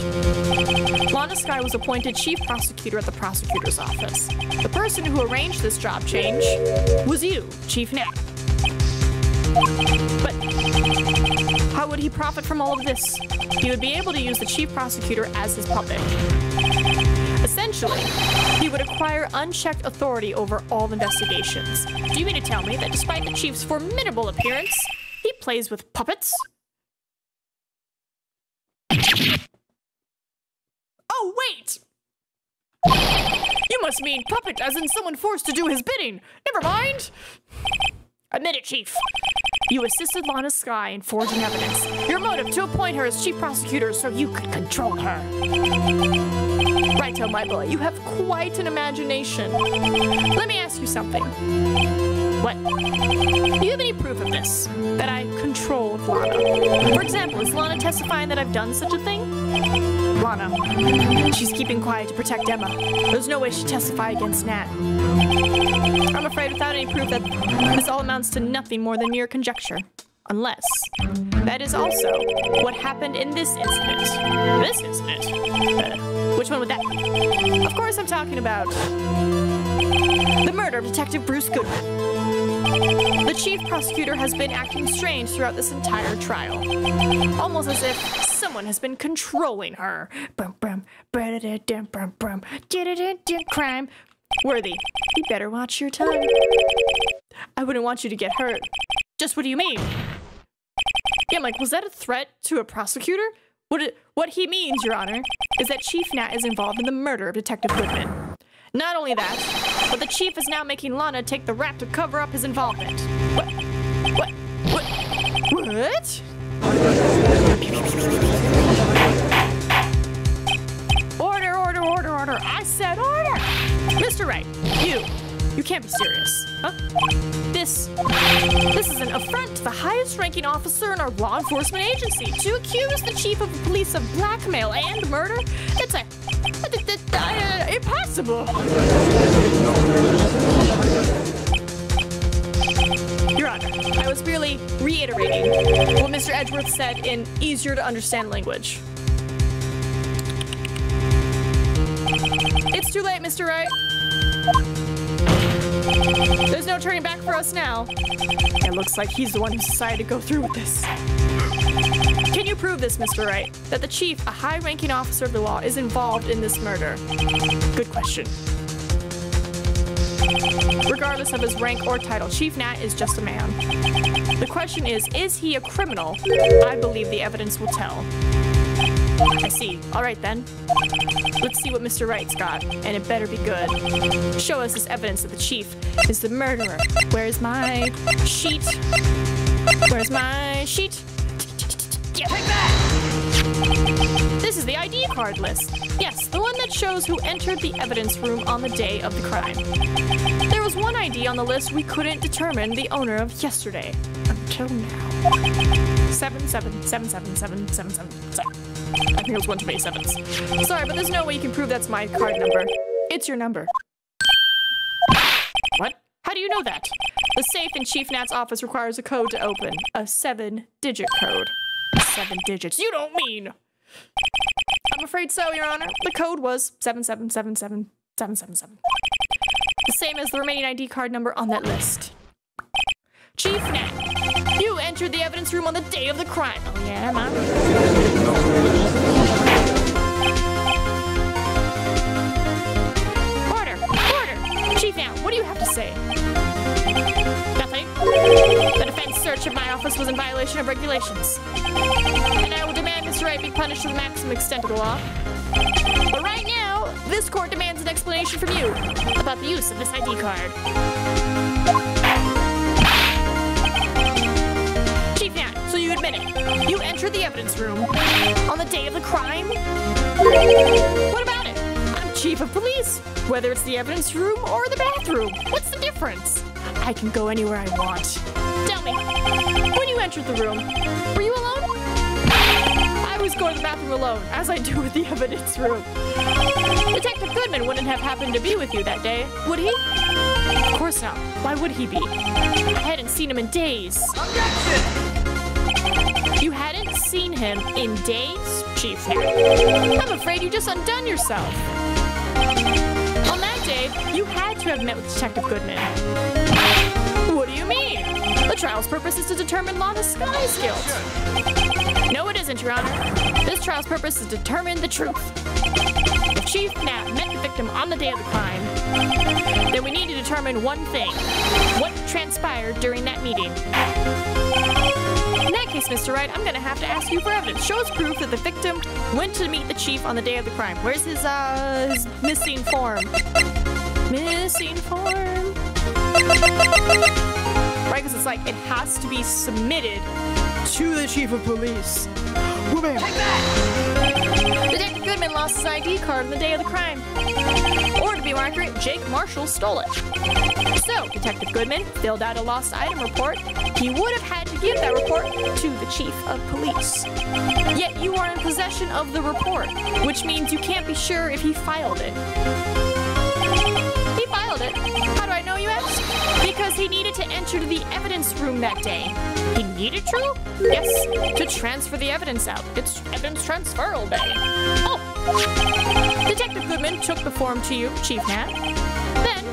Lana Skye was appointed chief prosecutor at the prosecutor's office. The person who arranged this job change was you, Chief Nat. But how would he profit from all of this? He would be able to use the chief prosecutor as his puppet. Essentially, he would acquire unchecked authority over all investigations. Do you mean to tell me that despite the chief's formidable appearance, he plays with puppets? Oh, wait! You must mean puppet as in someone forced to do his bidding. Never mind. Admit it, Chief. You assisted Lana Skye in forging evidence. Your motive to appoint her as chief prosecutor so you could control her. Righto, my boy, you have quite an imagination. Let me ask you something. What? Do you have any proof of this? That I controlled Lana? For example, is Lana testifying that I've done such a thing? Lana. She's keeping quiet to protect Emma. There's no way she'd testify against Nat. I'm afraid without any proof that this all amounts to nothing more than mere conjecture. Unless that is also what happened in this incident. This incident? Which one would that be? Of course I'm talking about the murder of Detective Bruce Goodman. The chief prosecutor has been acting strange throughout this entire trial. Almost as if someone has been controlling her. Crime. Worthy, you better watch your tongue. I wouldn't want you to get hurt. Just what do you mean? Yeah, I'm like, was that a threat to a prosecutor? What he means, Your Honor, is that Chief Nat is involved in the murder of Detective Goodman. Not only that, but the chief is now making Lana take the rap to cover up his involvement. What? Order. I said order! Mr. Wright, you can't be serious, huh? This is an affront to the highest ranking officer in our law enforcement agency. To accuse the chief of police of blackmail and murder? It's impossible. Your Honor, I was merely reiterating what Mr. Edgeworth said in easier to understand language. It's too late, Mr. Wright. There's no turning back for us now. It looks like he's the one who decided to go through with this. Can you prove this, Mr. Wright? That the chief, a high-ranking officer of the law, is involved in this murder? Good question. Regardless of his rank or title, Chief Nat is just a man. The question is he a criminal? I believe the evidence will tell. I see. All right, then. Let's see what Mr. Wright's got, and it better be good. Show us this evidence that the chief is the murderer. Where's my sheet? Where's my sheet? Take that! This is the ID card list. Yes, the one that shows who entered the evidence room on the day of the crime. There was one ID on the list we couldn't determine the owner of yesterday. Until now. 7777777. I think it was one too many sevens. Sorry, but there's no way you can prove that's my card number. It's your number. What? How do you know that? The safe in Chief Nat's office requires a code to open. A 7-digit code. 7 digits. You don't mean... I'm afraid so, Your Honor. The code was 7777777. The same as the remaining ID card number on that list. Chief Nat, you entered the evidence room on the day of the crime. Oh yeah, Mom. Order! Chief Nat, what do you have to say? Nothing. The defense search of my office was in violation of regulations. And I will demand Mr. Wright be punished to the maximum extent of the law. But right now, this court demands an explanation from you about the use of this ID card. Chief Nat, so you admit it. You entered the evidence room on the day of the crime? What about it? I'm chief of police. Whether it's the evidence room or the bathroom, what's the difference? I can go anywhere I want. Tell me, when you entered the room, were you alone? I always go to the bathroom alone, as I do with the evidence room. Detective Goodman wouldn't have happened to be with you that day, would he? Of course not. Why would he be? I hadn't seen him in days. Objection! You hadn't seen him in days, Chief Nat? I'm afraid you just undone yourself. On that day, you had to have met with Detective Goodman. What do you mean? The trial's purpose is to determine Lana Sky's guilt. No, it isn't, Your Honor. This trial's purpose is to determine the truth. If Chief Nat met the victim on the day of the crime, then we need to determine one thing. What transpired during that meeting? In that case, Mr. Wright, I'm gonna have to ask you for evidence. Show us proof that the victim went to meet the chief on the day of the crime. Where's his missing form? Missing form. Right, because it's like, it has to be submitted to the chief of police. Whoa-bam. Detective Goodman lost his ID card on the day of the crime. Or to be more accurate, Jake Marshall stole it. So, Detective Goodman filled out a lost item report. He would have had to give that report to the chief of police. Yet you are in possession of the report, which means you can't be sure if he filed it. He filed it. How do I know, you ask? Because he needed to enter the evidence room that day. He needed to? Yes, to transfer the evidence out. It's evidence transferal day. Oh! Detective Goodman took the form to you, Chief Nat. Then,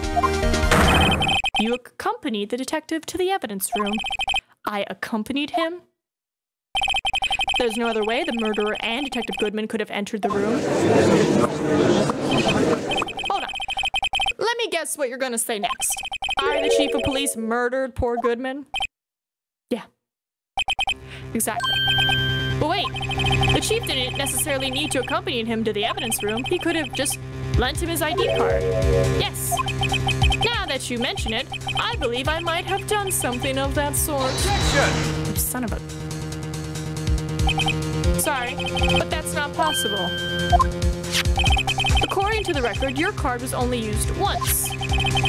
you accompanied the detective to the evidence room. I accompanied him? There's no other way the murderer and Detective Goodman could have entered the room. Hold on. Let me guess what you're gonna say next. I, the chief of police, murdered poor Goodman? Yeah. Exactly. But wait, the chief didn't necessarily need to accompany him to the evidence room. He could have just lent him his ID card. Yes. Now that you mention it, I believe I might have done something of that sort. Objection! Son of a... Sorry, but that's not possible. According to the record, your card was only used once.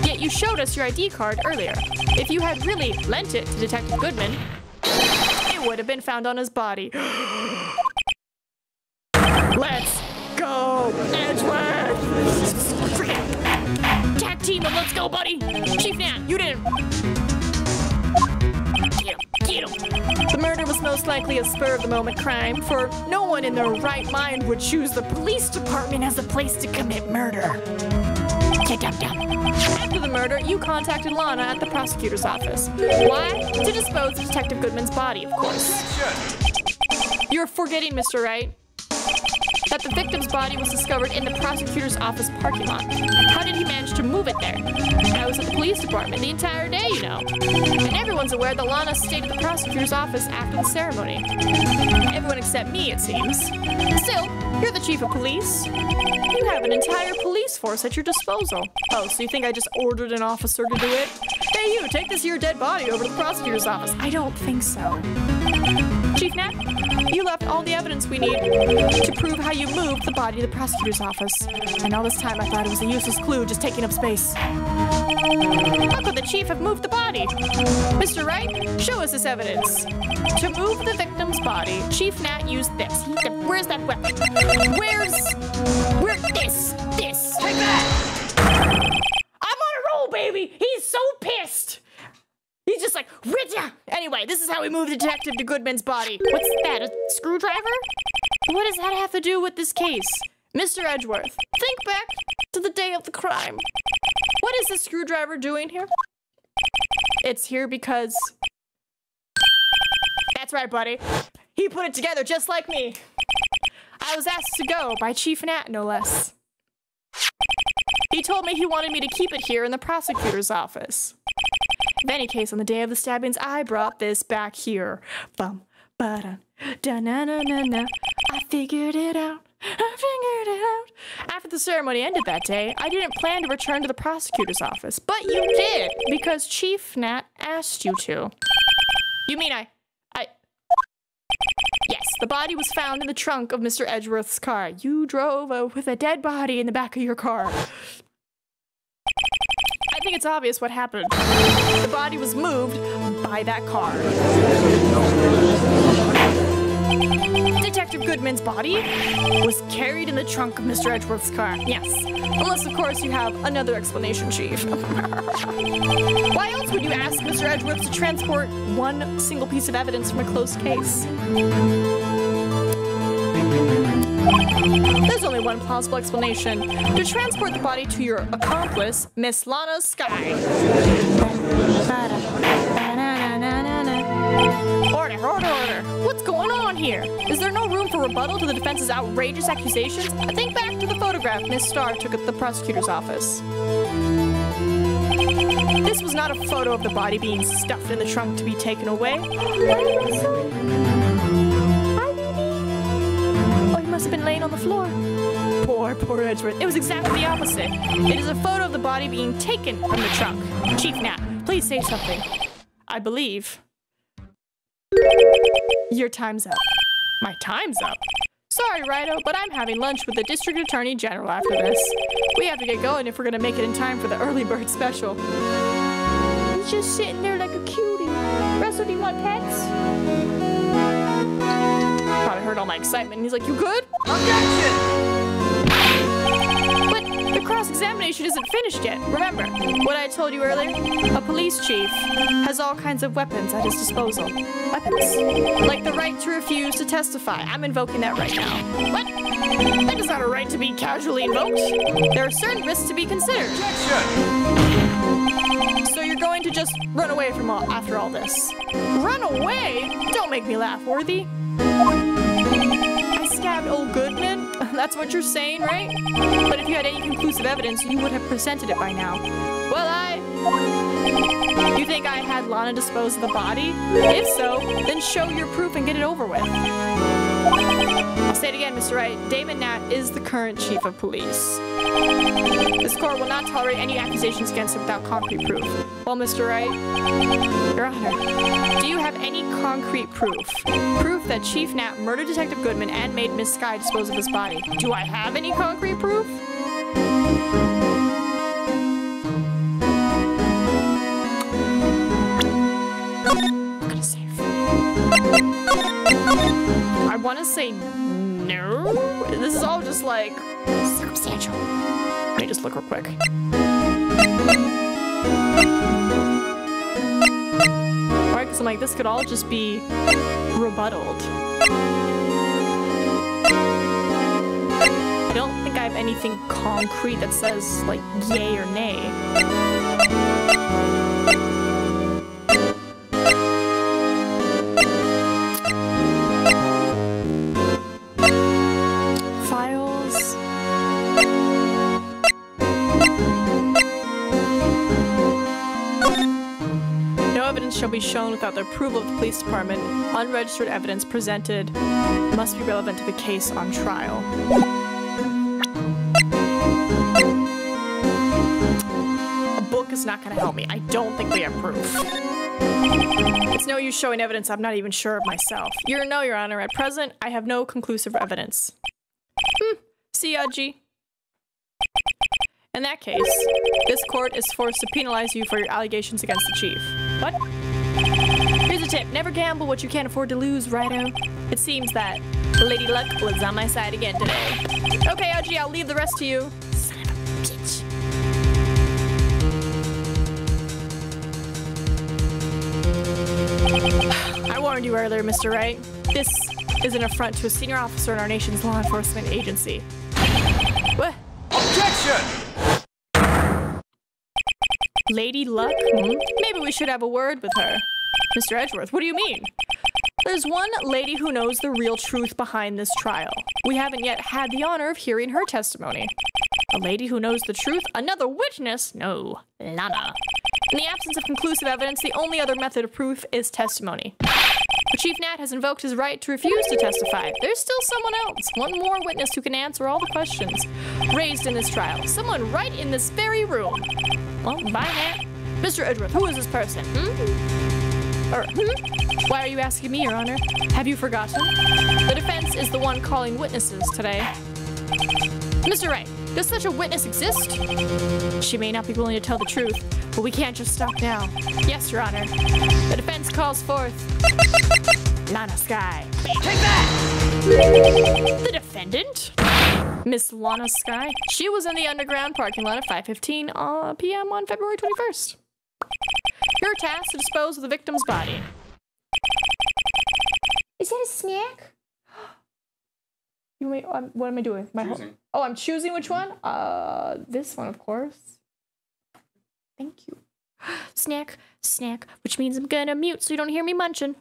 Yet you showed us your ID card earlier. If you had really lent it to Detective Goodman, it would have been found on his body. Let's go, Edgeworth! Tag team, let's go, buddy! Chief Nat, you didn't... Get him. The murder was most likely a spur-of-the-moment crime, for no one in their right mind would choose the police department as a place to commit murder. You dum-dum. After the murder, you contacted Lana at the prosecutor's office. Why? To dispose of Detective Goodman's body, of course. You're forgetting, Mr. Wright, that the victim's body was discovered in the prosecutor's office parking lot. How did he manage to move it there? I was at the police department the entire day, you know. And everyone's aware that Lana stayed at the prosecutor's office after the ceremony. Everyone except me, it seems. Still, you're the chief of police. You have an entire police force at your disposal. Oh, so you think I just ordered an officer to do it? Hey, you, take this here dead body over to the prosecutor's office. I don't think so. Chief Nat, you left all the evidence we need to prove how you moved the body to the prosecutor's office. And all this time I thought it was a useless clue just taking up space. How could the chief have moved the body? Mr. Wright, show us this evidence. To move the victim's body, Chief Nat used this. Where's that weapon? Where's this? Take that! I'm on a roll, baby! He's so pissed! He's just like, Ritja! Anyway, this is how we moved Detective Goodman's body. What's that, a screwdriver? What does that have to do with this case? Mr. Edgeworth, think back to the day of the crime. What is this screwdriver doing here? It's here because... That's right, buddy. He put it together just like me. I was asked to go by Chief Nat, no less. He told me he wanted me to keep it here in the prosecutor's office. In any case, on the day of the stabbings, I brought this back here. Bum, ba-da, da-na-na-na-na. I figured it out. After the ceremony ended that day, I didn't plan to return to the prosecutor's office, but you did, because Chief Nat asked you to. You mean Yes, the body was found in the trunk of Mr. Edgeworth's car. You drove with a dead body in the back of your car. I think it's obvious what happened. The body was moved by that car. Detective Goodman's body was carried in the trunk of Mr. Edgeworth's car. Yes. Unless, of course, you have another explanation, Chief. Why else would you ask Mr. Edgeworth to transport one single piece of evidence from a closed case? There's only one plausible explanation. To transport the body to your accomplice, Miss Lana Skye. Order. What's going on here? Is there no room for rebuttal to the defense's outrageous accusations? Think back to the photograph Miss Starr took at the prosecutor's office. This was not a photo of the body being stuffed in the trunk to be taken away. Oh, he must have been laying on the floor. Poor Edgeworth. It was exactly the opposite. It is a photo of the body being taken from the trunk. Chief Nat, please say something. I believe... Your time's up. My time's up? Sorry, Righto, but I'm having lunch with the District Attorney General after this. We have to get going if we're gonna make it in time for the early bird special. He's just sitting there like a cutie. Russell, do you want pets? Probably heard all my excitement. He's like, you good? Objection! But the cross-examination isn't finished yet. Remember, what I told you earlier? A police chief has all kinds of weapons at his disposal. Weapons. Like the right to refuse to testify. I'm invoking that right now. What? That is not a right to be casually invoked. There are certain risks to be considered. Objection! So you're going to just run away from after all this? Run away? Don't make me laugh, Worthy. I stabbed old Goodman? That's what you're saying, right? But if you had any conclusive evidence, you would have presented it by now. Well, You think I had Lana dispose of the body? If so, then show your proof and get it over with. I'll say it again, Mr. Wright. Damon Nat is the current chief of police. This court will not tolerate any accusations against him without concrete proof. Well, Mr. Wright, Your Honor, do you have any concrete proof? Proof that Chief Nat murdered Detective Goodman and made Miss Skye dispose of his body. Do I have any concrete proof? I'm gonna save. I want to say no. This is all just like circumstantial. Let me just look real quick. Alright, Because I'm like, this could all just be rebutted. I don't think I have anything concrete that says, like, yay or nay. Files. No evidence shall be shown without the approval of the police department. Unregistered evidence presented must be relevant to the case on trial. A book is not going to help me. I don't think we have proof. It's no use showing evidence I'm not even sure of myself. Your Honor. At present, I have no conclusive evidence. See ya, G. In that case, this court is forced to penalize you for your allegations against the chief. What? Here's a tip. Never gamble what you can't afford to lose, righto? It seems that Lady Luck was on my side again today. Okay, OG, I'll leave the rest to you. Son of a bitch. I warned you earlier, Mr. Wright. This is an affront to a senior officer in our nation's law enforcement agency. What? Objection! Lady Luck? Maybe we should have a word with her. Mr. Edgeworth, what do you mean? There's one lady who knows the real truth behind this trial. We haven't yet had the honor of hearing her testimony. A lady who knows the truth? Another witness? No, Lana. In the absence of conclusive evidence, the only other method of proof is testimony. But Chief Nat has invoked his right to refuse to testify. There's still someone else, one more witness who can answer all the questions raised in this trial. Someone right in this very room. Well, bye, Nat. Mr. Edgeworth, who is this person? Why are you asking me, Your Honor? Have you forgotten? The defense is the one calling witnesses today. Mr. Wright, does such a witness exist? She may not be willing to tell the truth, but we can't just stop now. Yes, Your Honor. The defense calls forth Lana Skye. Take that! The defendant? Miss Lana Skye? She was in the underground parking lot at 5:15 p.m. on February 21st. Your task to dispose of the victim's body. Is that a snack? What am I doing? Oh, I'm choosing which one? This one, of course. Thank you. Snack, which means I'm gonna mute so you don't hear me munching.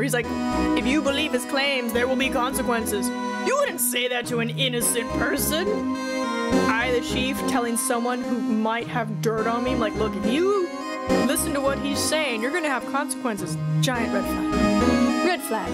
He's like, if you believe his claims, there will be consequences. You wouldn't say that to an innocent person. I, the chief, telling someone who might have dirt on me, I'm like, look, if you listen to what he's saying, you're gonna have consequences. Giant red flag. Red flag.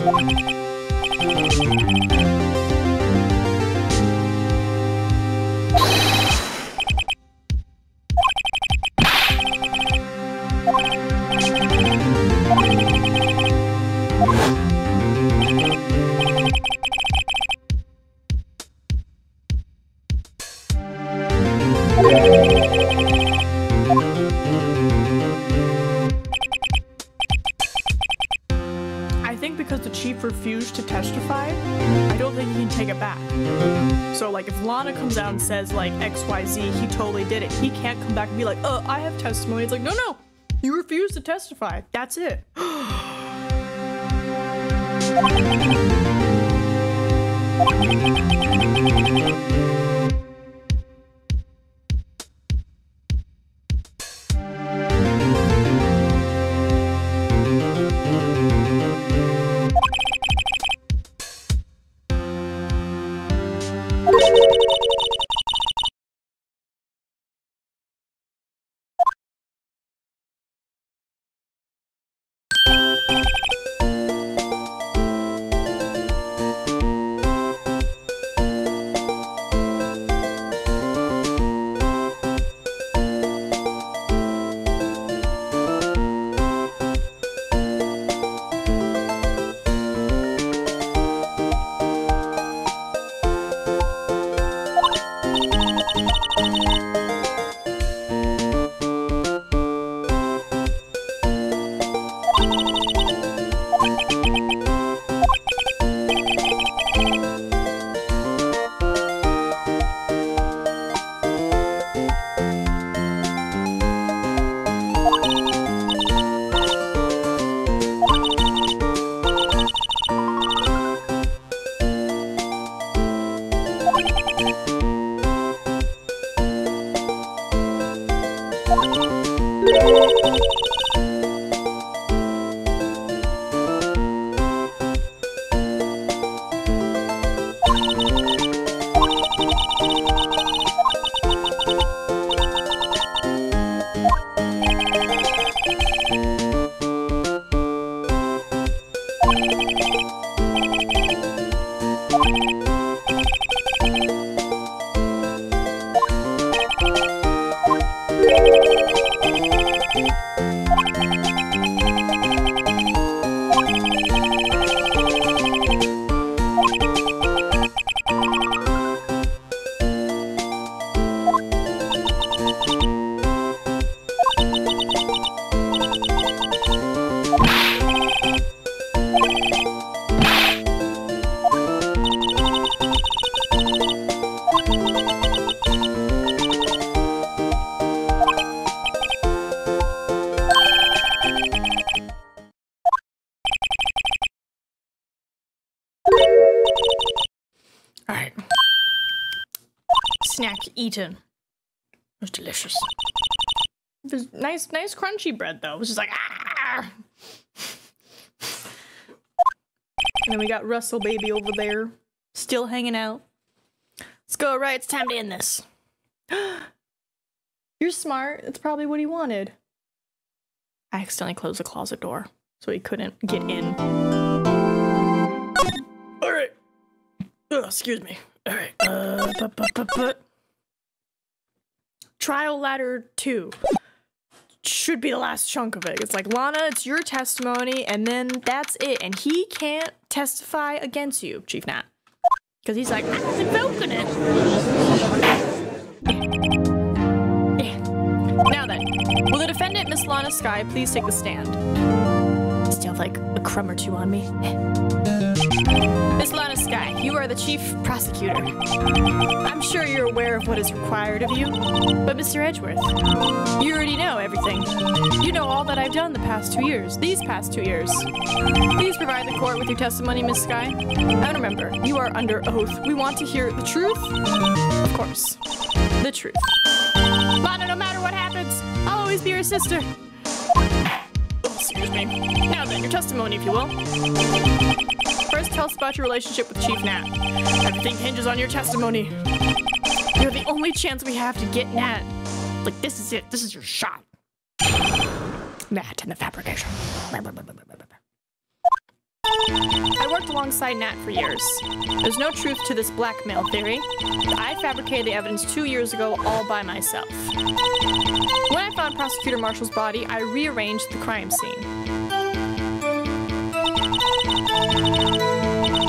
I think because the chief refused to testify, I don't think he can take it back. So like if Lana comes out and says like XYZ, he totally did it. He can't come back and be like, I have testimony. It's like, no, you refuse to testify. That's it. Alright. Snack eaten. It was delicious. It was nice crunchy bread though. It was just like ah. And then we got Russell baby over there, still hanging out. Let's go, Wright. It's time to end this. You're smart. That's probably what he wanted. I accidentally closed the closet door, so he couldn't get in. Alright. Excuse me. Alright. Trial Ladder 2. Should be the last chunk of it. It's like, Lana, it's your testimony, and then that's it. And he can't testify against you, Chief Nat. Because he's like, I'm invoking it. Now then, will the defendant, Miss Lana Skye, please take the stand? Still have like a crumb or two on me. Miss Lana Skye, you are the chief prosecutor. I'm sure you're aware of what is required of you, but Mr. Edgeworth, you already know everything. You know all that I've done the past 2 years, these past 2 years. Please provide the court with your testimony, Miss Skye. And remember, you are under oath. We want to hear the truth. Of course, the truth. Lana, no matter what happens, I'll always be your sister. Oh, excuse me. Now then, your testimony, if you will. First, tell us about your relationship with Chief Nat. Everything hinges on your testimony. You're the only chance we have to get Nat. Like, this is it. This is your shot. Nat and the fabrication. I worked alongside Nat for years. There's no truth to this blackmail theory. I fabricated the evidence 2 years ago all by myself. When I found Prosecutor Marshall's body, I rearranged the crime scene.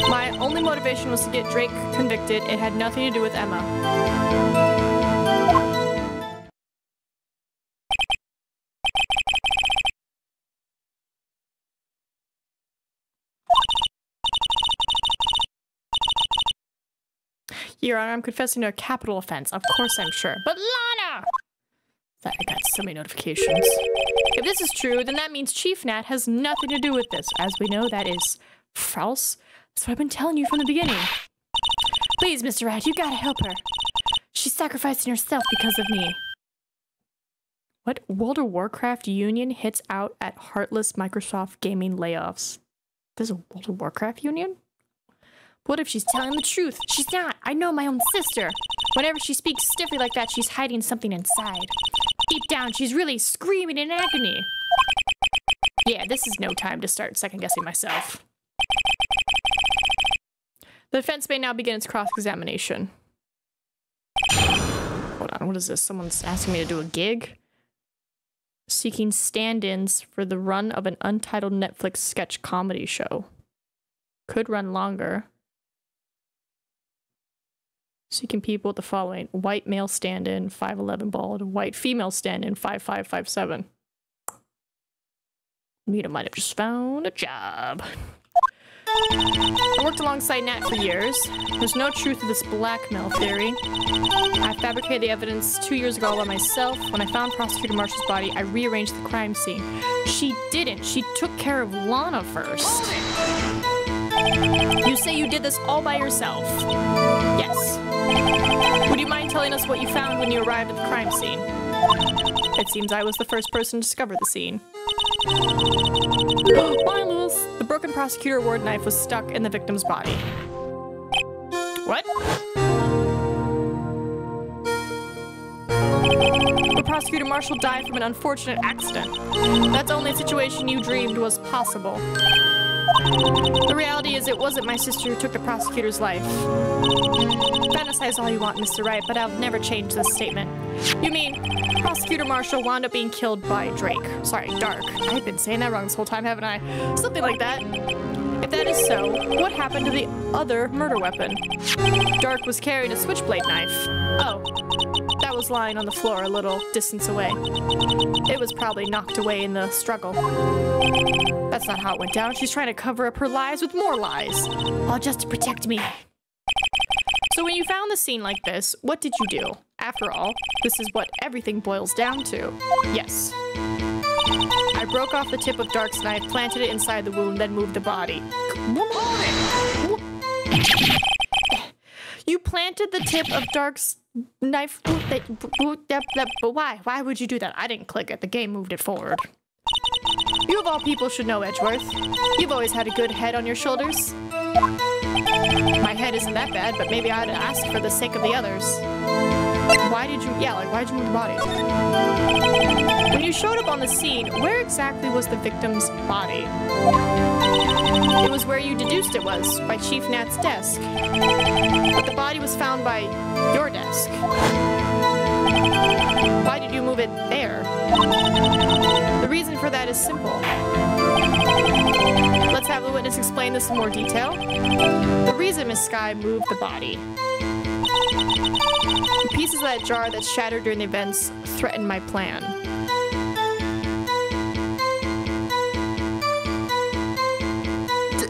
My only motivation was to get Drake convicted. It had nothing to do with Emma. Your Honor, I'm confessing to a capital offense. Of course I'm sure. But Lana! I got so many notifications. If this is true, then that means Chief Nat has nothing to do with this. As we know, that is false. That's what I've been telling you from the beginning. Please, Mr. Wright, you gotta help her. She's sacrificing herself because of me. What? World of Warcraft union hits out at heartless Microsoft gaming layoffs. There's a World of Warcraft union? What if she's telling the truth? She's not. I know my own sister. Whenever she speaks stiffly like that, she's hiding something inside. Deep down, she's really screaming in agony. Yeah, this is no time to start second-guessing myself. The defense may now begin its cross-examination. Hold on, what is this? Someone's asking me to do a gig? Seeking stand-ins for the run of an untitled Netflix sketch comedy show. Could run longer. Seeking people with the following: white male stand-in, 5'11" bald, white female stand-in, 5'5", 5'7". Nita might have just found a job. I worked alongside Nat for years. There's no truth to this blackmail theory. I fabricated the evidence 2 years ago by myself. When I found Prosecutor Marshall's body, I rearranged the crime scene. She didn't. She took care of Lana first. You say you did this all by yourself? Yes. Would you mind telling us what you found when you arrived at the crime scene? It seems I was the first person to discover the scene. Bye, Lewis. The broken prosecutor award knife was stuck in the victim's body. What? The prosecutor Marshall died from an unfortunate accident. That's only a situation you dreamed was possible. The reality is it wasn't my sister who took the prosecutor's life. Fantasize all you want, Mr. Wright, but I'll never change this statement. You mean Prosecutor Marshall wound up being killed by Drake. Sorry, Dark. I've been saying that wrong this whole time, haven't I? Something like that. If that is so, what happened to the other murder weapon? Dark was carrying a switchblade knife. Oh, that was lying on the floor a little distance away. It was probably knocked away in the struggle. That's not how it went down. She's trying to cover up her lies with more lies. All just to protect me. So when you found the scene like this, what did you do? After all, this is what everything boils down to. Yes. I broke off the tip of Dark's knife, planted it inside the wound, then moved the body. You planted the tip of Dark's knife? But why? Why would you do that? I didn't click it. The game moved it forward. You of all people should know, Edgeworth. You've always had a good head on your shoulders. My head isn't that bad, but maybe I'd ask for the sake of the others. Why did you, why'd you move the body? When you showed up on the scene, where exactly was the victim's body? It was where you deduced it was, by Chief Nat's desk. But the body was found by your desk. Why did you move it there? The reason for that is simple. Let's have the witness explain this in more detail. The reason Miss Sky moved the body. The pieces of that jar that shattered during the events threatened my plan.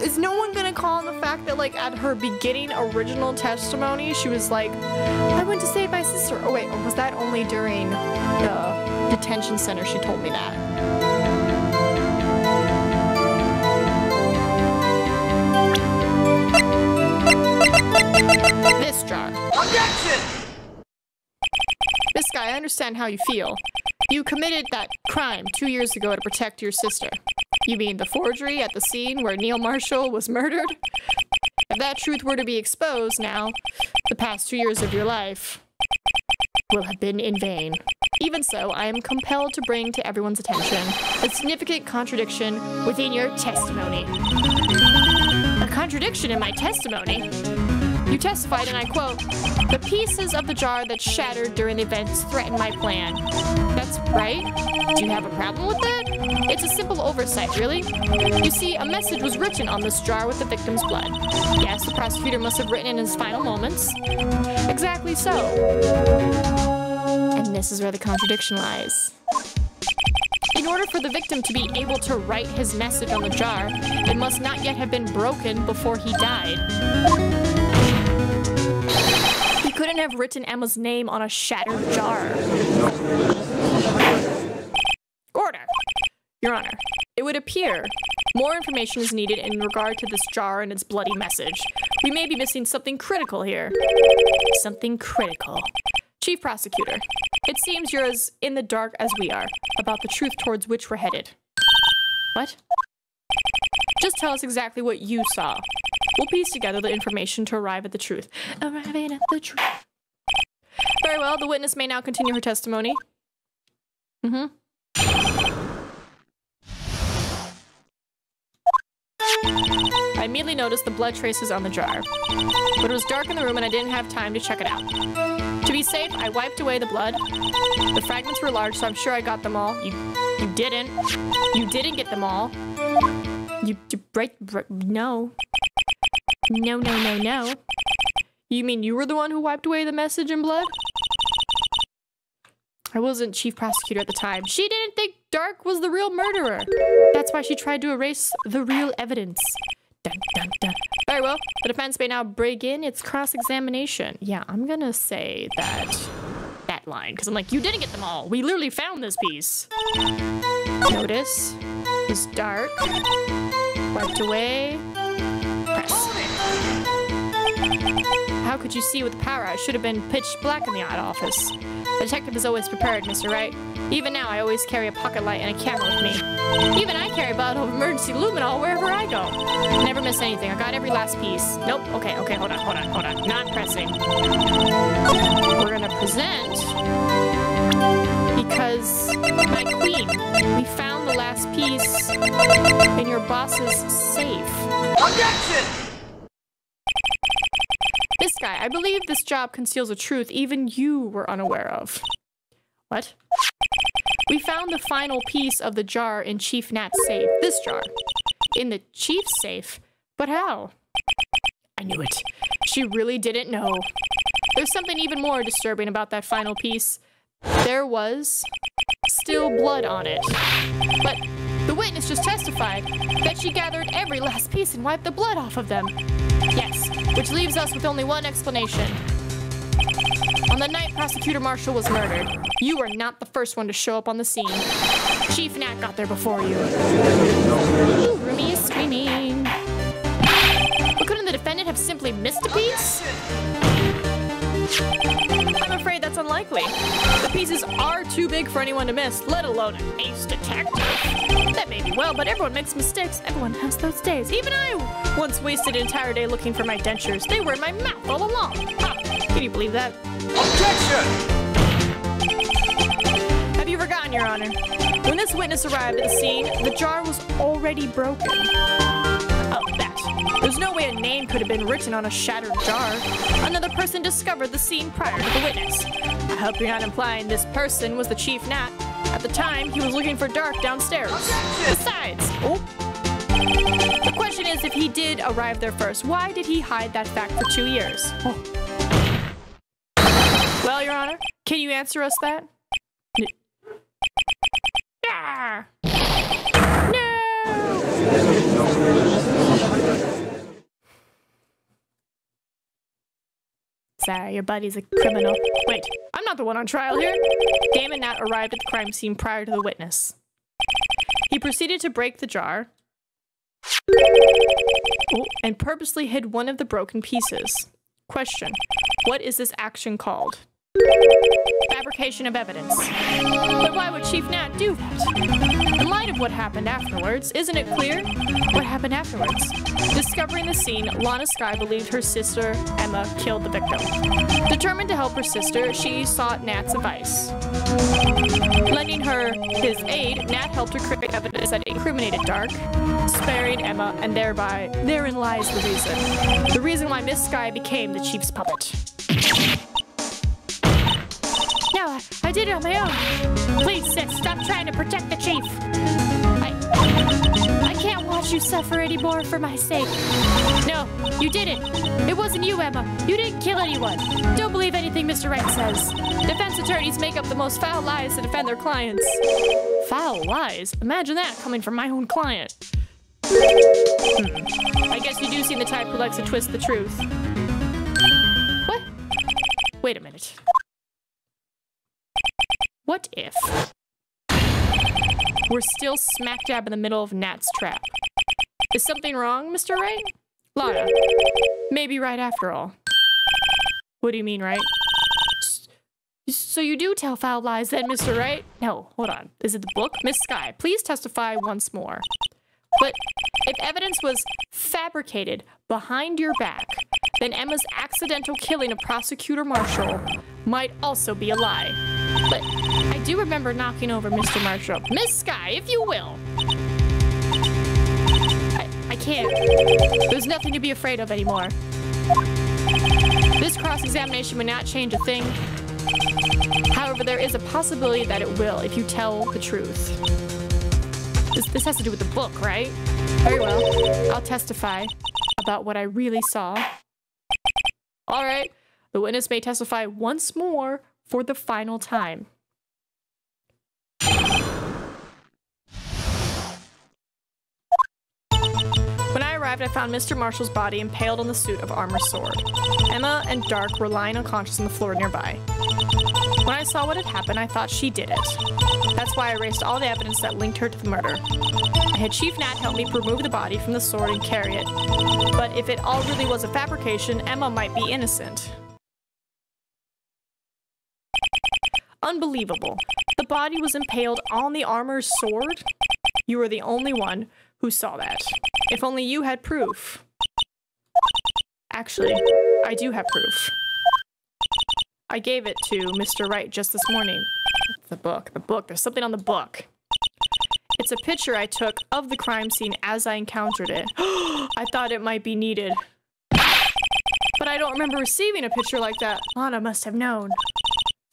Is no one gonna call on the fact that, like, at her beginning original testimony, she was like, I went to save my sister. Oh wait, was that only during the detention center she told me that? This jar. Objection! Miss Sky, I understand how you feel. You committed that crime 2 years ago to protect your sister. You mean the forgery at the scene where Neil Marshall was murdered? If that truth were to be exposed now, the past 2 years of your life will have been in vain. Even so, I am compelled to bring to everyone's attention a significant contradiction within your testimony. A contradiction in my testimony. You testified, and I quote, "The pieces of the jar that shattered during the events threatened my plan." That's right. Do you have a problem with that? It's a simple oversight, really. You see, a message was written on this jar with the victim's blood. Yes, the prosecutor must have written in his final moments. Exactly so. And this is where the contradiction lies. In order for the victim to be able to write his message on the jar, it must not yet have been broken before he died. He couldn't have written Emma's name on a shattered jar. Order! Your Honor, it would appear more information is needed in regard to this jar and its bloody message. We may be missing something critical here. Something critical. Chief Prosecutor, it seems you're as in the dark as we are about the truth towards which we're headed. What? Just tell us exactly what you saw. We'll piece together the information to arrive at the truth. Arriving at the truth. Very well, the witness may now continue her testimony. I immediately noticed the blood traces on the jar, but it was dark in the room and I didn't have time to check it out. To be safe, I wiped away the blood. The fragments were large, so I'm sure I got them all. You didn't. You didn't get them all. No. No. You mean you were the one who wiped away the message in blood? I wasn't chief prosecutor at the time. She didn't think Dark was the real murderer. That's why she tried to erase the real evidence. Dun, dun, dun. Very well. The defense may now begin its cross-examination. Yeah, I'm gonna say that line, because I'm like, you didn't get them all. We literally found this piece. Notice is dark. Wiped away. Press. How could you see with the power? I should have been pitch black in the office. The detective is always prepared, Mr. Wright. Even now, I always carry a pocket light and a camera with me. Even I carry a bottle of emergency luminol wherever I go. Never miss anything. I got every last piece. Nope. Okay, hold on. Not pressing. We're gonna present because, my queen, we found the last piece in your boss's safe. Objection! This guy, I believe this job conceals a truth even you were unaware of. What? We found the final piece of the jar in Chief Nat's safe. This jar. In the chief's safe? But how? I knew it. She really didn't know. There's something even more disturbing about that final piece. There was still blood on it. But the witness just testified that she gathered every last piece and wiped the blood off of them. Yes, which leaves us with only one explanation. On the night Prosecutor Marshall was murdered, you were not the first one to show up on the scene. Chief Nat got there before you. Ooh, Rumi is screaming. But couldn't the defendant have simply missed a piece? I'm afraid that's unlikely. The pieces are too big for anyone to miss, let alone an ace detective. That may be well, but everyone makes mistakes. Everyone has those days. Even I once wasted an entire day looking for my dentures. They were in my mouth all along. Huh. Can you believe that? Objection! Have you forgotten, Your Honor? When this witness arrived at the scene, the jar was already broken. Oh, that. There's no way a name could have been written on a shattered jar. Another person discovered the scene prior to the witness. I hope you're not implying this person was the Chief Nat. At the time, he was looking for Dark downstairs. Besides, the question is if he did arrive there first, why did he hide that fact for 2 years? Oh. Well, Your Honor, can you answer us that? Ah! No! Sorry, your buddy's a criminal. Wait, I'm not the one on trial here. Damon Nat arrived at the crime scene prior to the witness. He proceeded to break the jar and purposely hid one of the broken pieces. Question, what is this action called? Fabrication of evidence. But why would Chief Nat do that? In light of what happened afterwards, isn't it clear what happened afterwards? Discovering the scene, Lana Skye believed her sister, Emma, killed the victim. Determined to help her sister, she sought Nat's advice. Lending her his aid, Nat helped her create evidence that incriminated Dark, sparing Emma, and therein lies the reason. The reason why Miss Skye became the Chief's puppet. No, I did it on my own. Please, Sis, stop trying to protect the Chief. I can't watch you suffer anymore for my sake. No, you didn't. It wasn't you, Emma. You didn't kill anyone. Don't believe anything Mr. Wright says. Defense attorneys make up the most foul lies to defend their clients. Foul lies? Imagine that coming from my own client. I guess you do seem the type who likes to twist the truth. What? Wait a minute. What if we're still smack dab in the middle of Nat's trap? Is something wrong, Mr. Wright? Lana, maybe right after all. What do you mean, right? So you do tell foul lies then, Mr. Wright? No, hold on. Is it the book? Miss Skye, please testify once more. But if evidence was fabricated behind your back, then Emma's accidental killing of Prosecutor Marshall might also be a lie. But I do remember knocking over Mr. Marshall. Miss Skye, if you will. I can't. There's nothing to be afraid of anymore. This cross-examination would not change a thing. However, there is a possibility that it will if you tell the truth. This has to do with the book, right? Very well. I'll testify about what I really saw. All right. The witness may testify once more for the final time. When I arrived, I found Mr. Marshall's body impaled on the suit of armor sword. Emma and Dark were lying unconscious on the floor nearby. When I saw what had happened, I thought she did it. That's why I erased all the evidence that linked her to the murder. I had Chief Nat help me remove the body from the sword and carry it. But if it all really was a fabrication, Emma might be innocent. Unbelievable. The body was impaled on the armor's sword? You were the only one who saw that. If only you had proof. Actually, I do have proof. I gave it to Mr. Wright just this morning. The book. There's something on the book. It's a picture I took of the crime scene as I encountered it. I thought it might be needed. But I don't remember receiving a picture like that. Lana must have known.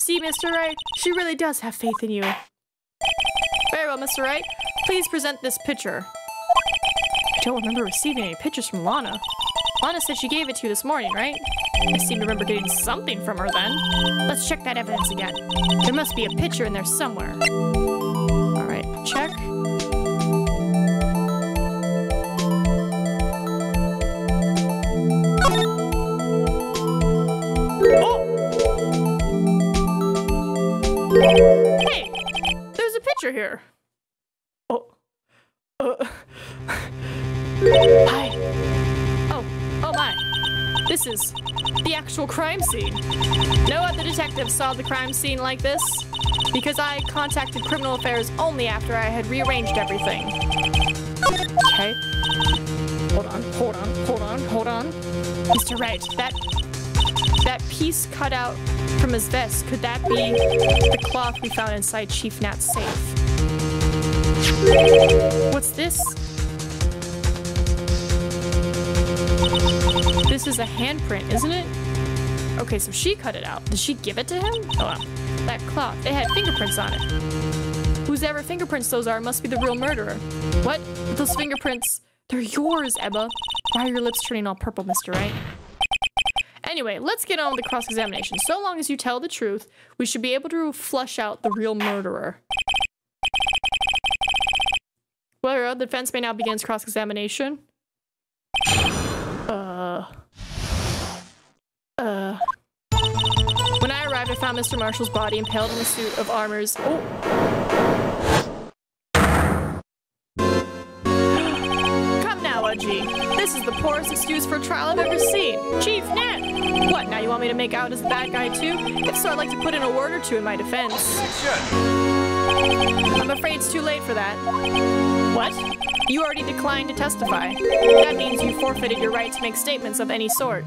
See, Mr. Wright? She really does have faith in you. Very well, Mr. Wright. Please present this picture. I don't remember receiving any pictures from Lana. Lana said she gave it to you this morning, right? I seem to remember getting something from her then. Let's check that evidence again. There must be a picture in there somewhere. All right, check. Oh! Hey, there's a picture here. Oh. Hi. Oh my. This is the actual crime scene. No other detective saw the crime scene like this because I contacted Criminal Affairs only after I had rearranged everything. Okay. Hold on. Mr. Wright, that piece cut out from his vest, could that be the cloth we found inside Chief Nat's safe? What's this? This is a handprint, isn't it? Okay, so she cut it out. Did she give it to him? Oh, wow. That cloth, it had fingerprints on it. Whosever fingerprints those are must be the real murderer. What? Those fingerprints, they're yours, Emma. Why are your lips turning all purple, Mr. Wright? Anyway, let's get on with the cross-examination. So long as you tell the truth, we should be able to flush out the real murderer. Well, the defense may now begin its cross-examination. When I arrived, I found Mr. Marshall's body impaled in the suit of armors. Oh! Come now, Udgy. This is the poorest excuse for a trial I've ever seen. Chief Nat! What, now you want me to make out as the bad guy too? If so, I'd like to put in a word or two in my defense. Objection! I'm afraid it's too late for that. What? You already declined to testify. That means you forfeited your right to make statements of any sort.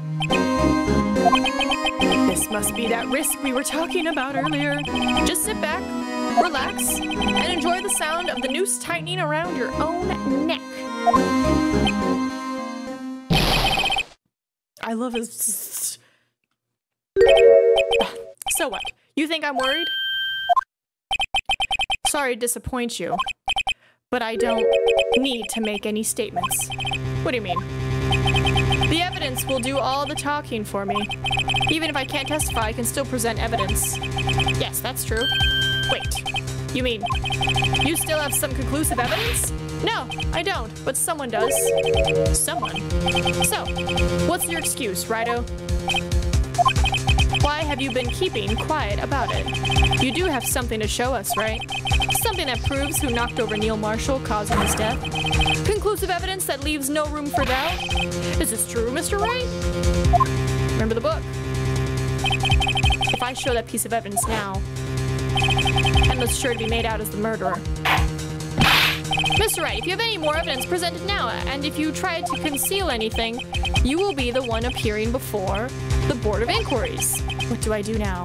This must be that risk we were talking about earlier. Just sit back, relax, and enjoy the sound of the noose tightening around your own neck. I love his... So what? You think I'm worried? Sorry to disappoint you, but I don't need to make any statements. What do you mean? The evidence will do all the talking for me. Even if I can't testify, I can still present evidence. Yes, that's true. Wait, you mean you still have some conclusive evidence? No, I don't, but someone does. Someone? So, what's your excuse, Righto? Why have you been keeping quiet about it? You do have something to show us, right? Something that proves who knocked over Neil Marshall, causing his death? Conclusive evidence that leaves no room for doubt? Is this true, Mr. Wright? Remember the book. If I show that piece of evidence now, Emma's sure to be made out as the murderer. Mr. Wright, if you have any more evidence, present it now, and if you try to conceal anything, you will be the one appearing before the Board of Inquiries. What do I do now?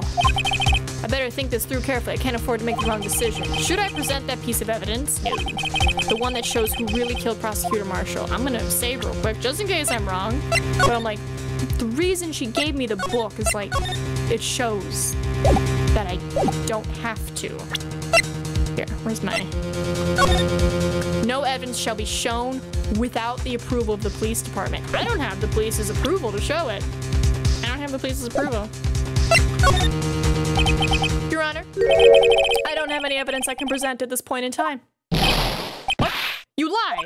I better think this through carefully. I can't afford to make the wrong decision. Should I present that piece of evidence? No. The one that shows who really killed Prosecutor Marshall. I'm gonna save real quick, just in case I'm wrong. But I'm like, the reason she gave me the book is like, it shows that I don't have to. Here, where's my... No evidence shall be shown without the approval of the police department. I don't have the police's approval to show it. I don't have the police's approval. Your Honor, I don't have any evidence I can present at this point in time. What? You lie!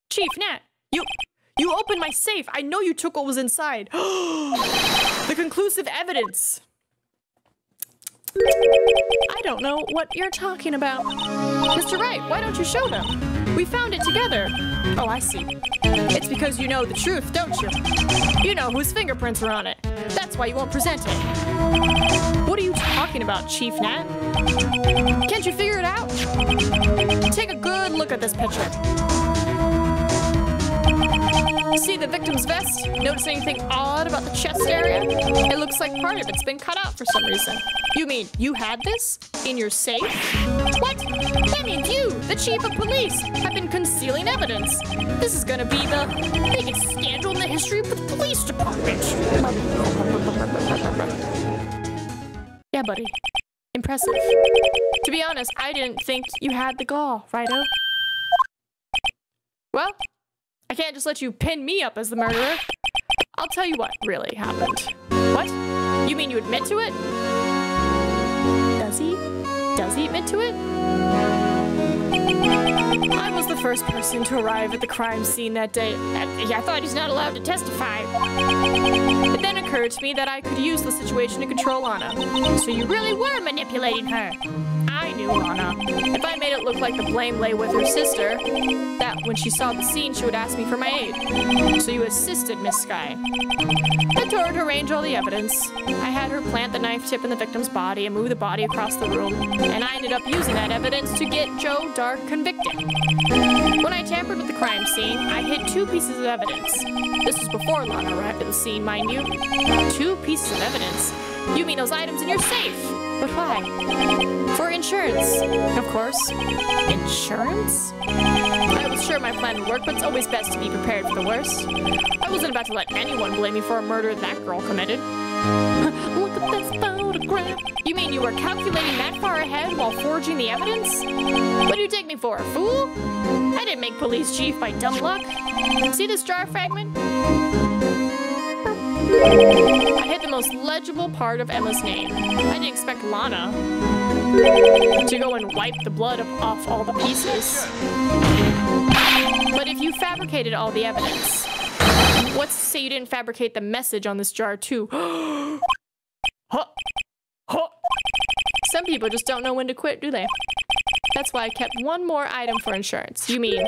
Chief Nat, you opened my safe. I know you took what was inside. The conclusive evidence. I don't know what you're talking about. Mr. Wright, why don't you show them? We found it together. Oh, I see. It's because you know the truth, don't you? You know whose fingerprints are on it. That's why you won't present it. What are you talking about, Chief Nat? Can't you figure it out? Take a good look at this picture. See the victim's vest? Notice anything odd about the chest area? It looks like part of it's been cut out for some reason. You mean you had this in your safe? What? That means you, the chief of police, have been concealing evidence. This is gonna be the biggest scandal in the history of the police department. Yeah, buddy. Impressive. To be honest, I didn't think you had the gall, Righto. Well, I can't just let you pin me up as the murderer. I'll tell you what really happened. What? You mean you admit to it? Does he? Does he admit to it? I was the first person to arrive at the crime scene that day. I thought he's not allowed to testify. It then occurred to me that I could use the situation to control Lana. So you really were manipulating her. I knew Lana. If I made it look like the blame lay with her sister, that when she saw the scene, she would ask me for my aid. So you assisted Miss Sky. I told her to arrange all the evidence. I had her plant the knife tip in the victim's body and move the body across the room. And I ended up using that evidence to get Joe Dark convicted. When I tampered with the crime scene, I hid 2 pieces of evidence. This was before Lana arrived at the scene, mind you. 2 pieces of evidence? You mean those items in your safe? But why? For insurance, of course. Insurance? I was sure my plan would work, but it's always best to be prepared for the worst. I wasn't about to let anyone blame me for a murder that girl committed. Look at this photograph. You mean you were calculating that far ahead while forging the evidence? What do you take me for, a fool? I didn't make police chief by dumb luck. See this jar fragment? I hit the most legible part of Emma's name. I didn't expect Lana to go and wipe the blood off all the pieces. But if you fabricated all the evidence, what's to say you didn't fabricate the message on this jar too? Some people just don't know when to quit, do they? That's why I kept one more item for insurance. You mean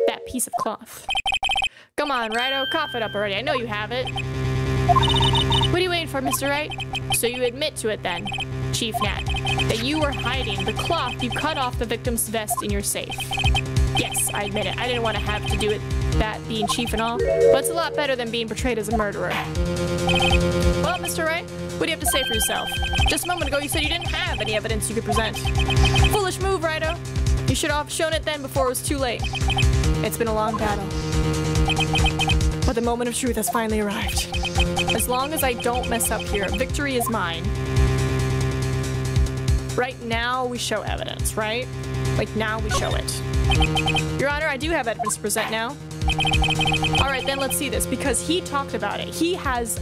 that piece of cloth. Come on, Righto, cough it up already. I know you have it. What are you waiting for, Mr. Wright? So you admit to it then, Chief Nat, that you were hiding the cloth you cut off the victim's vest in your safe. Yes, I admit it. I didn't want to have to do it, that being chief and all, but it's a lot better than being portrayed as a murderer. Well, Mr. Wright, what do you have to say for yourself? Just a moment ago, you said you didn't have any evidence you could present. Foolish move, Righto. You should have shown it then before it was too late. It's been a long battle, but the moment of truth has finally arrived. As long as I don't mess up here, victory is mine. Right now, we show evidence, right? Like, now we show it. Your Honor, I do have evidence to present now. Alright, then let's see this, because he talked about it.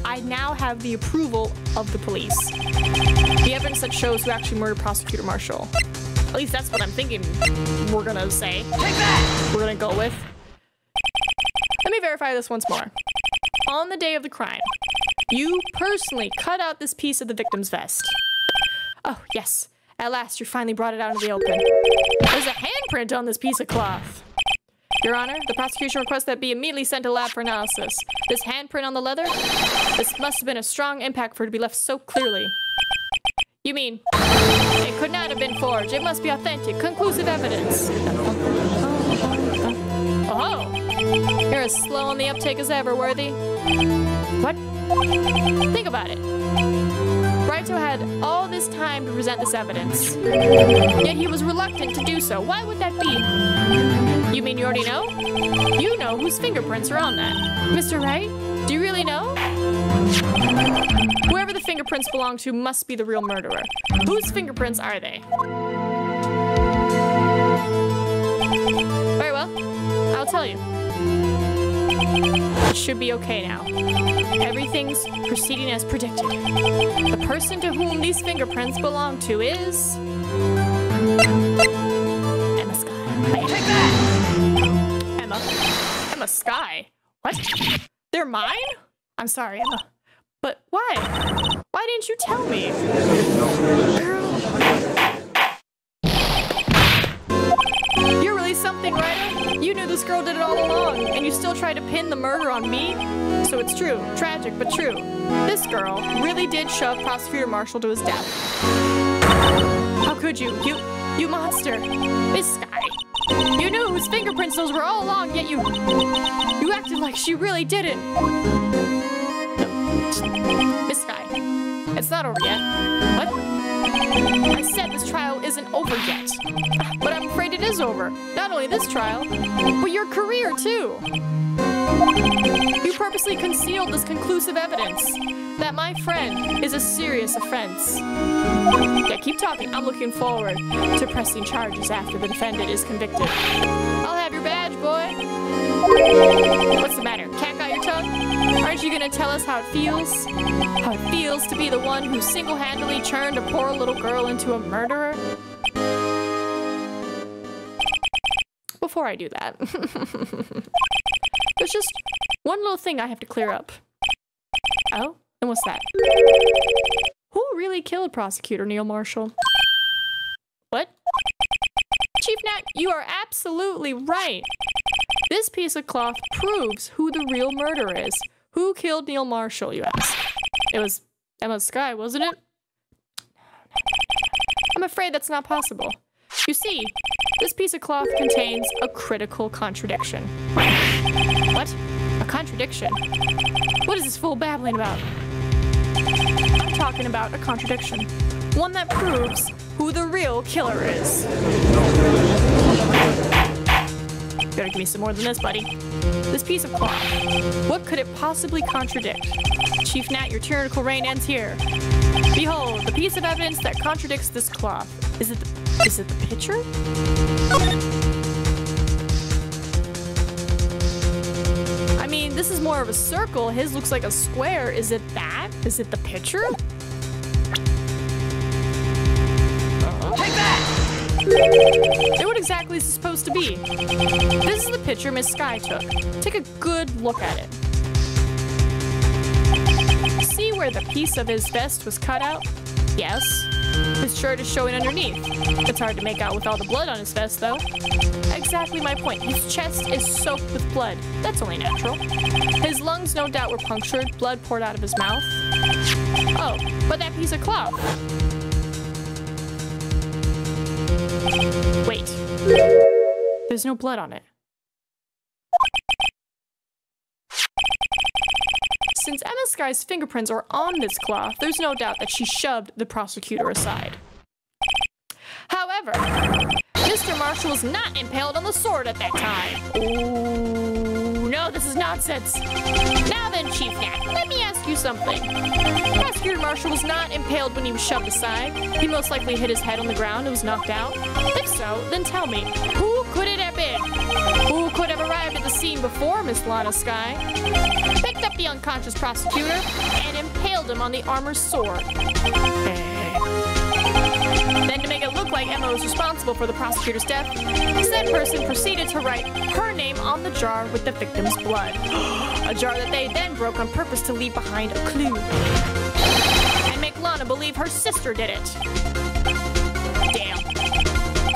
I now have the approval of the police. The evidence that shows who actually murdered Prosecutor Marshall. At least that's what I'm thinking we're gonna say. Take that! We're gonna go with. Let me verify this once more. On the day of the crime, you personally cut out this piece of the victim's vest. Oh, yes. At last, you finally brought it out into the open. There's a handprint on this piece of cloth. Your Honor, the prosecution requests that it be immediately sent to lab for analysis. This handprint on the leather? This must have been a strong impact for it to be left so clearly. You mean, it could not have been forged. It must be authentic, conclusive evidence. Oh, you're as slow on the uptake as ever, Worthy. What? Think about it. Wrighto had all this time to present this evidence, yet he was reluctant to do so. Why would that be? You mean you already know? You know whose fingerprints are on that. Mr. Wright, do you really know? Whoever the fingerprints belong to must be the real murderer. Whose fingerprints are they? Very well, I'll tell you. It should be okay now. Everything's proceeding as predicted. The person to whom these fingerprints belong to is... Emma Skye. Wait. Take that! Emma Skye? What? They're mine? I'm sorry, Emma. But why? Why didn't you tell me? Girl. You're really something, Ryder. You knew this girl did it all along, and you still tried to pin the murder on me? So it's true. Tragic, but true. This girl really did shove Prosecutor Marshall to his death. How could you? You monster. Miss Skye. You knew whose fingerprints those were all along, yet you acted like she really didn't. Miss Skye, it's not over yet. What? I said this trial isn't over yet. But I'm afraid it is over. Not only this trial, but your career too. You purposely concealed this conclusive evidence that my friend is a serious offense. Yeah, keep talking. I'm looking forward to pressing charges after the defendant is convicted. I'll have your badge, boy. What's the matter? Cat got your tongue? Aren't you gonna tell us how it feels? How it feels to be the one who single-handedly turned a poor little girl into a murderer? Before I do that, there's just one little thing I have to clear up. Oh? And what's that? Who really killed Prosecutor Neil Marshall? What? Chief Nat, you are absolutely right. This piece of cloth proves who the real murderer is. Who killed Neil Marshall, you ask? It was Emma Skye, wasn't it? I'm afraid that's not possible. You see, this piece of cloth contains a critical contradiction. What? A contradiction? What is this fool babbling about? I'm talking about a contradiction. One that proves who the real killer is. Better give me some more than this, buddy. This piece of cloth. What could it possibly contradict? Chief Nat, your tyrannical reign ends here. Behold, the piece of evidence that contradicts this cloth. Is it the picture? I mean, this is more of a circle. His looks like a square. Is it that? Is it the picture? Take that! What exactly is it supposed to be? This is the picture Miss Skye took. Take a good look at it. See where the piece of his vest was cut out? Yes. His shirt is showing underneath. It's hard to make out with all the blood on his vest, though. Exactly my point. His chest is soaked with blood. That's only natural. His lungs, no doubt, were punctured. Blood poured out of his mouth. Oh, but that piece of cloth. Wait. There's no blood on it. Since Emma Sky's fingerprints are on this cloth, there's no doubt that she shoved the prosecutor aside. However, Mr. Marshall was not impaled on the sword at that time. Oh, no, this is nonsense. Now then, Chief Nat, let me ask you something. Prosecutor Marshall was not impaled when he was shoved aside. He most likely hit his head on the ground and was knocked out. If so, then tell me, who could it have been? Who could have arrived at the scene before Miss Lana Sky, picked up the unconscious prosecutor, and impaled him on the armor's sword? Then, to make it look like Emma was responsible for the prosecutor's death, said person proceeded to write her name on the jar with the victim's blood. A jar that they then broke on purpose to leave behind a clue. And make Lana believe her sister did it. Damn.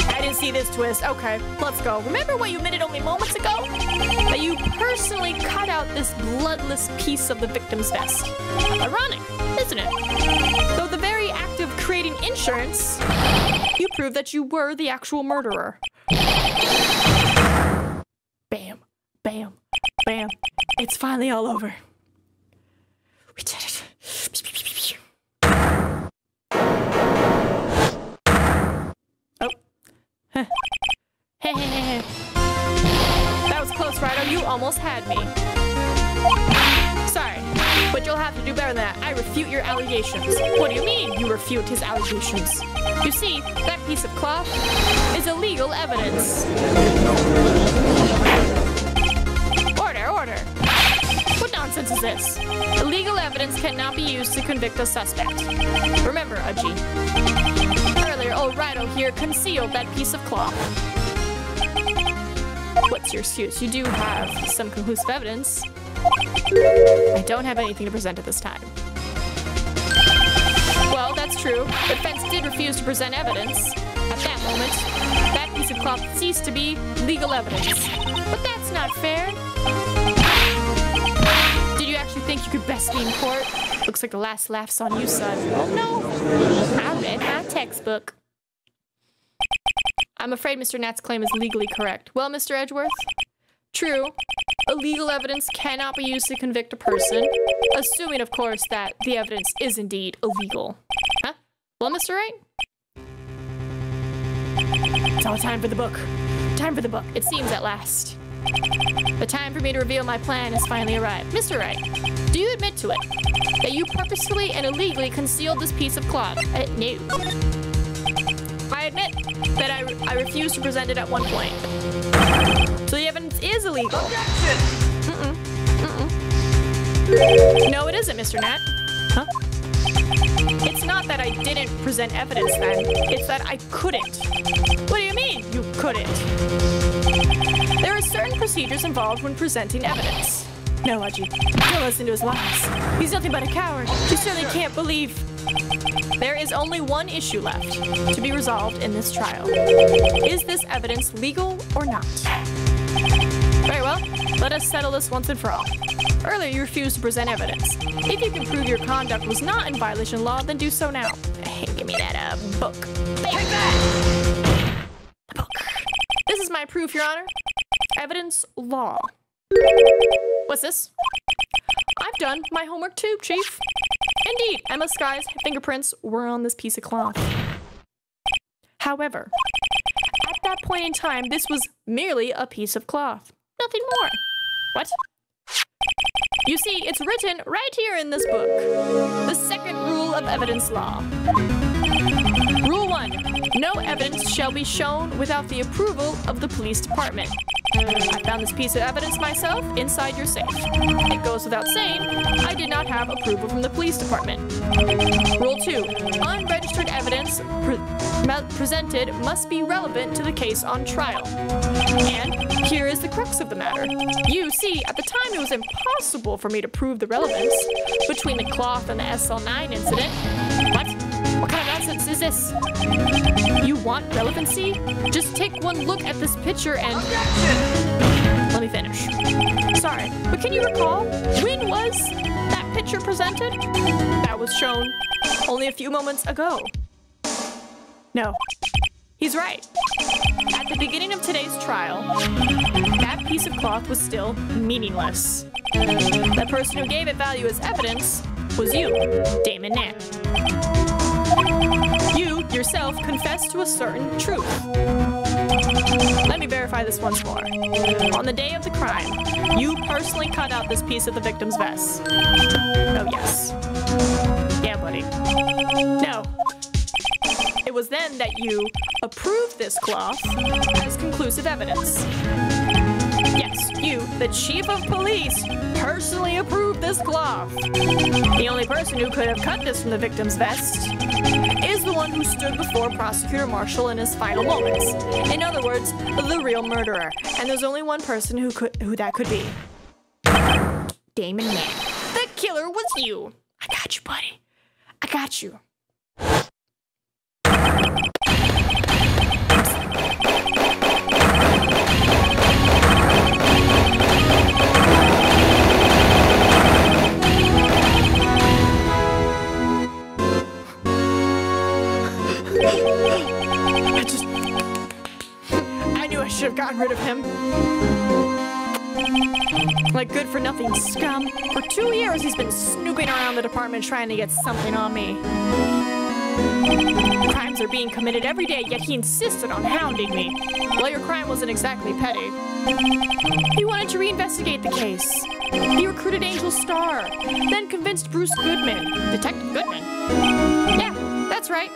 I didn't see this twist. Okay, let's go. Remember what you admitted only moments ago? That you personally cut out this bloodless piece of the victim's vest. Ironic, isn't it? Though the very act of creating insurance, you proved that you were the actual murderer. Bam, bam, bam. It's finally all over. We did it. Oh. Huh. That was close, Wright. You almost had me. Sorry, but you'll have to do better than that. I refute your allegations. What do you mean, you refute his allegations? You see, that piece of cloth is illegal evidence. Order, order. What nonsense is this? Illegal evidence cannot be used to convict a suspect. Remember, Udgy. Earlier, old Rido here concealed that piece of cloth. What's your excuse? You do have some conclusive evidence. I don't have anything to present at this time. Well, that's true. The defense did refuse to present evidence. At that moment, that piece of cloth ceased to be legal evidence. But that's not fair. Did you actually think you could best me in court? Looks like the last laugh's on you, son. Oh no! I read my textbook. I'm afraid Mr. Nat's claim is legally correct. Well, Mr. Edgeworth? True. Illegal evidence cannot be used to convict a person, assuming, of course, that the evidence is indeed illegal. Huh? Well, Mr. Wright? It's all time for the book. Time for the book. It seems at last. The time for me to reveal my plan has finally arrived. Mr. Wright, do you admit to it that you purposefully and illegally concealed this piece of cloth? No. I admit that I refused to present it at one point. So the evidence is illegal. Objection! No, it isn't, Mr. Nat. Huh? It's not that I didn't present evidence then. It's that I couldn't. What do you mean, you couldn't? There are certain procedures involved when presenting evidence. No, Udgy. Don't listen to his lies. He's nothing but a coward. You certainly can't believe. There is only one issue left to be resolved in this trial. Is this evidence legal or not? Very well, let us settle this once and for all. Earlier, you refused to present evidence. If you can prove your conduct was not in violation of law, then do so now. Hey, give me that book. Take that! The book. This is my proof, Your Honor. Evidence law. What's this? I've done my homework too, Chief. Indeed, Emma Sky's fingerprints were on this piece of cloth. However, at that point in time, this was merely a piece of cloth. Nothing more. What? You see, it's written right here in this book. The second rule of evidence law. Rule 1. No evidence shall be shown without the approval of the police department. I found this piece of evidence myself inside your safe. It goes without saying, I did not have approval from the police department. Rule 2. Unregistered evidence presented must be relevant to the case on trial. And here is the crux of the matter. You see, at the time it was impossible for me to prove the relevance between the cloth and the SL9 incident. What? What kind of nonsense is this? You want relevancy? Just take one look at this picture and... Let me finish. Sorry, but can you recall when was that picture presented? That was shown only a few moments ago. No, he's right. At the beginning of today's trial, that piece of cloth was still meaningless. The person who gave it value as evidence was you, Damon Nan. You yourself confessed to a certain truth. Let me verify this once more. On the day of the crime, you personally cut out this piece of the victim's vest. Oh, yes. Yeah, buddy. No. It was then that you approved this cloth as conclusive evidence. Yes, you, the chief of police, personally approved this cloth. The only person who could have cut this from the victim's vest is the one who stood before Prosecutor Marshall in his final moments. In other words, the real murderer. And there's only one person who that could be. Damon Nan. The killer was you. I got you, buddy. I got you. I knew I should have gotten rid of him. Like good for nothing scum. For 2 years, he's been snooping around the department trying to get something on me. Crimes are being committed every day, yet he insisted on hounding me. Well, your crime wasn't exactly petty. He wanted to reinvestigate the case. He recruited Angel Starr, then convinced Bruce Goodman. Detective Goodman? Yeah, that's right.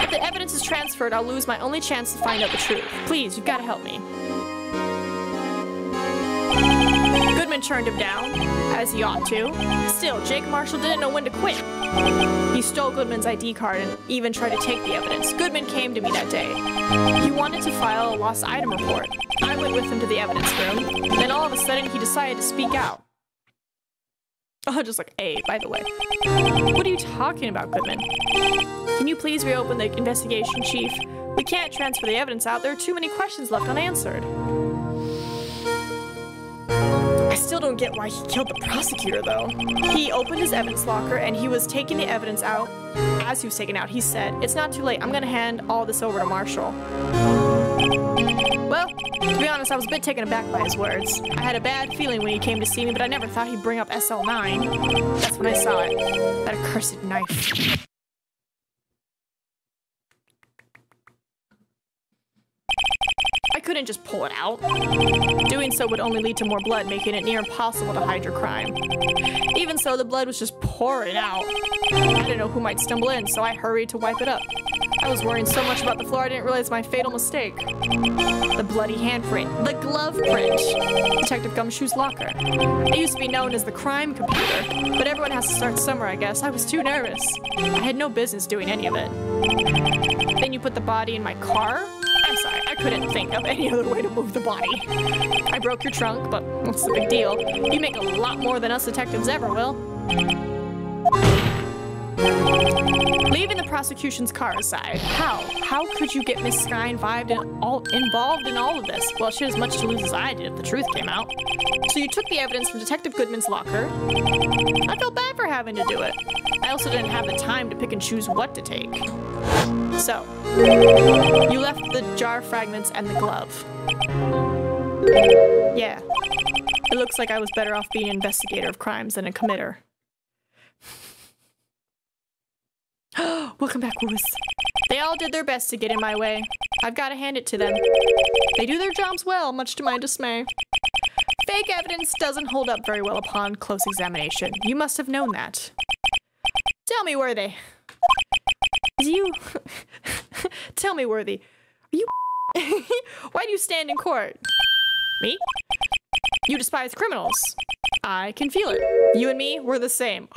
If the evidence is transferred, I'll lose my only chance to find out the truth. Please, you've got to help me. Goodman turned him down, as he ought to. Still, Jake Marshall didn't know when to quit. He stole Goodman's ID card and even tried to take the evidence. Goodman came to me that day. He wanted to file a lost item report. I went with him to the evidence room. Then all of a sudden, he decided to speak out. Oh, just like, hey, by the way. What are you talking about, Goodman? Can you please reopen the investigation, Chief? We can't transfer the evidence out. There are too many questions left unanswered. I still don't get why he killed the prosecutor, though. He opened his evidence locker and he was taking the evidence out. As he was taking it out, he said, "It's not too late. I'm gonna hand all this over to Marshall." Well, to be honest, I was a bit taken aback by his words. I had a bad feeling when he came to see me, but I never thought he'd bring up SL9. That's when I saw it. That accursed knife. I couldn't just pull it out. Doing so would only lead to more blood, making it near impossible to hide your crime. Even so, the blood was just pouring out. I didn't know who might stumble in, so I hurried to wipe it up. I was worrying so much about the floor, I didn't realize my fatal mistake. The bloody handprint, the glove print. Detective Gumshoe's locker. It used to be known as the crime computer, but everyone has to start somewhere, I guess. I was too nervous. I had no business doing any of it. Then you put the body in my car? I'm sorry, I couldn't think of any other way to move the body. I broke your trunk, but what's the big deal? You make a lot more than us detectives ever will. Leaving the prosecution's car aside, how could you get Miss Sky involved in all of this? Well, she had as much to lose as I did if the truth came out. So you took the evidence from Detective Goodman's locker. I felt bad for having to do it. I also didn't have the time to pick and choose what to take. So, you left the jar fragments and the glove. Yeah, it looks like I was better off being an investigator of crimes than a committer. Welcome back, Woos. They all did their best to get in my way. I've got to hand it to them. They do their jobs well, much to my dismay. Fake evidence doesn't hold up very well upon close examination. You must have known that. Tell me, Worthy. Tell me, Worthy. Are you Why do you stand in court? Me? You despise criminals. I can feel it. You and me, we're the same.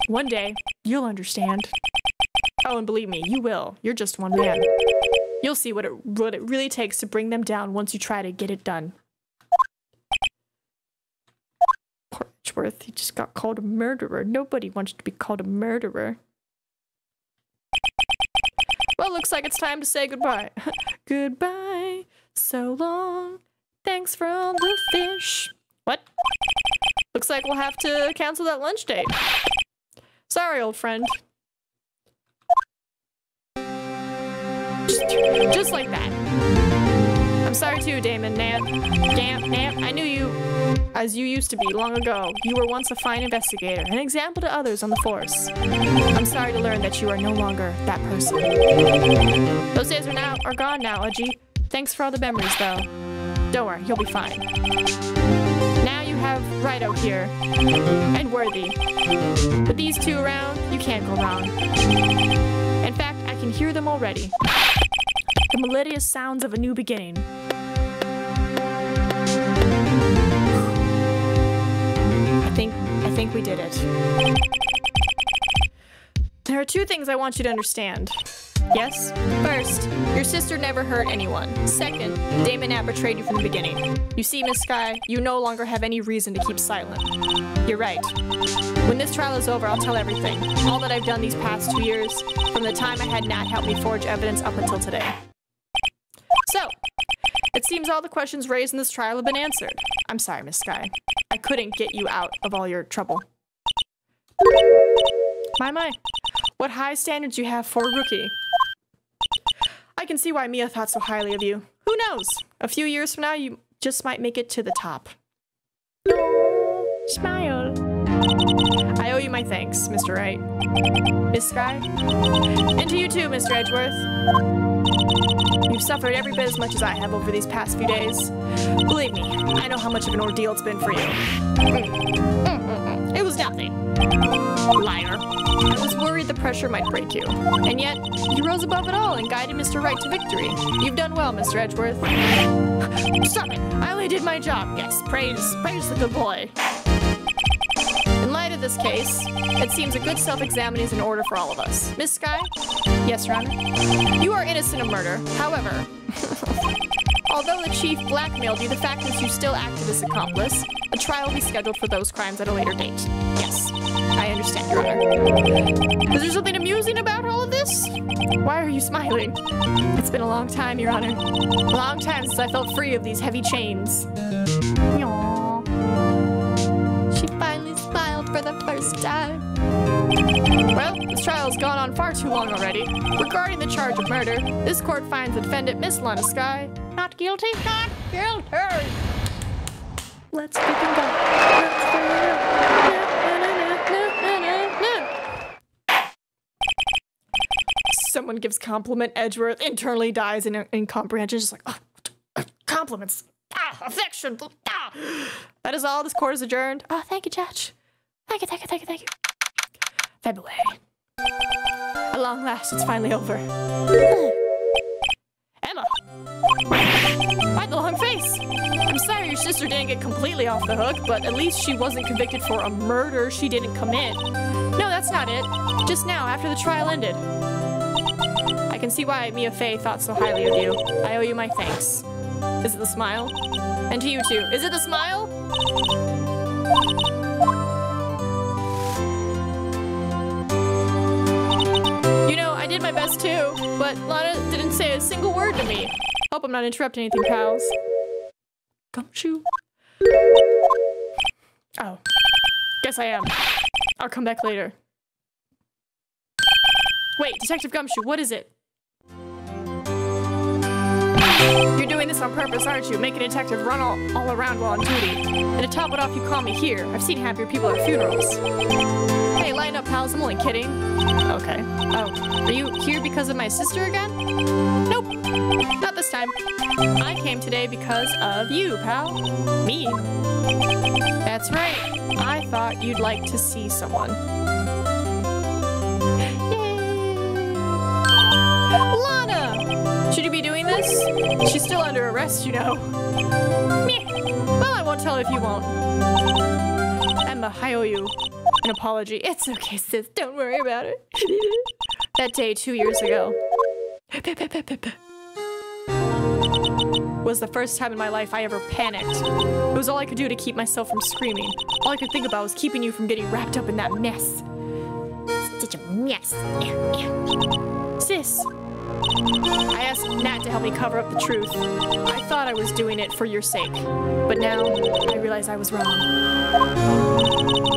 One day, you'll understand. Oh, and believe me, you will. You're just one man. You'll see what it really takes to bring them down once you try to get it done. Edgeworth. He just got called a murderer. Nobody wants to be called a murderer. Well, looks like it's time to say goodbye. Goodbye. So long. Thanks for all the fish. What? Looks like we'll have to cancel that lunch date. Sorry, old friend. Just like that. I'm sorry too, Damon, Nant. I knew you as you used to be long ago. You were once a fine investigator, an example to others on the force. I'm sorry to learn that you are no longer that person. Those days are gone now, Udgy. Thanks for all the memories, though. Don't worry, you'll be fine. Now you have Wright out here, and Worthy. With these two around, you can't go wrong. In fact, I can hear them already. The melodious sounds of a new beginning. I think we did it. There are two things I want you to understand. Yes? First, your sister never hurt anyone. Second, Damon Knapp betrayed you from the beginning. You see, Miss Sky, you no longer have any reason to keep silent. You're right. When this trial is over, I'll tell everything. All that I've done these past 2 years, from the time I had Nat help me forge evidence up until today. So, it seems all the questions raised in this trial have been answered. I'm sorry, Miss Sky. I couldn't get you out of all your trouble. My. What high standards you have for a rookie. I can see why Mia thought so highly of you. Who knows? A few years from now, you just might make it to the top. Smile. I owe you my thanks, Mr. Wright. Miss Sky? And to you too, Mr. Edgeworth. You've suffered every bit as much as I have over these past few days. Believe me, I know how much of an ordeal it's been for you. It was nothing. Liar. I was worried the pressure might break you. And yet, you rose above it all and guided Mr. Wright to victory. You've done well, Mr. Edgeworth. Stop it! I only did my job. Yes, praise the good boy. In light of this case, it seems a good self-examining is in order for all of us. Miss Sky? Yes, Your Honor? You are innocent of murder. However, although the chief blackmailed you, the fact is you still acted as accomplice. A trial will be scheduled for those crimes at a later date. Yes, I understand, Your Honor. Is there something amusing about all of this? Why are you smiling? It's been a long time, Your Honor. A long time since I felt free of these heavy chains. Aww. She finally smiled for the first time. Well, this trial has gone on far too long already. Regarding the charge of murder, this court finds the defendant, Miss Lana Sky, not guilty. Not guilty! Let's freaking go. Someone gives compliment, Edgeworth internally dies in incomprehension, just like, oh, compliments, affection, That is all. This court is adjourned. Oh, thank you, Judge. Thank you. February. At long last, it's finally over. Emma! Why the long face? I'm sorry your sister didn't get completely off the hook, but at least she wasn't convicted for a murder she didn't commit. No, that's not it. Just now, after the trial ended. I can see why Mia Fey thought so highly of you. I owe you my thanks. Is it the smile? And to you too. Is it the smile? You know, I did my best too, but Lana didn't say a single word to me. Hope I'm not interrupting anything, pals. Gumshoe? Oh. Guess I am. I'll come back later. Wait, Detective Gumshoe, what is it? You're doing this on purpose, aren't you? Making a detective run all around while on duty. And to top it off, you call me here. I've seen happier people at funerals. Hey, lighten up, pals. I'm only kidding. Okay. Oh, are you here because of my sister again? Nope. Not this time. I came today because of you, pal. Me. That's right. I thought you'd like to see someone. Lana! Should you be doing this? She's still under arrest, you know. Meh. Well, I won't tell if you won't. Emma, I owe you an apology. It's okay, sis. Don't worry about it. That day 2 years ago. was the first time in my life I ever panicked. It was all I could do to keep myself from screaming. All I could think about was keeping you from getting wrapped up in that mess. Such a mess. Sis, I asked Nat to help me cover up the truth. I thought I was doing it for your sake, but now I realize I was wrong.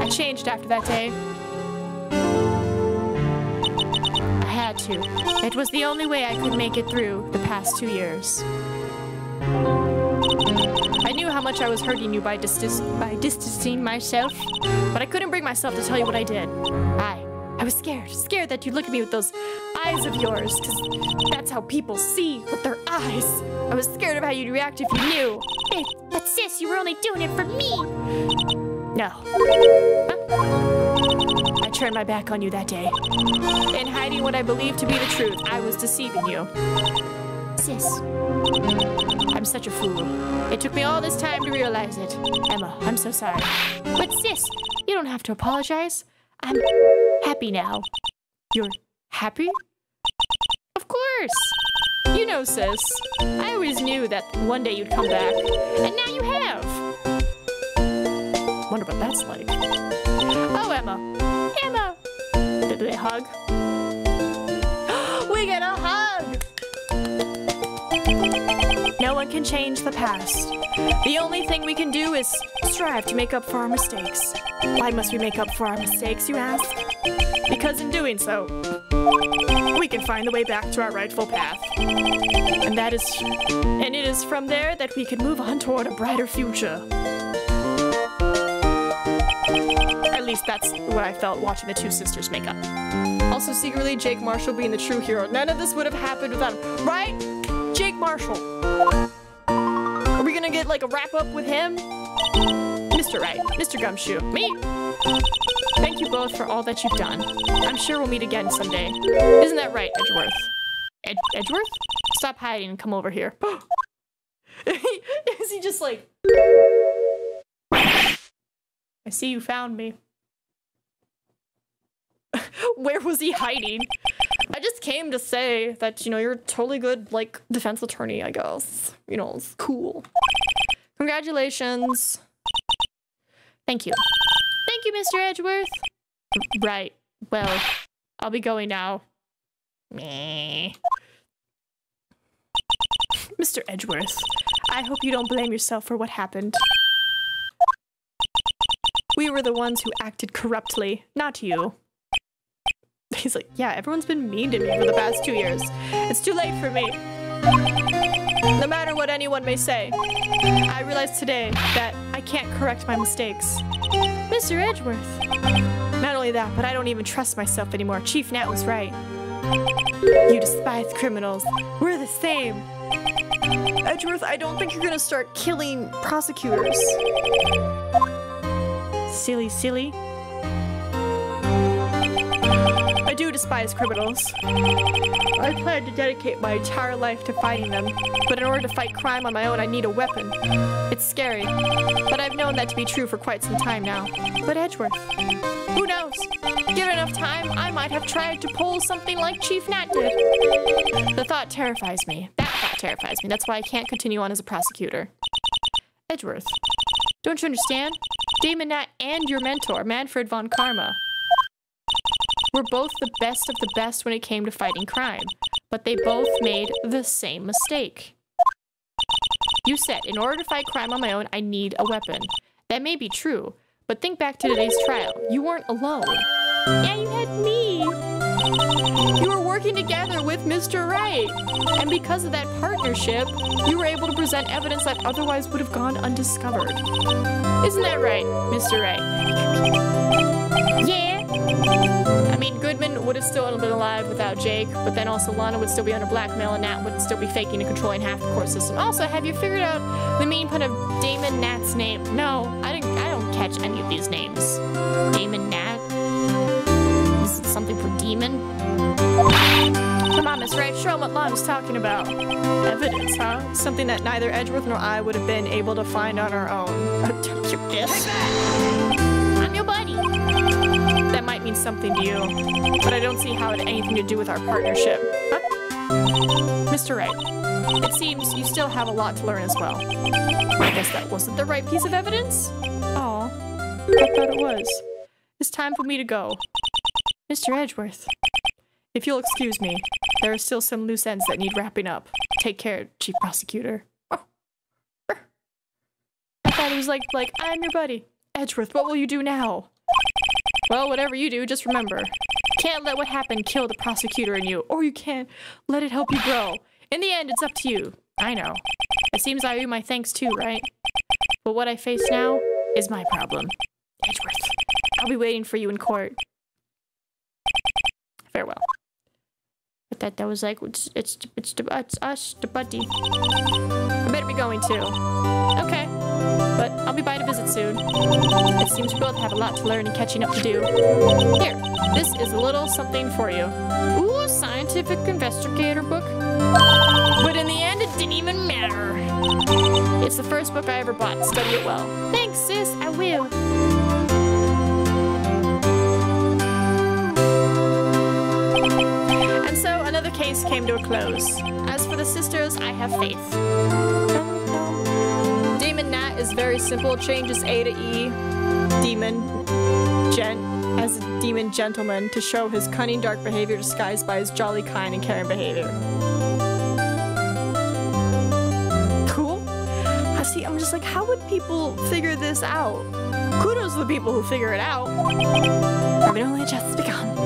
I changed after that day. I had to. It was the only way I could make it through the past 2 years. I knew how much I was hurting you by distancing myself, but I couldn't bring myself to tell you what I did. I was scared that you'd look at me with those eyes of yours, because that's how people see, with their eyes. I was scared of how you'd react if you knew. But sis, you were only doing it for me. No. I turned my back on you that day. In hiding what I believed to be the truth, I was deceiving you. Sis. I'm such a fool. It took me all this time to realize it. Emma, I'm so sorry. But sis, you don't have to apologize. I'm happy now. You're happy? Of course. You know, sis, I always knew that one day you'd come back, and now you have. Wonder what that's like. Oh, Emma. Emma. Did they hug? We get a hug! No one can change the past. The only thing we can do is strive to make up for our mistakes. Why must we make up for our mistakes, you ask? Because in doing so, we can find the way back to our rightful path. And it is from there that we can move on toward a brighter future. At least that's what I felt watching the two sisters make up. Also, secretly, Jake Marshall being the true hero. None of this would have happened without him. Right? Jake Marshall. Are we gonna get like a wrap up with him? Mr. Wright, Mr. Gumshoe, me. Thank you both for all that you've done. I'm sure we'll meet again someday. Isn't that right, Edgeworth? Edgeworth? Stop hiding and come over here. Is he just like... I see you found me. Where was he hiding? I just came to say that, you know, you're a totally good, like, defense attorney, I guess. You know, it's cool. Congratulations. Thank you. Thank you, Mr. Edgeworth. Right. Well, I'll be going now. Meh. Mr. Edgeworth, I hope you don't blame yourself for what happened. We were the ones who acted corruptly, not you. He's like, yeah, everyone's been mean to me for the past 2 years. It's too late for me. No matter what anyone may say, I realized today that I can't correct my mistakes. Mr. Edgeworth. Not only that, but I don't even trust myself anymore. Chief Nat was right. You despised criminals. We're the same. Edgeworth, I don't think you're gonna start killing prosecutors. Silly. I do despise criminals. I plan to dedicate my entire life to fighting them, but in order to fight crime on my own, I need a weapon. It's scary, but I've known that to be true for quite some time now. But Edgeworth, who knows? Given enough time, I might have tried to pull something like Chief Nat did. The thought terrifies me. That thought terrifies me. That's why I can't continue on as a prosecutor. Edgeworth, don't you understand? Damon Nat and your mentor, Manfred von Karma, were both the best of the best when it came to fighting crime, but they both made the same mistake. You said, in order to fight crime on my own, I need a weapon. That may be true, but think back to today's trial. You weren't alone. Yeah, you had me. You were working together with Mr. Wright, and because of that partnership, you were able to present evidence that otherwise would have gone undiscovered. Isn't that right, Mr. Wright? Yeah. I mean, Goodman would have still been alive without Jake, but then also Lana would still be under blackmail and Nat would still be faking and controlling half the court system. Also, have you figured out the meaning pun of Damon Nat's name? No, I don't catch any of these names. Damon Nat? Is it something for demon? Come on, Miss Wright, show him what Lana's talking about. Evidence, huh? Something that neither Edgeworth nor I would have been able to find on our own. I'm your buddy. That might mean something to you, but I don't see how it had anything to do with our partnership. Huh? Mr. Wright, it seems you still have a lot to learn as well. I guess that wasn't the right piece of evidence? Oh, I thought it was. It's time for me to go. Mr. Edgeworth, if you'll excuse me, there are still some loose ends that need wrapping up. Take care, Chief Prosecutor. Oh. I thought it was like, I'm your buddy. Edgeworth, what will you do now? Well, whatever you do, just remember. Can't let what happened kill the prosecutor in you, or you can't let it help you grow. In the end, it's up to you. I know. It seems I owe you my thanks too, right? But what I face now is my problem. Edgeworth, I'll be waiting for you in court. Farewell. I thought that was like, it's us, the buddy. I better be going too. Okay. But I'll be by to visit soon. It seems we both have a lot to learn and catching up to do. Here, this is a little something for you. Ooh, a scientific investigator book. But in the end, it didn't even matter. It's the first book I ever bought. Study it well. Thanks, sis. I will. And so another case came to a close. As for the sisters, I have faith. Demon Nat is very simple. Changes A to E. Demon Gent as a demon gentleman to show his cunning dark behavior disguised by his jolly kind and caring behavior. Cool. See, I'm just like, how would people figure this out? Kudos to the people who figure it out. But it only just begun.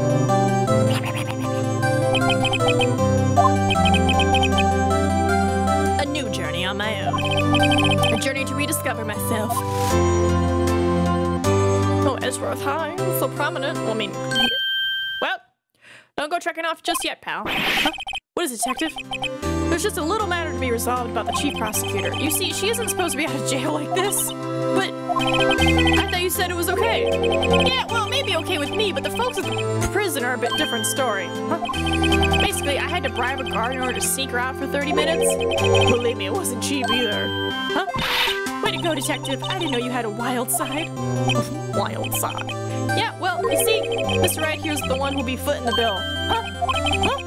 A new journey on my own. A journey to rediscover myself. Oh, Edgeworth, hi. So prominent. Well, I mean... Well, don't go trekking off just yet, pal. Huh? What is it, detective? There's just a little matter to be resolved about the chief prosecutor. You see, she isn't supposed to be out of jail like this. But... I thought you said it was okay. Yeah, well, maybe okay with me, but the folks at the prison are a bit different story. Huh? Basically, I had to bribe a guard in order to sneak her out for 30 minutes. Believe me, it wasn't cheap either. Huh? Way to go, detective. I didn't know you had a wild side. Wild side. Yeah, well, you see, Mr. Wright here's the one who'll be footing the bill. Huh? Huh?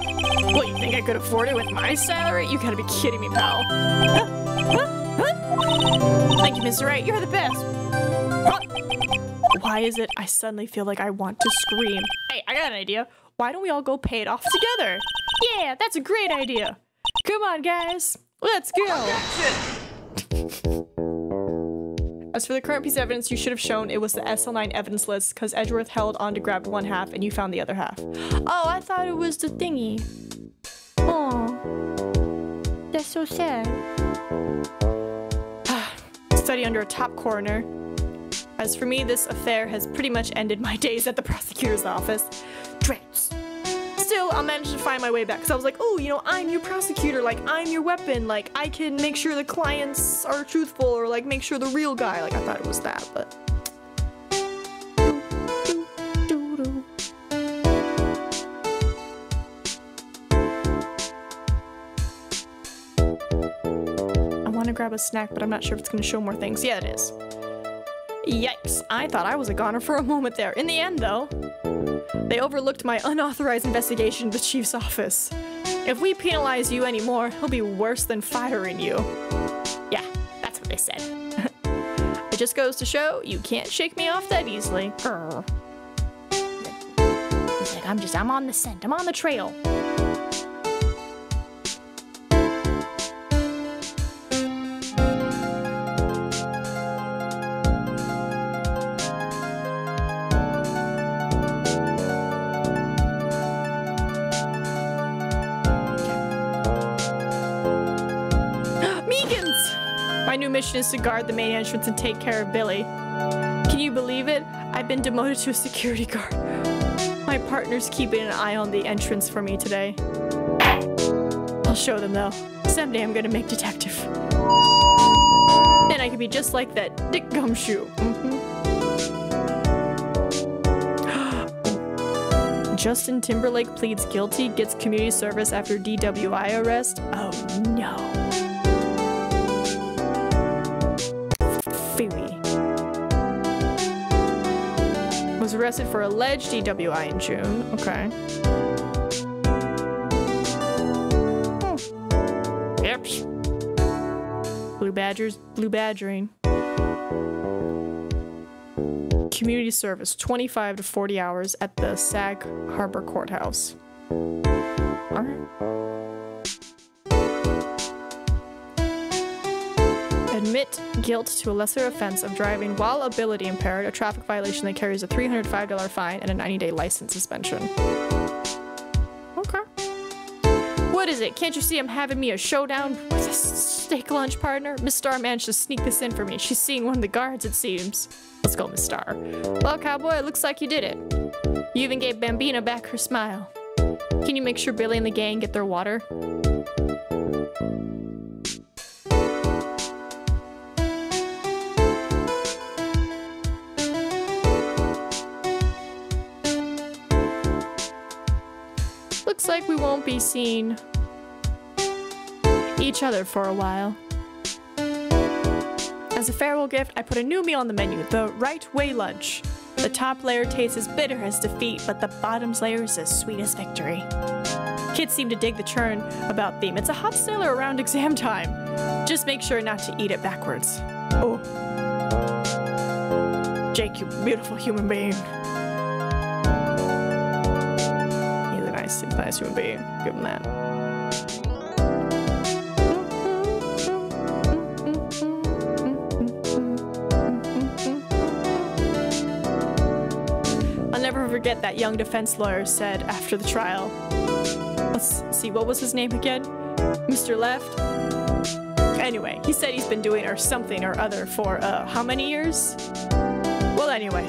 What, you think I could afford it with my salary? You gotta be kidding me, pal. Huh? Huh? Huh? Thank you, Mr. Wright. You're the best. Huh? Why is it I suddenly feel like I want to scream? Hey, I got an idea. Why don't we all go pay it off together? Yeah, that's a great idea. Come on, guys. Let's go. As for the current piece of evidence, you should have shown it was the SL9 evidence list because Edgeworth held on to grab one half and you found the other half. Oh, I thought it was the thingy. Oh, that's so sad. Study under a top coroner. As for me, this affair has pretty much ended my days at the prosecutor's office. Dreads. Still, I'll manage to find my way back because I was like, oh, you know, I'm your prosecutor, like, I'm your weapon, like, I can make sure the clients are truthful or, like, make sure the real guy, like, I thought it was that, but... I want to grab a snack, but I'm not sure if it's going to show more things. Yeah, it is. Yikes, I thought I was a goner for a moment there. In the end, though, they overlooked my unauthorized investigation to the chief's office. If we penalize you anymore, it'll be worse than firing you. Yeah, that's what they said. It just goes to show you can't shake me off that easily. He's like, I'm on the scent, I'm on the trail. My new mission is to guard the main entrance and take care of Billy. Can you believe it? I've been demoted to a security guard. My partner's keeping an eye on the entrance for me today. I'll show them though. Someday I'm gonna make detective. Then I can be just like that Dick Gumshoe. Justin Timberlake pleads guilty, gets community service after DWI arrest. Oh no. Was arrested for alleged DWI in June. Okay. Yep, blue badgering. Community service, 25 to 40 hours at the Sag Harbor Courthouse. Alright. Admit guilt to a lesser offense of driving while ability impaired, a traffic violation that carries a $305 fine and a 90-day license suspension. Okay. What is it? Can't you see I'm having me a showdown with a steak lunch partner? Miss Star managed to sneak this in for me. She's seeing one of the guards, it seems. Let's go, Miss Star. Well, cowboy, it looks like you did it. You even gave Bambina back her smile. Can you make sure Billy and the gang get their water? Looks like we won't be seeing each other for a while. As a farewell gift, I put a new meal on the menu, the Wright Way lunch. The top layer tastes as bitter as defeat, but the bottom layer is as sweet as victory. Kids seem to dig the churn about theme. It's a hot sailor around exam time. Just make sure not to eat it backwards. Oh. Jake, you beautiful human being. He's a nice human being. Give him that. Never forget that young defense lawyer said after the trial. Let's see, what was his name again? Mr. Left? Anyway, he said he's been doing or something or other for, how many years? Well, anyway,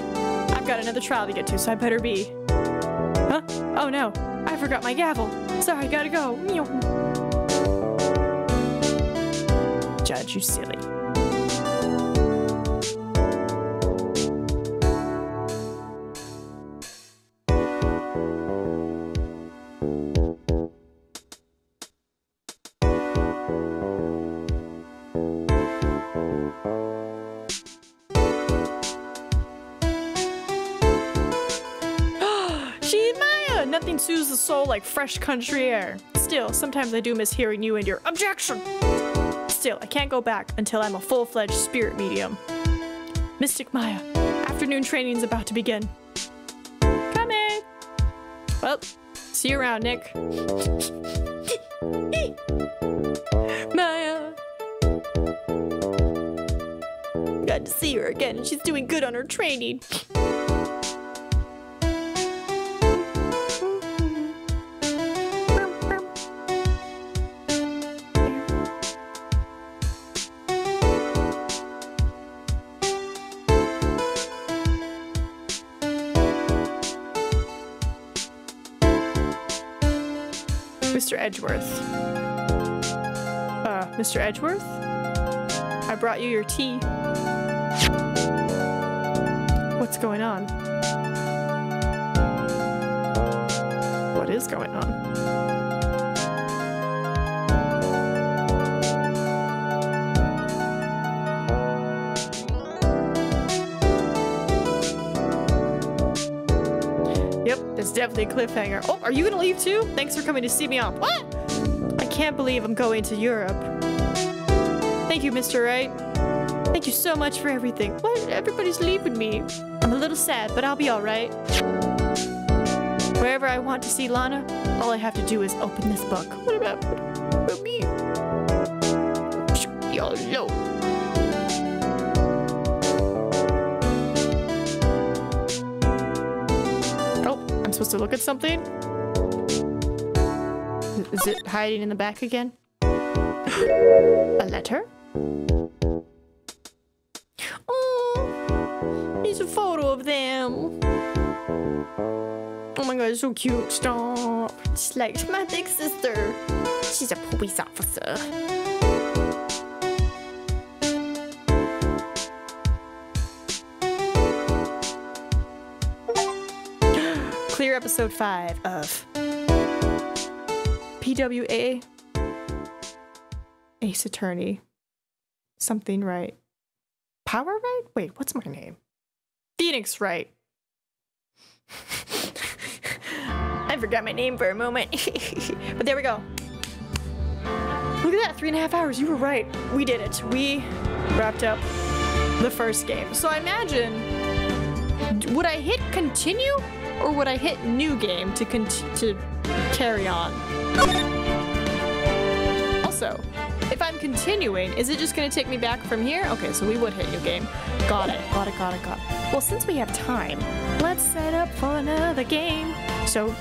I've got another trial to get to, so I better be... Huh? Oh no, I forgot my gavel. Sorry, gotta go. Judge, you silly. Nothing soothes the soul like fresh country air. Still, sometimes I do miss hearing you and your objection. Still, I can't go back until I'm a full-fledged spirit medium. Mystic Maya, afternoon training's about to begin. Coming! Well, see you around, Nick. Maya! Got to see her again, and she's doing good on her training. Mr. Edgeworth. Mr. Edgeworth? I brought you your tea. What's going on? What is going on? Yep, it's definitely a cliffhanger. Oh, are you gonna leave too? Thanks for coming to see me off. What? I can't believe I'm going to Europe. Thank you, Mr. Wright. Thank you so much for everything. What? Everybody's leaving me. I'm a little sad, but I'll be alright. Wherever I want to see Lana, all I have to do is open this book. What about me? YOLO. Supposed to look at something? Is it hiding in the back again? A letter? Oh, it's a photo of them. Oh my god, it's so cute. Stop. She's like my big sister. She's a police officer. Clear episode 5 of PWA Ace Attorney. Something Wright. Power Wright? Wait, what's my name? Phoenix Wright. I forgot my name for a moment. But there we go. Look at that, 3.5 hours. You were right. We did it. We wrapped up the first game. So I imagine, would I hit continue or would I hit new game to carry on? Also, if I'm continuing, is it just gonna take me back from here? Okay, so we would hit new game. Got it. Well, since we have time, let's set up for another game. So,